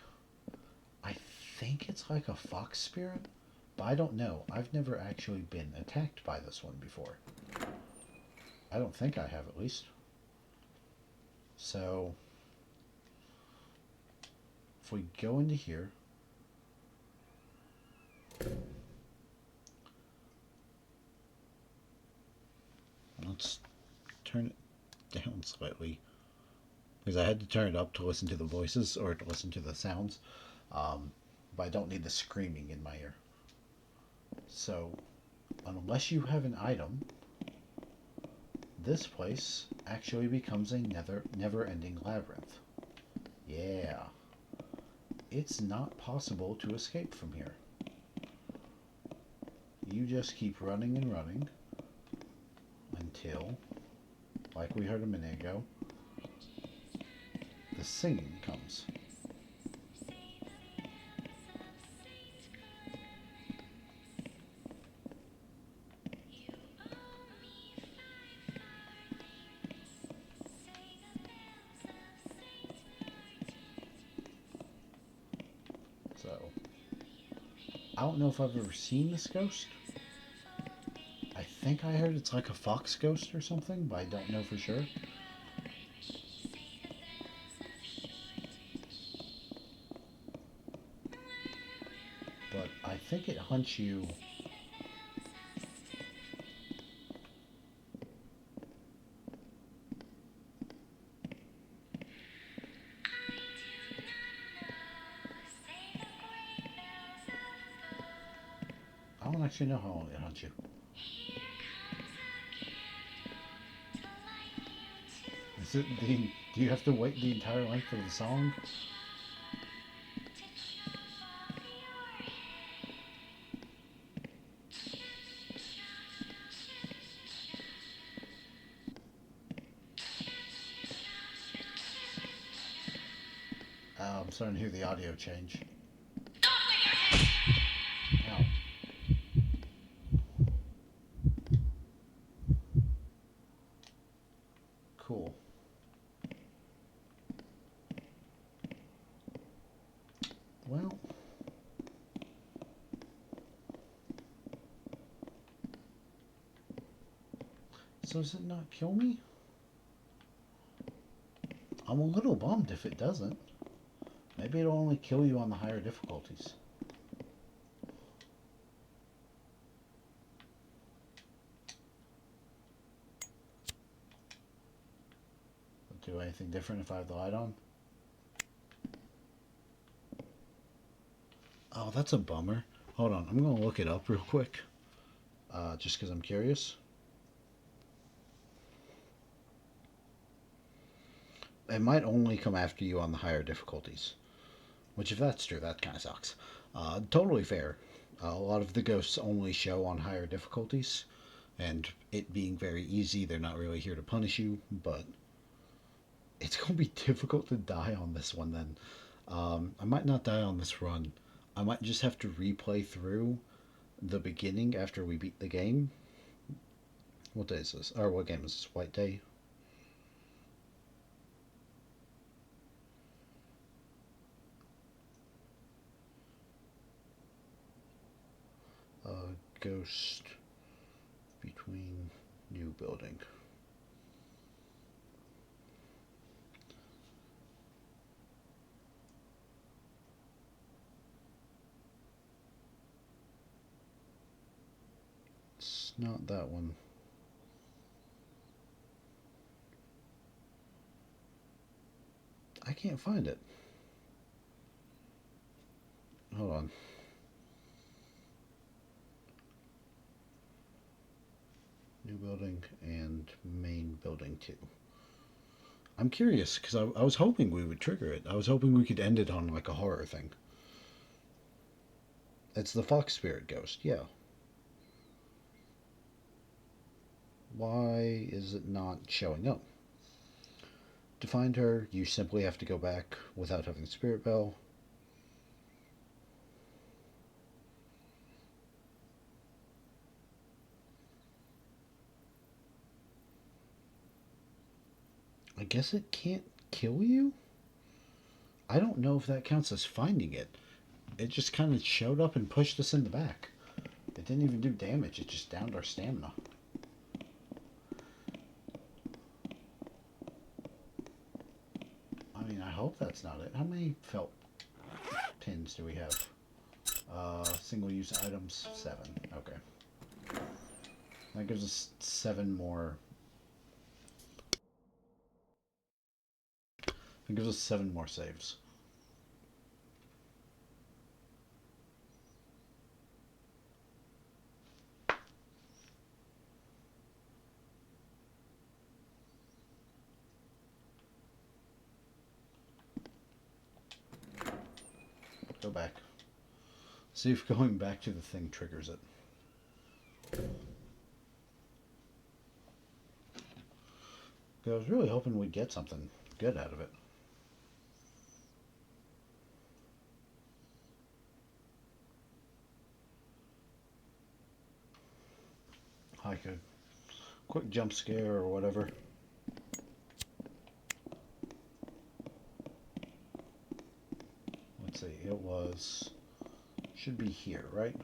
I think it's like a fox spirit, but I don't know. I've never actually been attacked by this one before. I don't think I have, at least. So if we go into here, let's turn it down slightly because I had to turn it up to listen to the voices or to listen to the sounds, but I don't need the screaming in my ear. So unless you have an item, this place actually becomes a never-ending labyrinth. Yeah, it's not possible to escape from here. You just keep running and running until, like we heard a minute ago, the singing comes. So, I don't know if I've ever seen this ghost. I think I heard it's like a fox ghost or something, but I don't know for sure. But I think it hunts you. I don't actually know how long it hunts you. Is it the? Do you have to wait the entire length of the song? I'm starting to hear the audio change. Ow. Cool. Well, so does it not kill me? I'm a little bummed if it doesn't. Maybe it'll only kill you on the higher difficulties. do anything different if I have the light on? Oh, that's a bummer. Hold on, I'm gonna look it up real quick. Just because I'm curious. It might only come after you on the higher difficulties. Which, if that's true, that kind of sucks. Totally fair. A lot of the ghosts only show on higher difficulties. And it being very easy, they're not really here to punish you. But it's going to be difficult to die on this one then. I might not die on this run. I might just have to replay through the beginning after we beat the game. What day is this? Or what game is this? White Day? Ghost between new building. It's not that one. I can't find it. Hold on. New building and main building 2. I'm curious because I was hoping we would trigger it. I was hoping we could end it on like a horror thing. It's the Fox Spirit Ghost, yeah. Why is it not showing up? To find her, you simply have to go back without having the Spirit Bell. I guess it can't kill you? I don't know if that counts as finding it. It just kind of showed up and pushed us in the back. It didn't even do damage, it just downed our stamina. I mean, I hope that's not it. How many felt pins do we have? Single-use items, 7. Okay. That gives us 7 more. It gives us 7 more saves. Go back. See if going back to the thing triggers it. I was really hoping we'd get something good out of it. Like a quick jump scare or whatever. Let's see, it was... should be here, right?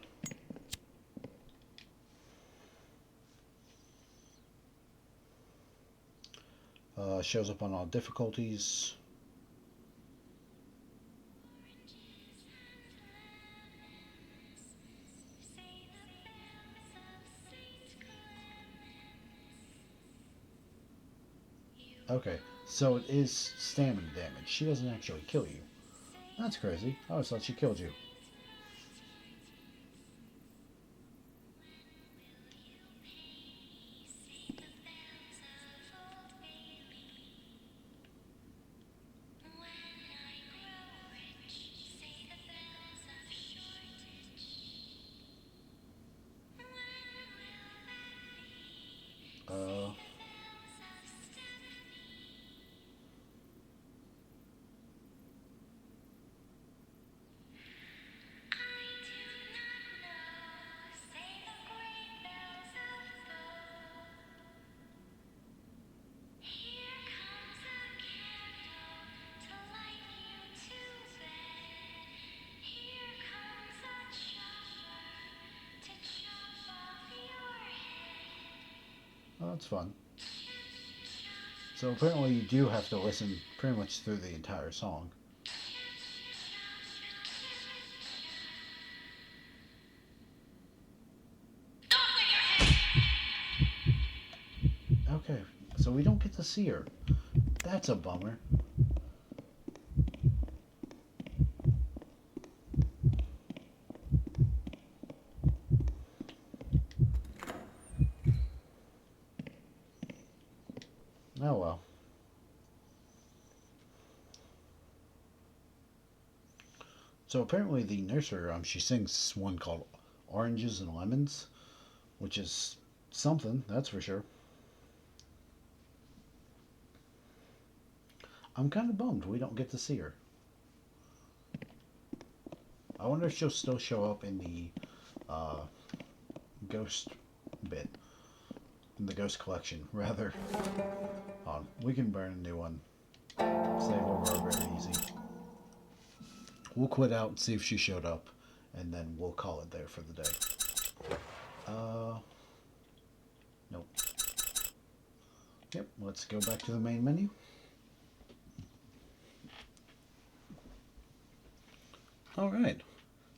Shows up on all difficulties. Okay, so it is stamina damage. She doesn't actually kill you. That's crazy. I always thought she killed you. Oh, that's fun. So apparently you do have to listen pretty much through the entire song. Okay, so we don't get to see her. That's a bummer. Oh well. So apparently the nursery rhyme, she sings one called Oranges and Lemons, which is something, that's for sure. I'm kind of bummed we don't get to see her. I wonder if she'll still show up in the uh, ghost bit, in the ghost collection, rather. We can burn a new one. Save over very easy. We'll quit out and see if she showed up, and then we'll call it there for the day. Nope. Yep, let's go back to the main menu. Alright.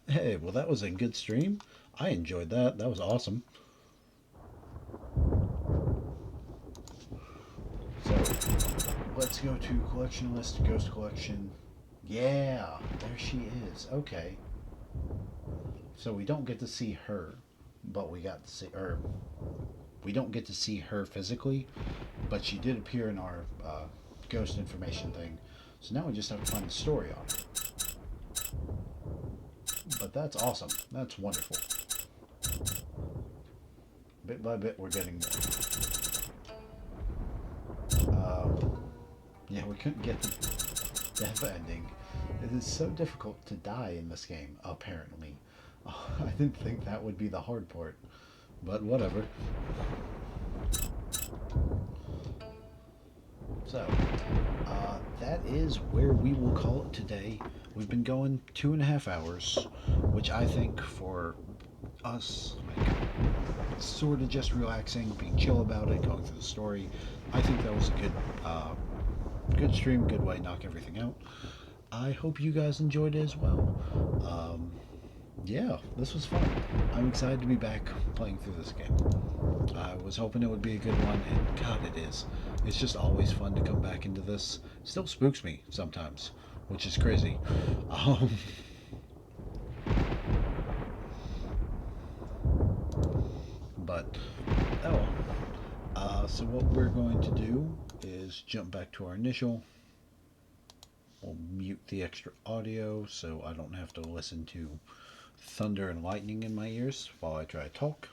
Hey, well that was a good stream. I enjoyed that. That was awesome. So, let's go to collection list, ghost collection. Yeah, there she is. Okay. So we don't get to see her, but we got to see her. We don't get to see her physically, but she did appear in our ghost information thing. So now we just have to find the story on her. But that's awesome. That's wonderful. Bit by bit, we're getting more. Yeah, we couldn't get the death ending. It is so difficult to die in this game, apparently. Oh, I didn't think that would be the hard part, but whatever. So, that is where we will call it today. We've been going 2.5 hours, which I think for us, like, sort of just relaxing, being chill about it, going through the story, I think that was a good stream, good way to knock everything out. I hope you guys enjoyed it as well. Yeah, this was fun. I'm excited to be back playing through this game. I was hoping it would be a good one, and God, it is. It's just always fun to come back into this. It still spooks me sometimes, which is crazy. Um, but, oh, so what we're going to do is jump back to our initial. We'll mute the extra audio so I don't have to listen to thunder and lightning in my ears while I try to talk.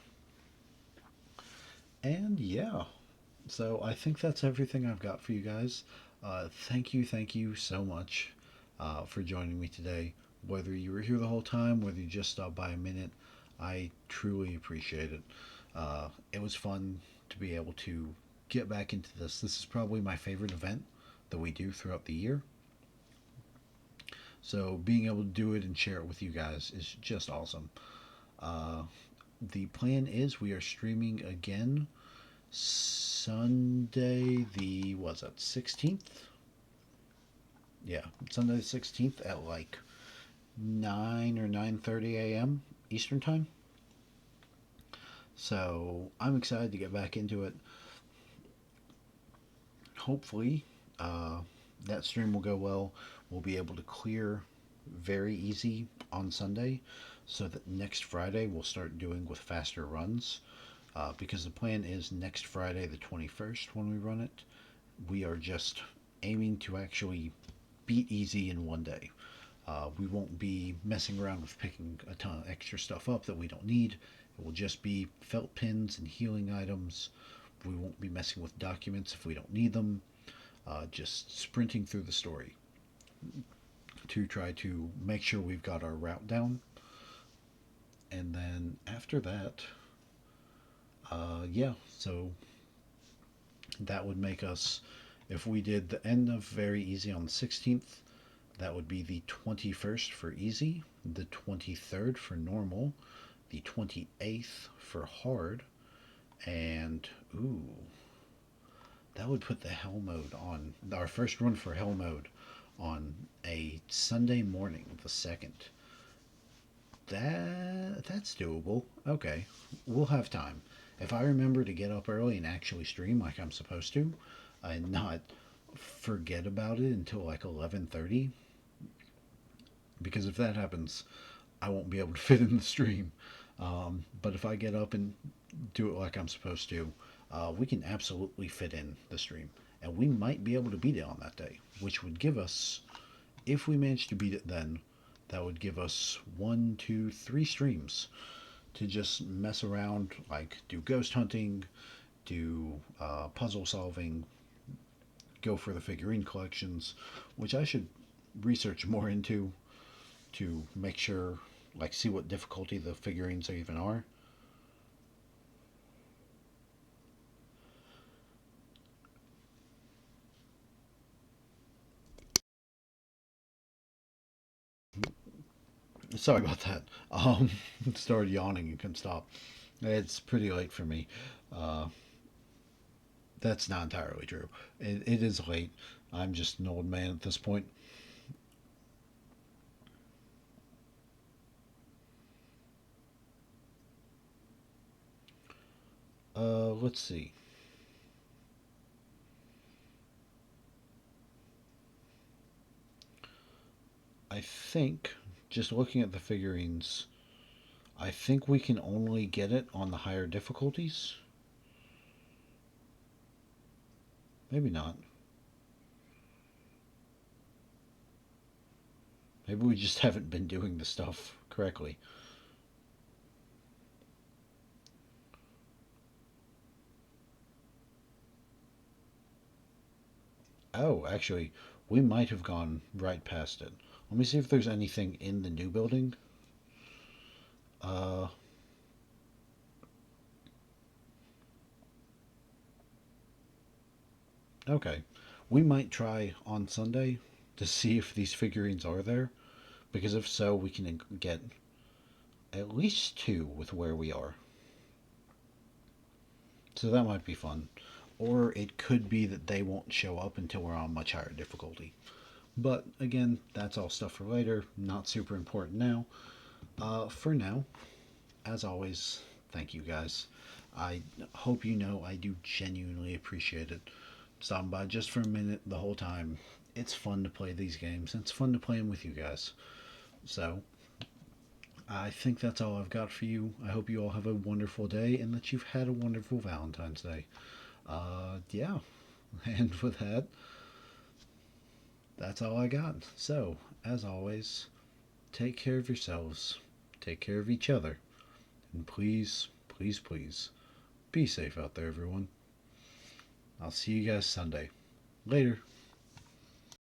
And yeah, so I think that's everything I've got for you guys. Thank you so much for joining me today. Whether you were here the whole time, whether you just stopped by a minute, I truly appreciate it. It was fun to be able to get back into this. This is probably my favorite event that we do throughout the year. So being able to do it and share it with you guys is just awesome. The plan is we are streaming again Sunday the, what's that, 16th? Yeah, Sunday the 16th at like 9 or 9:30 a.m. Eastern Time. So I'm excited to get back into it. Hopefully that stream will go well. We'll be able to clear very easy on Sunday so that next Friday we'll start doing with faster runs. Because the plan is next Friday the 21st when we run it. We are just aiming to actually beat easy in one day. We won't be messing around with picking a ton of extra stuff up that we don't need. It will just be felt pins and healing items. We won't be messing with documents if we don't need them. Just sprinting through the story to try to make sure we've got our route down. And then after that, yeah, so that would make us, if we did the end of very easy on the 16th, that would be the 21st for easy, the 23rd for normal, the 28th for hard, and ooh, that would put the hell mode on, our first run for hell mode on a Sunday morning, the 2nd. That's doable. Okay, we'll have time. If I remember to get up early and actually stream like I'm supposed to, and not forget about it until like 11:30, because if that happens, I won't be able to fit in the stream. But if I get up and do it like I'm supposed to, we can absolutely fit in the stream. And we might be able to beat it on that day, which would give us, if we manage to beat it then, that would give us 1, 2, 3 streams to just mess around, like do ghost hunting, do puzzle solving, go for the figurine collections, which I should research more into to make sure, like, see what difficulty the figurines even are. Sorry about that. Started yawning and couldn't stop. It's pretty late for me. Uh, that's not entirely true. It is late. I'm just an old man at this point. Let's see. I think, just looking at the figurines, I think we can only get it on the higher difficulties. Maybe not. Maybe we just haven't been doing the stuff correctly. Oh, actually, we might have gone right past it. Let me see if there's anything in the new building. Uh, okay. We might try on Sunday to see if these figurines are there, because if so, we can get at least 2 with where we are. So that might be fun. Or it could be that they won't show up until we're on much higher difficulty. But again, that's all stuff for later, not super important now. For now, as always, thank you guys. I hope you know I do genuinely appreciate it. Stopping by just for a minute the whole time. It's fun to play these games, and it's fun to play them with you guys. So, I think that's all I've got for you. I hope you all have a wonderful day and that you've had a wonderful Valentine's Day. Yeah. And with that, that's all I got. So, as always, take care of yourselves, take care of each other, and please, please, please, be safe out there, everyone. I'll see you guys Sunday. Later.